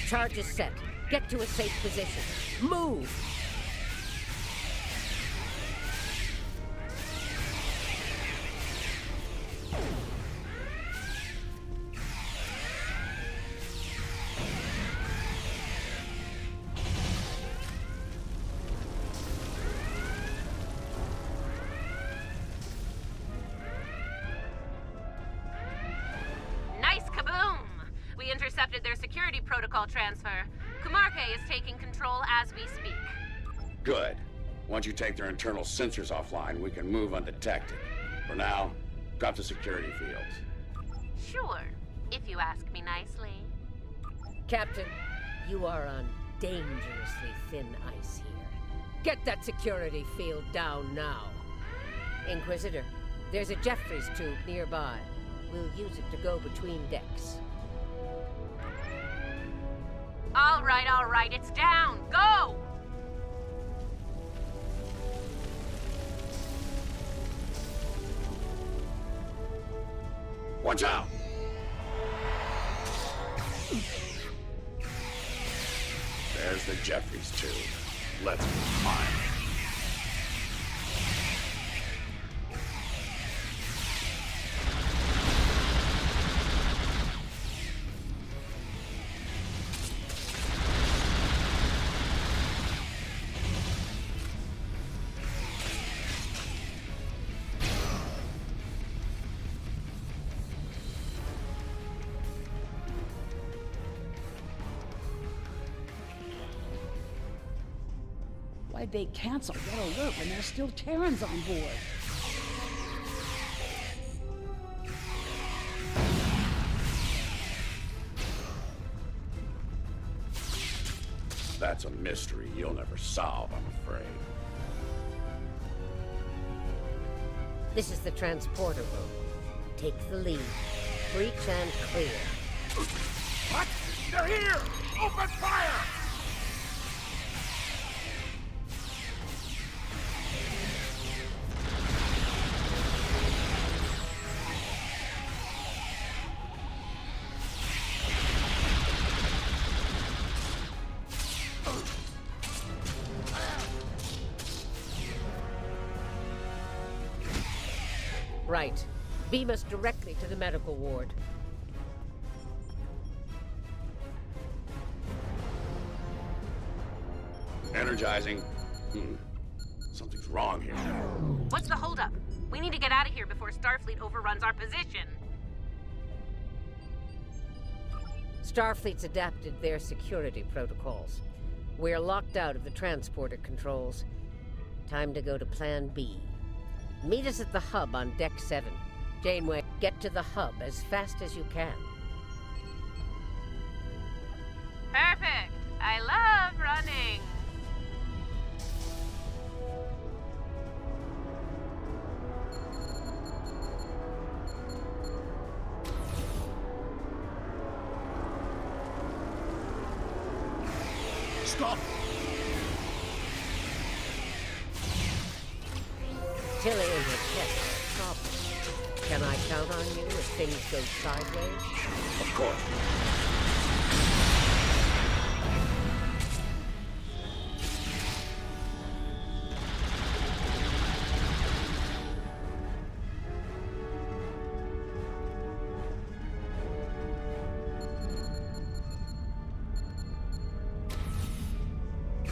Q: Charge is set. Get to a safe position. Move!
E: Nice kaboom! We intercepted their security protocol transfer. Kumarke is taking control as we speak.
D: Good. Once you take their internal sensors offline, we can move undetected. For now, drop the security fields.
E: Sure, if you ask me nicely.
Q: Captain, you are on dangerously thin ice here. Get that security field down now. Inquisitor, there's a Jeffries tube nearby. We'll use it to go between decks.
E: All right, it's down. Go!
D: Watch out! There's the Jeffries tube. Let's mine.
J: Why'd they cancel Red Alert when there's still Terrans on board?
D: That's a mystery you'll never solve, I'm afraid.
Q: This is the transporter room. Take the lead. Breach and clear.
V: What? They're here! Open fire!
Q: Right. Beam us directly to the medical ward.
D: Energizing. Something's wrong here.
E: What's the holdup? We need to get out of here before Starfleet overruns our position.
Q: Starfleet's adapted their security protocols. We're locked out of the transporter controls. Time to go to Plan B. Meet us at the hub on Deck 7. Janeway, get to the hub as fast as you can.
E: Perfect. I love running.
V: Stop!
Q: Tilly and her tech are a problem. Can I count on you if things go sideways?
D: Of course.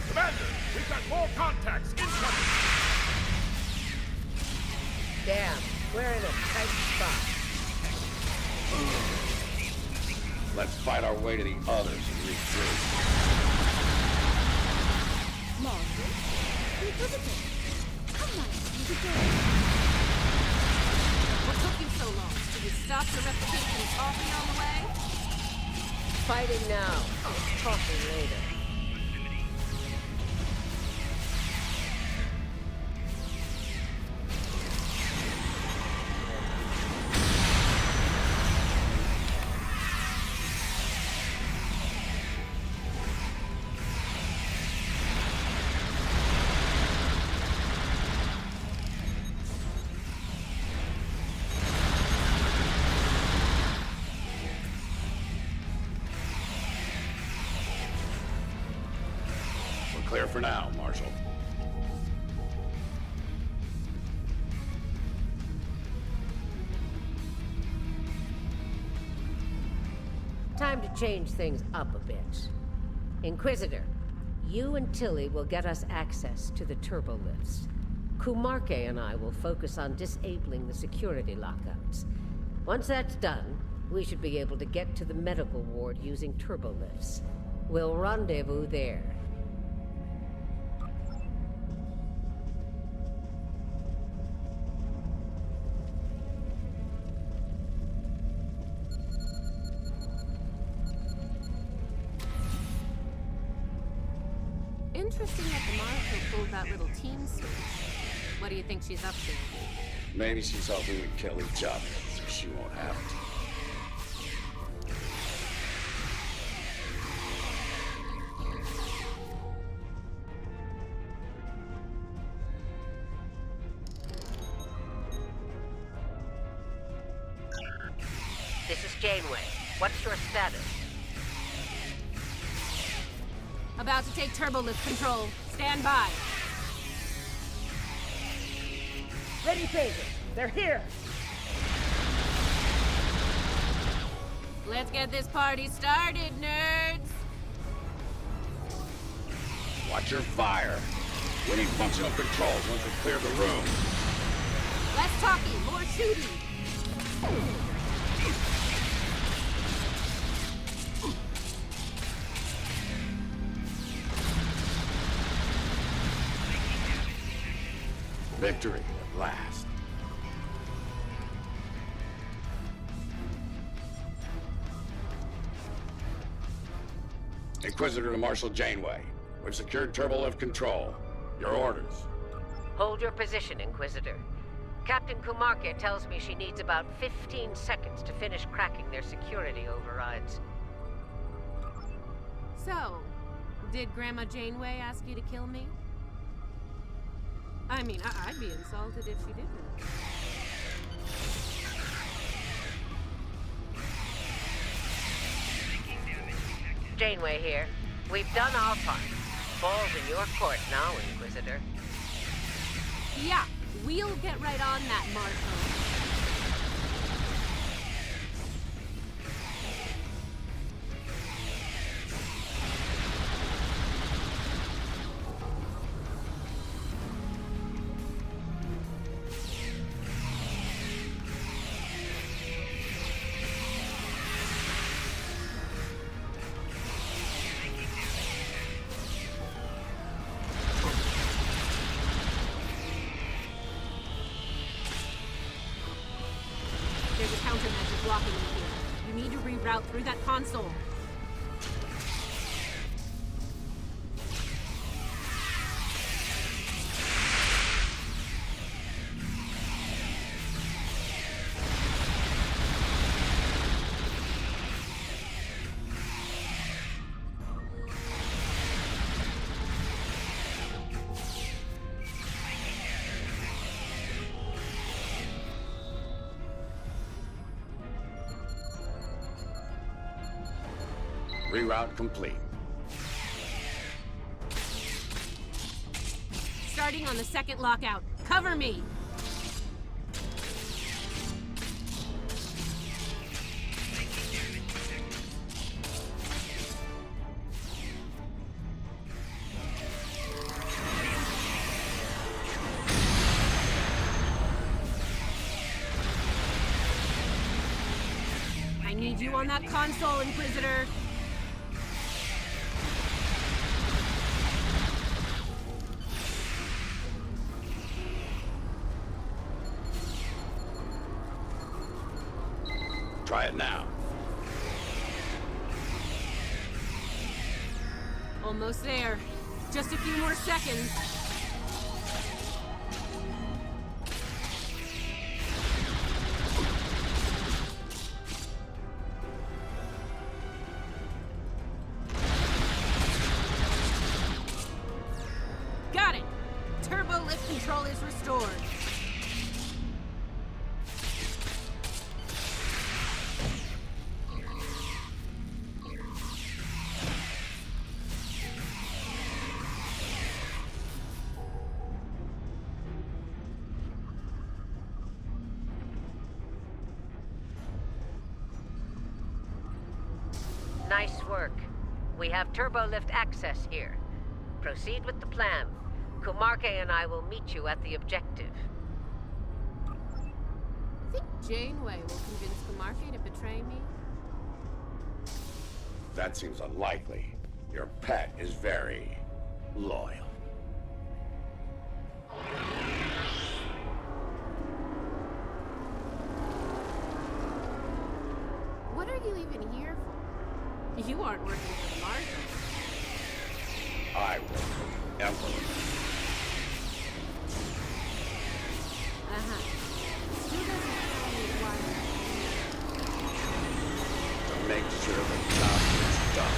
V: Commander, we've got more contacts incoming!
Q: Damn, we're in a tight spot.
D: Let's fight our way to the others and regroup.
J: Margaret? Inquisitor? How nice of you to join.
E: What took you so long? Did you stop to replicate some coffee on the way?
Q: Fighting now. Talking later.
D: Clear for now, Marshal.
Q: Time to change things up a bit. Inquisitor, you and Tilly will get us access to the turbolifts. Kumarke and I will focus on disabling the security lockouts. Once that's done, we should be able to get to the medical ward using turbolifts. We'll rendezvous there.
E: Interesting that the Marshal pulled that little team switch. What do you think she's up to?
D: Maybe she's hoping we kill each other, so she won't have to.
Q: This is Janeway. What's your status?
E: About to take turbolift control. Stand by.
V: Ready, Payeer. They're here!
E: Let's get this party started, nerds!
D: Watch your fire. We need functional controls once we clear the room.
E: Less talking, more shooting!
D: Victory at last. Inquisitor to Marshal Janeway. We've secured turbolift control. Your orders.
Q: Hold your position, Inquisitor. Captain Kumarke tells me she needs about 15 seconds to finish cracking their security overrides.
E: So, did Grandma Janeway ask you to kill me? I mean, I'd be insulted if she didn't.
Q: Janeway here. We've done our part. Ball's in your court now, Inquisitor.
E: Yeah, we'll get right on that, Marshal. There's a countermeasure blocking me here. You need to reroute through that console.
D: Reroute complete.
E: Starting on the second lockout. Cover me! I need you on that console, Inquisitor.
D: Try it now.
E: Almost there. Just a few more seconds. Got it! Turbo lift control is restored.
Q: Nice work. We have turbo lift access here. Proceed with the plan. Kumarke and I will meet you at the objective.
E: Think Janeway will convince Kumarke to betray me?
D: That seems unlikely. Your pet is very loyal.
E: What are you even here for? You aren't working for the Marshal.
D: I work for the Emperor.
E: Who doesn't tell me why?
D: To make sure the job is done.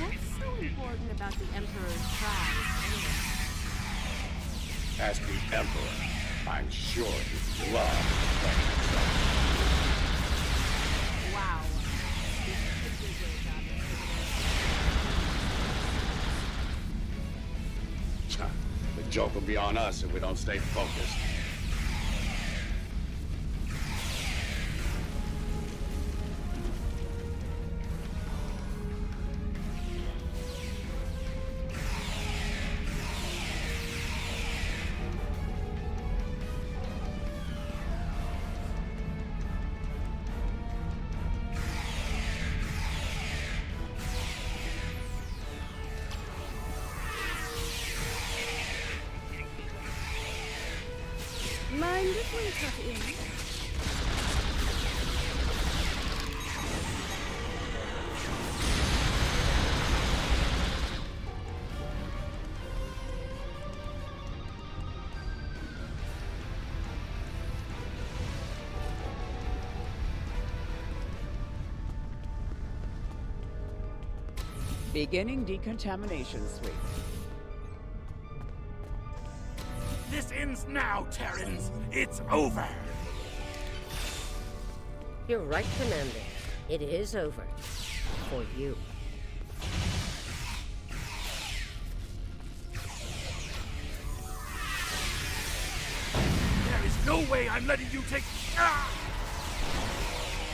E: What's so important about the Emperor's prize, anyway?
D: Ask the Emperor. I'm sure he'd love playing himself.
E: Wow.
D: The joke will be on us if we don't stay focused.
J: Mind if we cut in?
S: Beginning decontamination sweep.
V: This ends now, Terrans. It's over.
Q: You're right, Commander. It is over. For you.
V: There is no way I'm letting you take... Ah!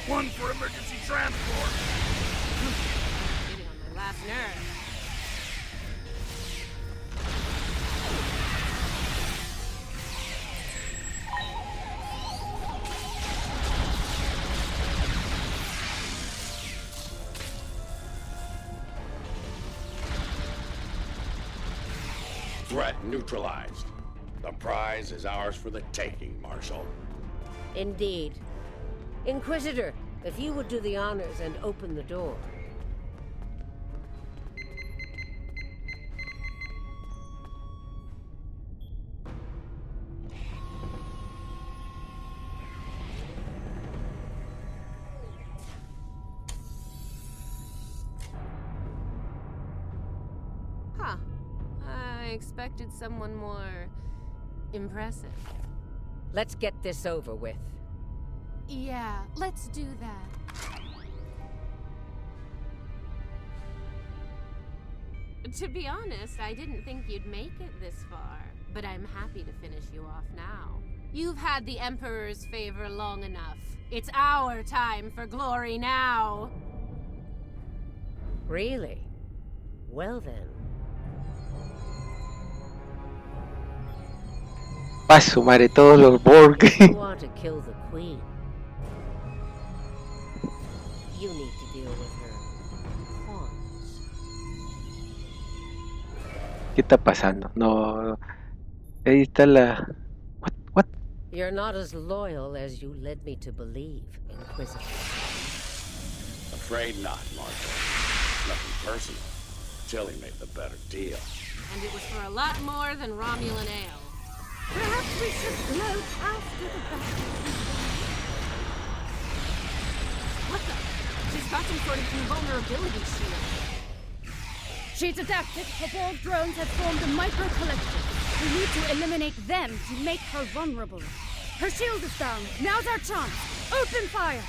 V: One for emergency transport.
E: Getting on my last nerve.
D: Threat neutralized. The prize is ours for the taking, Marshal.
Q: Indeed. Inquisitor, if you would do the honors and open the door.
E: Huh. I expected someone more impressive.
Q: Let's get this over with.
E: Yeah, let's do that. To be honest, I didn't think you'd make it this far, but I'm happy to finish you off now. You've had the Emperor's favor long enough. It's our time for glory now.
Q: Really? Well then.
A: Pa su madre, todos los Borg.
Q: You want to kill the Queen. You need to deal with her pawns.
A: ¿Qué está pasando? No. Ahí está la. What?
Q: You're not as loyal as you led me to believe, Inquisitor.
D: Afraid not, Marshal. Nothing personal. Tilly made the better deal.
E: And it was for a lot more than Romulan ale.
J: Perhaps we should gloat after the battle.
E: What the? She's got some sort of invulnerability shield.
J: She's adapted. Her Borg drones have formed a micro-collective. We need to eliminate them to make her vulnerable. Her shield is down. Now's our chance. Open fire!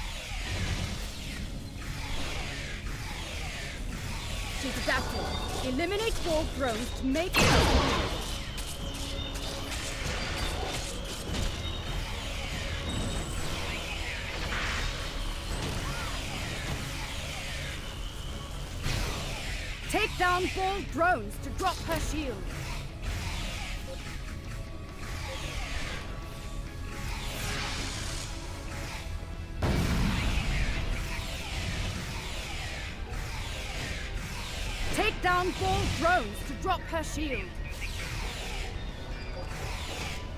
J: She's adapted. Eliminate Borg drones to make her vulnerable. Take down Borg drones to drop her shield. Take down Borg drones to drop her shield.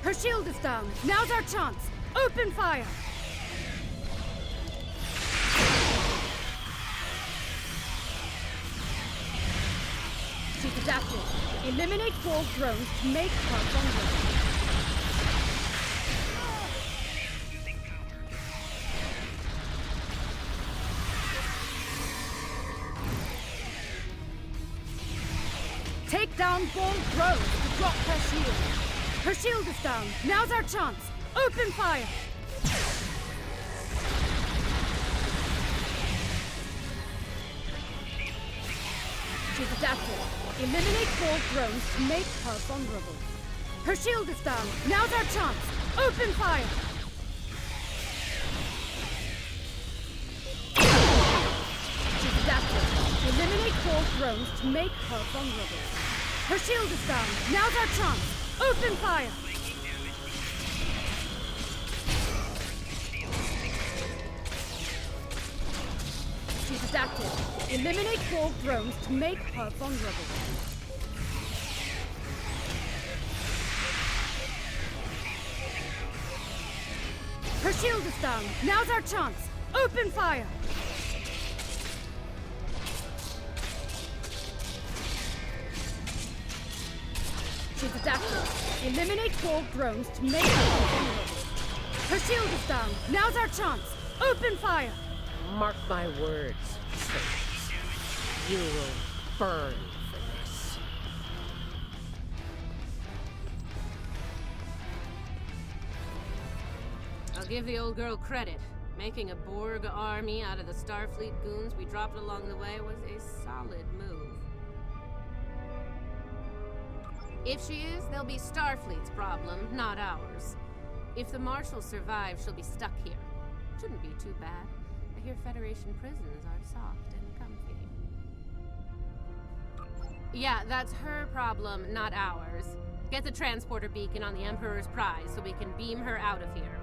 J: Her shield is down. Now's our chance. Open fire! She's adapted. Eliminate Borg drones to make her vulnerable. Take down Borg drones to drop her shield. Her shield is down. Now's our chance. Open fire! She's adapted. Eliminate Borg drones to make her vulnerable. Her shield is down. Now's our chance. Open fire! She's adapted. Eliminate Borg drones to make her vulnerable. Her shield is down. Now's our chance. Open fire! She's adapted. Eliminate Borg drones to make her vulnerable. Her shield is down. Now's our chance. Open fire! She's adapted. Eliminate Borg drones to make her vulnerable. Her shield is down. Now's our chance. Open fire!
Q: Mark my words, you will burn for this.
E: I'll give the old girl credit. Making a Borg army out of the Starfleet goons we dropped along the way was a solid move. If she is, they'll be Starfleet's problem, not ours. If the Marshal survives, she'll be stuck here. Shouldn't be too bad. I hear Federation prisons are soft and comfy. Yeah, that's her problem, not ours. Get the transporter beacon on the Emperor's prize so we can beam her out of here.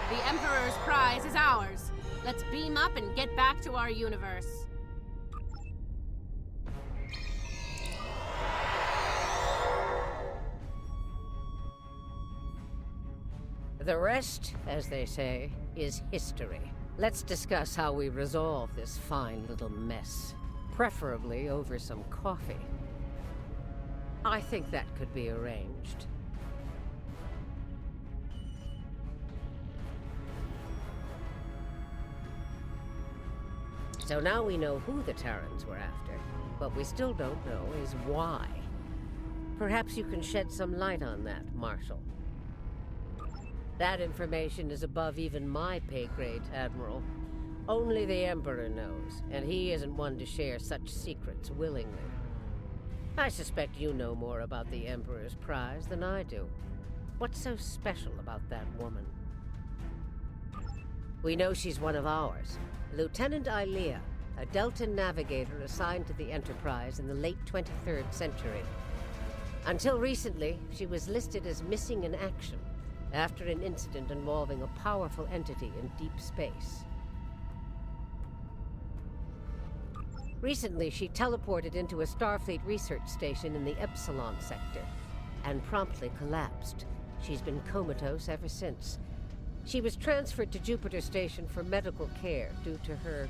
E: The Emperor's prize is ours. Let's beam up and get back to our universe.
Q: The rest, as they say, is history. Let's discuss how we resolve this fine little mess. Preferably over some coffee. I think that could be arranged. So now we know who the Terrans were after. What we still don't know is why. Perhaps you can shed some light on that, Marshal. That information is above even my pay grade, Admiral. Only the Emperor knows, and he isn't one to share such secrets willingly. I suspect you know more about the Emperor's prize than I do. What's so special about that woman? We know she's one of ours. Lieutenant Ilea, a Delta navigator assigned to the Enterprise in the late 23rd century. Until recently, she was listed as missing in action after an incident involving a powerful entity in deep space. Recently, she teleported into a Starfleet research station in the Epsilon sector and promptly collapsed. She's been comatose ever since. She was transferred to Jupiter Station for medical care due to her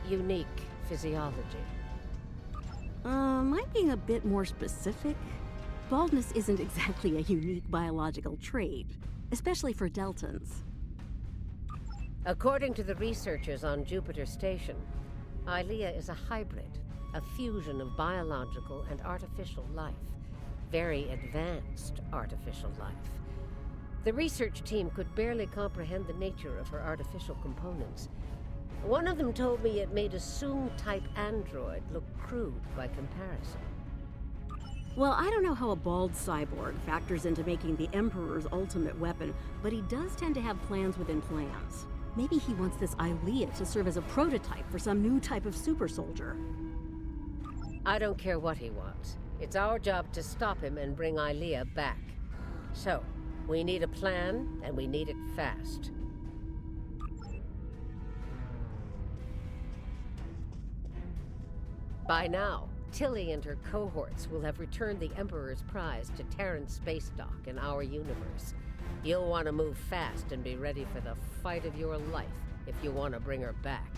Q: unique physiology.
N: Am I being a bit more specific? Baldness isn't exactly a unique biological trait, especially for Deltans.
Q: According to the researchers on Jupiter Station, Ilea is a hybrid, a fusion of biological and artificial life. Very advanced artificial life. The research team could barely comprehend the nature of her artificial components. One of them told me it made a Soong-type android look crude by comparison.
N: Well, I don't know how a bald cyborg factors into making the Emperor's ultimate weapon, but he does tend to have plans within plans. Maybe he wants this Ilea to serve as a prototype for some new type of super soldier.
Q: I don't care what he wants. It's our job to stop him and bring Ilea back. So, we need a plan, and we need it fast. By now, Tilly and her cohorts will have returned the Emperor's prize to Terran space dock in our universe. You'll want to move fast and be ready for the fight of your life if you want to bring her back.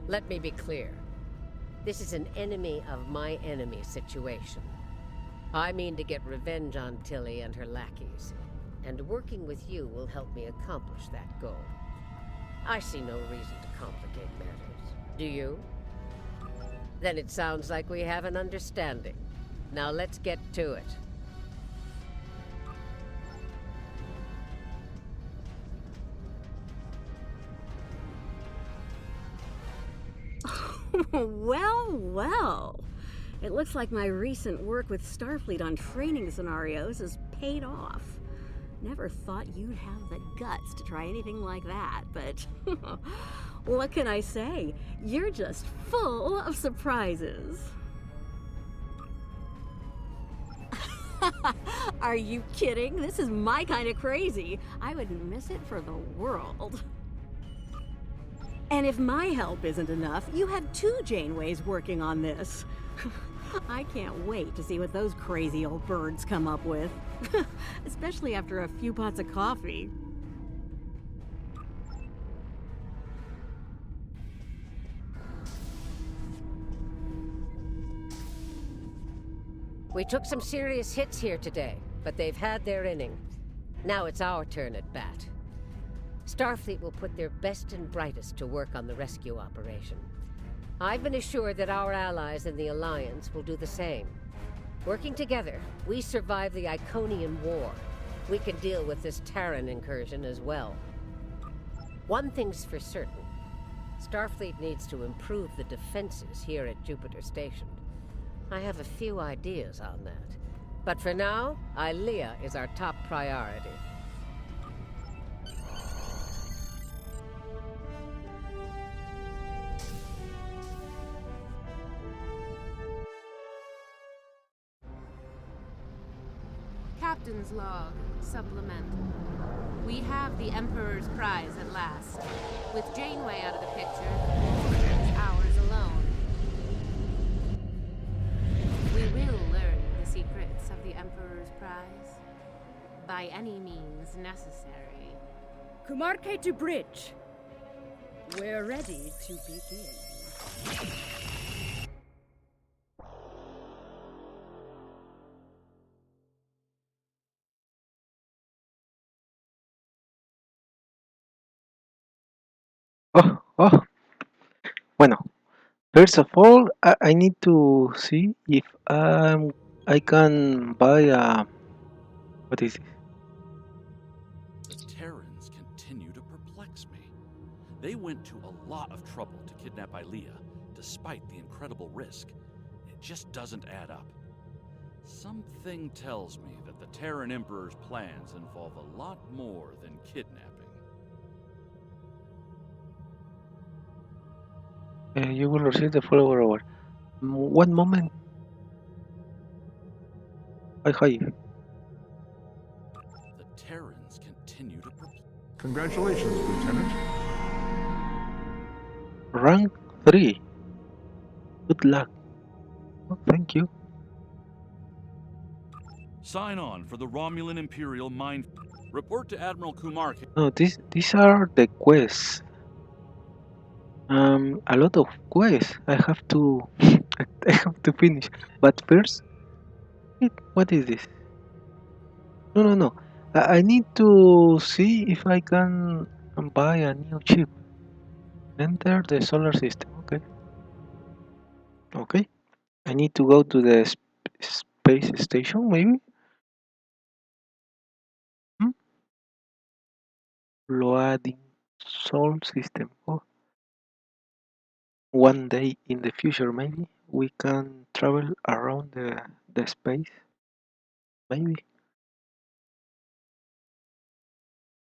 Q: Let me be clear. This is an enemy of my enemy situation. I mean to get revenge on Tilly and her lackeys, and working with you will help me accomplish that goal. I see no reason to complicate matters. Do you? Then it sounds like we have an understanding. Now let's get to it.
N: Well, well. It looks like my recent work with Starfleet on training scenarios has paid off. Never thought you'd have the guts to try anything like that, but what can I say? You're just full of surprises. Are you kidding? This is my kind of crazy. I wouldn't miss it for the world. And if my help isn't enough, you have 2 Janeways working on this. I can't wait to see what those crazy old birds come up with. Especially after a few pots of coffee.
Q: We took some serious hits here today, but they've had their inning. Now it's our turn at bat. Starfleet will put their best and brightest to work on the rescue operation. I've been assured that our allies in the Alliance will do the same. Working together, we survive the Iconian War. We can deal with this Terran incursion as well. One thing's for certain. Starfleet needs to improve the defenses here at Jupiter Station. I have a few ideas on that. But for now, Ilea is our top priority.
E: Captain's log, supplemental. We have the Emperor's prize at last. With Janeway out of the picture, it's ours alone. We will learn the secrets of the Emperor's prize. By any means necessary.
J: Kumarke to bridge. We're ready to begin.
A: Oh, bueno. First of all, I need to see if I can buy a... What is it?
B: The Terrans continue to perplex me. They went to a lot of trouble to kidnap Ilea, despite the incredible risk. It just doesn't add up. Something tells me that the Terran Emperor's plans involve a lot more than kidnapping.
A: You will receive the follower over. One moment. Hi.
B: The Terrans continue to perplex.
R: Congratulations, Lieutenant.
A: Rank 3. Good luck. Oh, thank you.
B: Sign on for the Romulan Imperial Mine. Report to Admiral Kumar.
A: No, these are the quests. A lot of quests. I have to I have to finish. But first, what is this? No. I need to see if I can buy a new chip. Enter the solar system. Okay. I need to go to the space station, maybe. Loading Sol system. Oh. One day in the future, maybe we can travel around the space. Maybe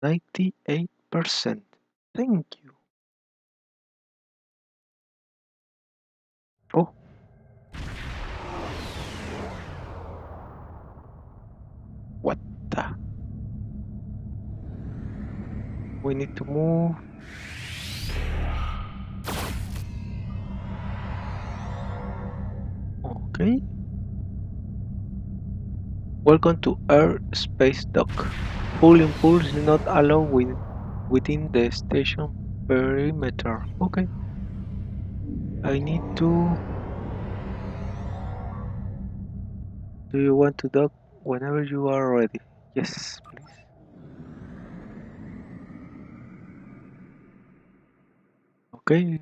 A: 98%. Thank you. Oh. What the? We need to move. Okay. Welcome to Air Space Dock. Full impulse is not allowed within the station perimeter. Okay. I need to... Do you want to dock whenever you are ready? Yes, please. Okay.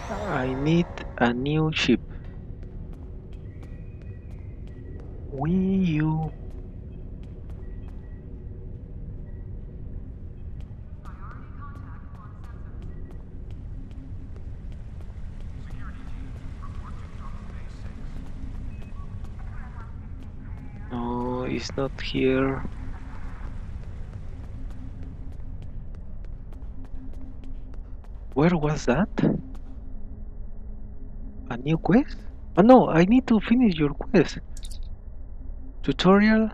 A: I need a new ship. You. No, it's not here. Where was that? A new quest? Oh no, I need to finish your quest. Tutorial.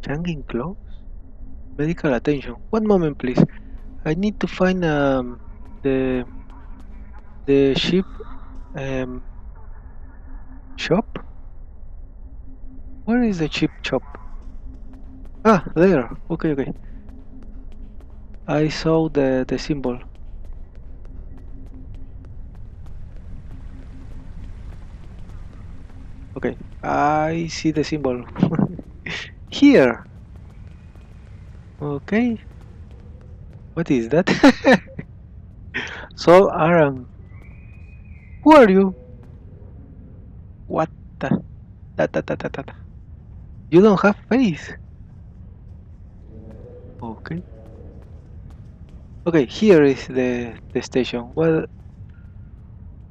A: Changing clothes? Medical attention. One moment, please. I need to find the ship shop. Where is the ship shop? Ah, there. Okay. I saw the symbol. Okay, I see the symbol. Here. Okay. What is that? So, Aram, who are you? What the? Ta. You don't have face. Okay. Okay, here is the station. Well,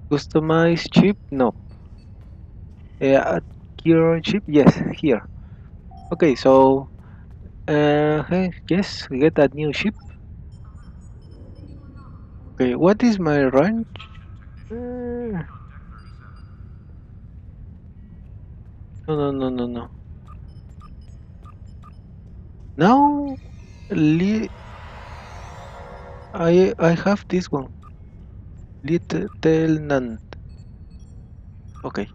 A: customize chip? No. Gear chip? Yes, here. Okay, so hey, yes, get that new ship. Okay, what is my range? No, no. Now, I have this one. Lieutenant. Okay.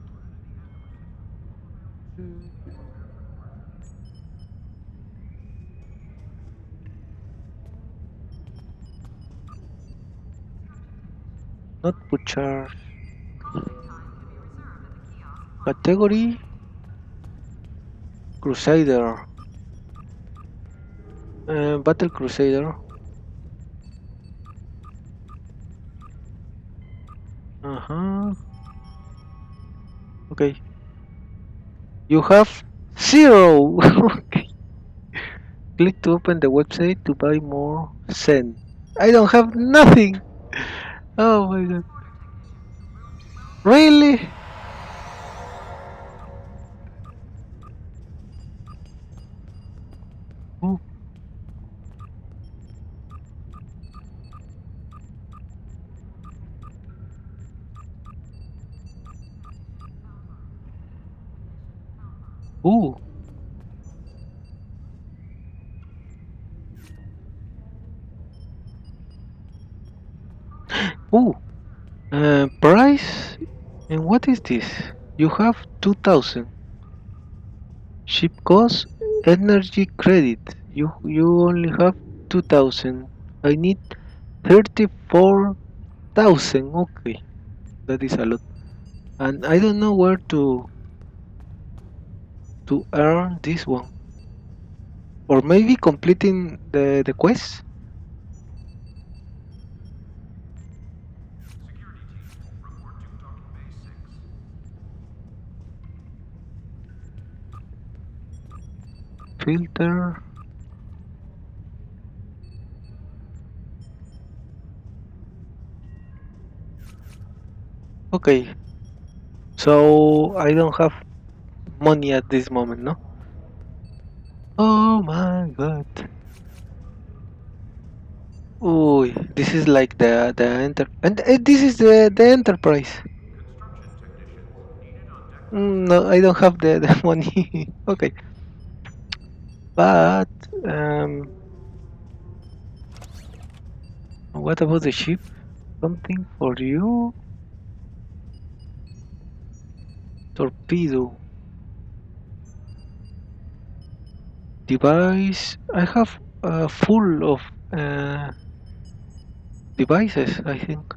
A: Not butcher. Category Crusader. Battle Crusader. Uh-huh. Okay. You have 0. Okay. Click to open the website to buy more. Send. I don't have nothing. Oh my god. Really? Ooh. Ooh. Ooh. Price? And what is this? You have 2000. Ship cost, energy credit. You only have 2000. I need 34,000. Okay, that is a lot. And I don't know where to earn this one. Or maybe completing the quest? Filter. Okay, so I don't have money at this moment, no? Oh my god. Oh, this is like the enter and this is the enterprise. No, I don't have the money. Okay, but um, what about the ship? Something for you? Torpedo device. I have full of uh, devices. I think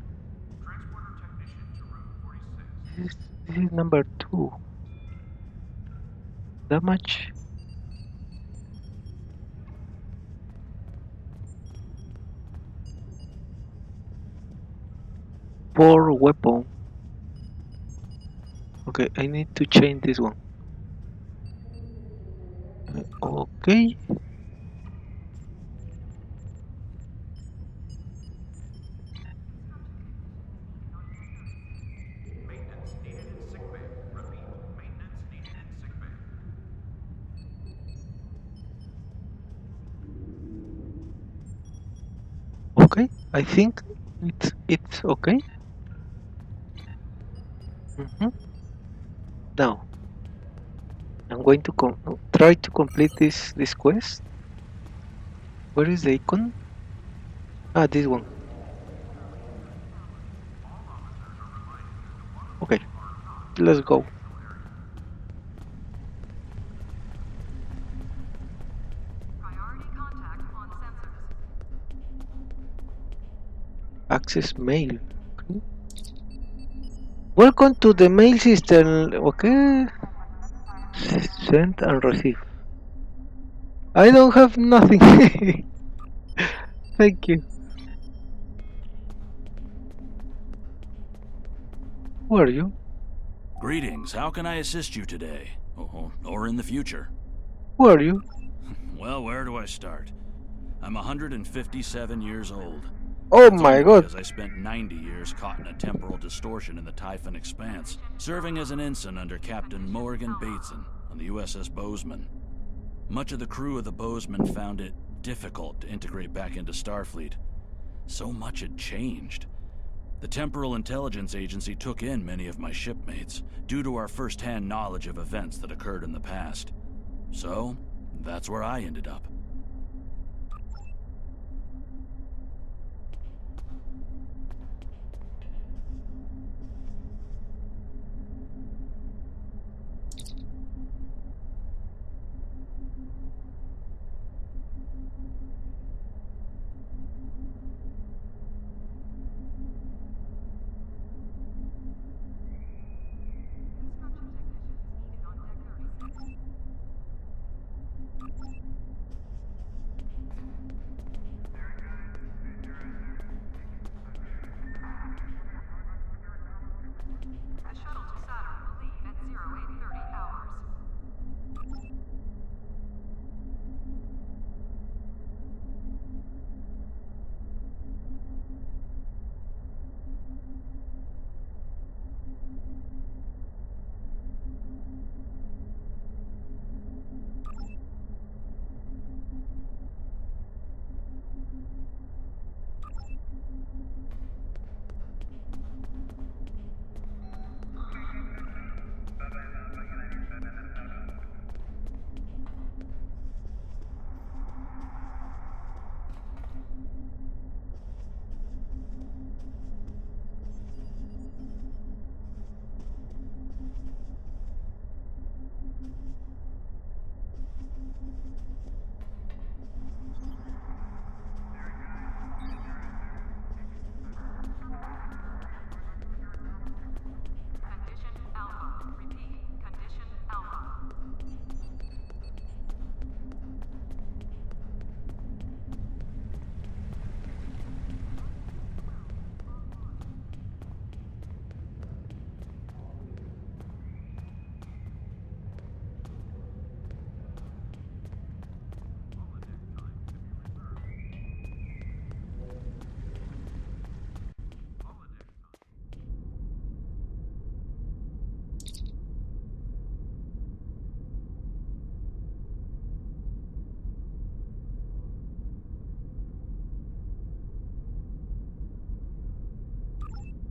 A: this is number 2. Damage. 4 weapon. Okay, I need to change this one. Okay. Okay, I think it's okay. Now I'm going to try to complete this quest. Where is the icon? Ah, this one. Okay, let's go. Access mail. Okay. Welcome to the mail system. Okay. Send and receive. I don't have nothing. Thank you. Who are you?
B: Greetings. How can I assist you today? Or in the future?
A: Who are you?
B: Well, where do I start? I'm 157 years old.
A: Oh
B: That's
A: my
B: only
A: god.
B: because I spent 90 years caught in a temporal distortion in the Typhon Expanse, serving as an ensign under Captain Morgan Bateson on the USS Bozeman. Much of the crew of the Bozeman found it difficult to integrate back into Starfleet. So much had changed. The Temporal Intelligence Agency took in many of my shipmates, due to our first-hand knowledge of events that occurred in the past. So, that's where I ended up.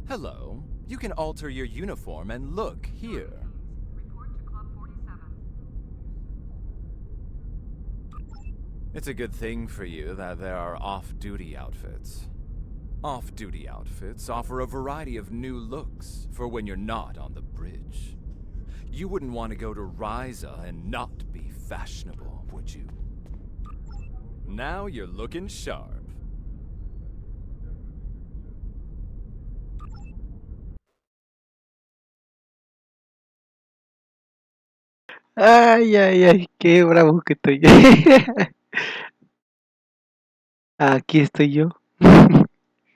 L: Hello. You can alter your uniform and look here. It's a good thing for you that there are off-duty outfits. Off-duty outfits offer a variety of new looks for when you're not on the bridge. You wouldn't want to go to Ryza and not be fashionable, would you? Now you're looking sharp.
A: Ay, ay, ay, qué bravo que estoy. Aquí estoy yo.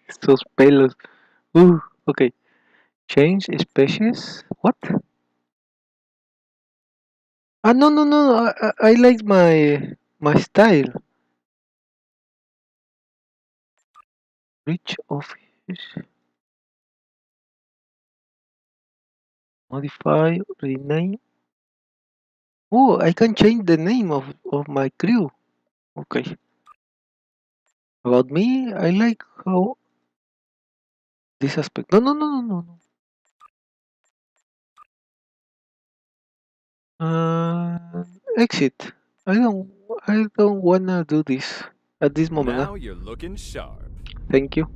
A: Estos pelos. Okay. Change species? What? Ah, no, no, no. I like my style. Reach office. Modify, rename. Oh, I can change the name of my crew. Okay. About me, I like how this aspect. No, no, no, no, no, no. Exit. I don't wanna do this at this moment.
L: Now you're looking sharp.
A: Thank you.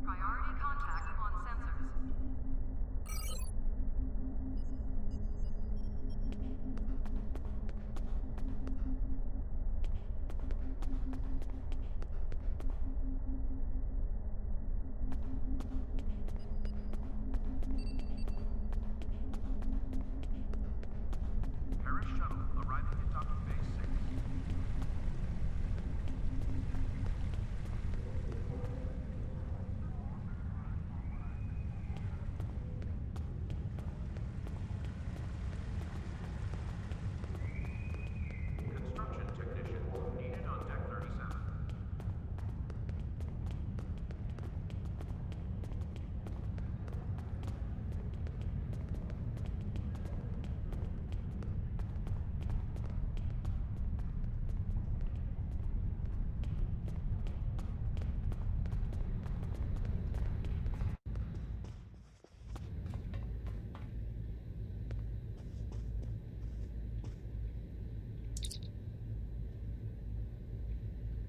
G: Priority contact on sensors.
B: Paris shuttle arriving at docking bay 6. Construction technicians needed on deck 37.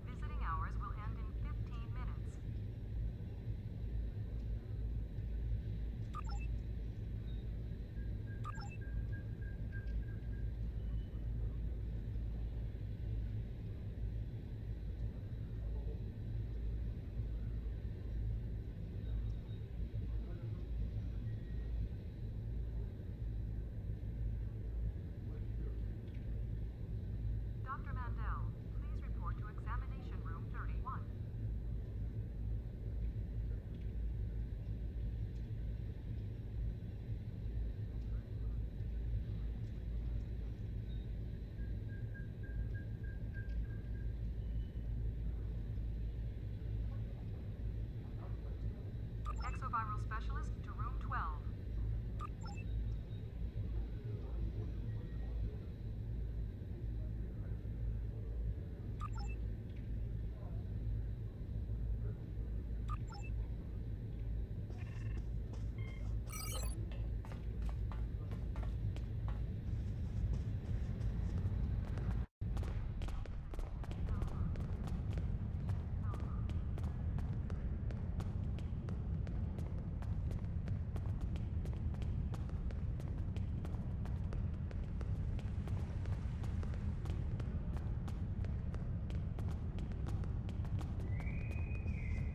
G: Visiting hours will end in 15 minutes. Dr. Mandel, please report to examination room 31. Exoviral specialist to room 12.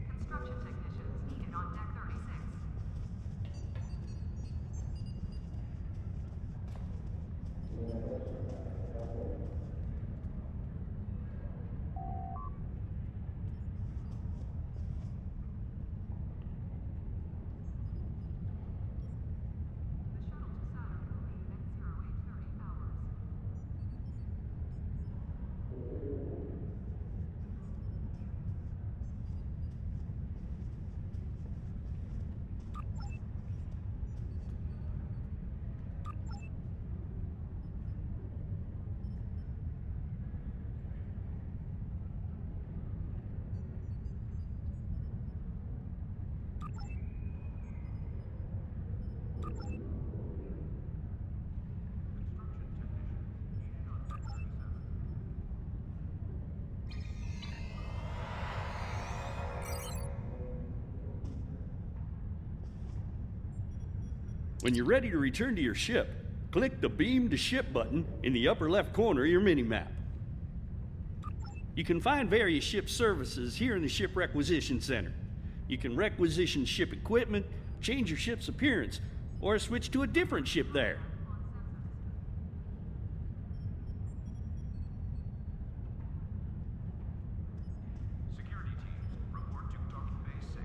G: Construction technicians needed on deck 36. The shuttle to Saturn will leave at 0830 hours.
O: When you're ready to return to your ship, click the Beam to Ship button in the upper left corner of your minimap. You can find various ship services here in the Ship Requisition Center. You can requisition ship equipment, change your ship's appearance, or switch to a different ship there.
B: Security teams, report to docking bay 6.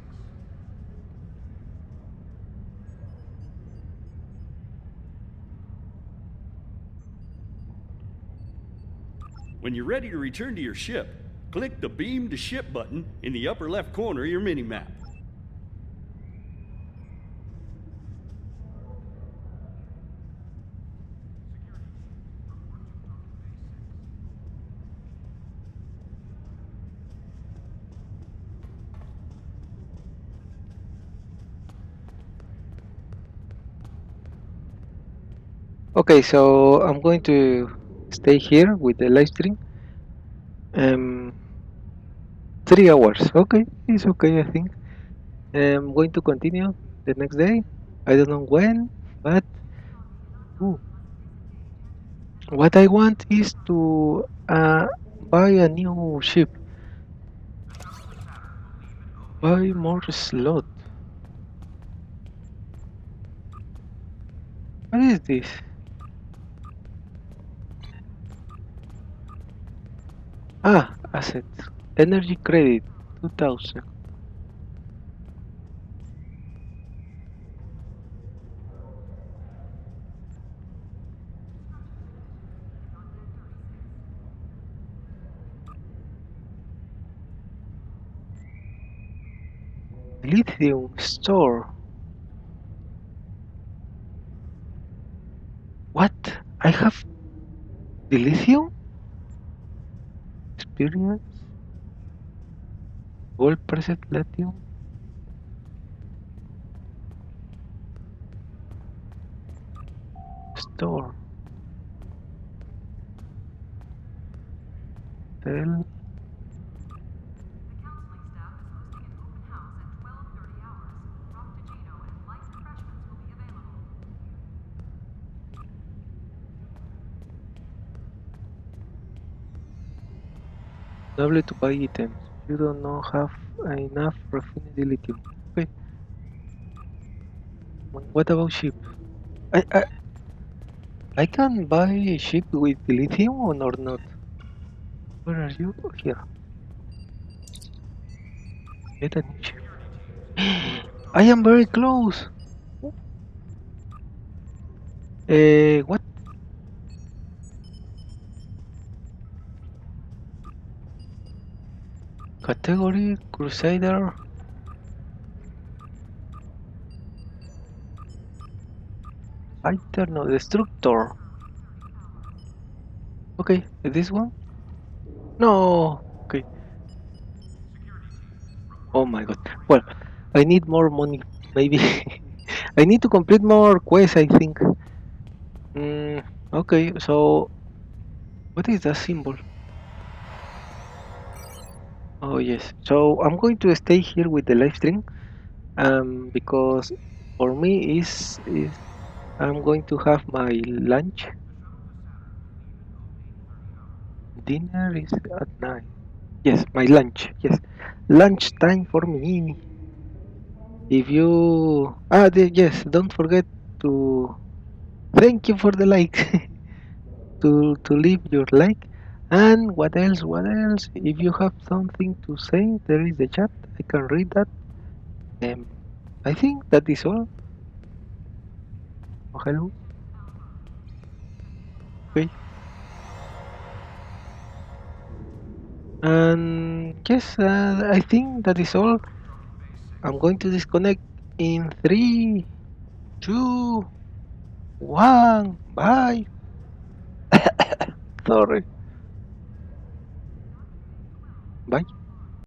O: When you're ready to return to your ship, click the Beam to Ship button in the upper left corner of your minimap.
A: Okay, so I'm going to stay here with the live stream. 3 hours. Okay, it's okay, I think. I'm going to continue the next day. I don't know when, but ooh, what I want is to buy a new ship. Buy more slot. What is this? Ah, assets. Energy credit. 2000. Lithium store. What? I have the lithium? Experience? Gold preset lithium? Store. Sell. Unable to buy items. You don't know have enough refined lithium. Okay. What about ship? I I, I can buy a ship with lithium or not? Where are you? Oh, here. Get a new ship. I am very close. What? Category Crusader. Fighter, no, Destructor. Okay, this one? No. Okay. Oh my god. Well, I need more money. Maybe. I need to complete more quests, I think. Okay, so what is that symbol? Oh yes. So I'm going to stay here with the live stream. Because for me is I'm going to have my lunch. Dinner is at 9. Yes, my lunch. Yes, lunch time for me. If you yes, don't forget to thank you for the like. To leave your like. And what else? What else? If you have something to say, there is the chat. I can read that. Um, I think that is all. Oh, hello. Okay. And yes, I think that is all. I'm going to disconnect in 3, 2, 1. Bye. Sorry. Bye.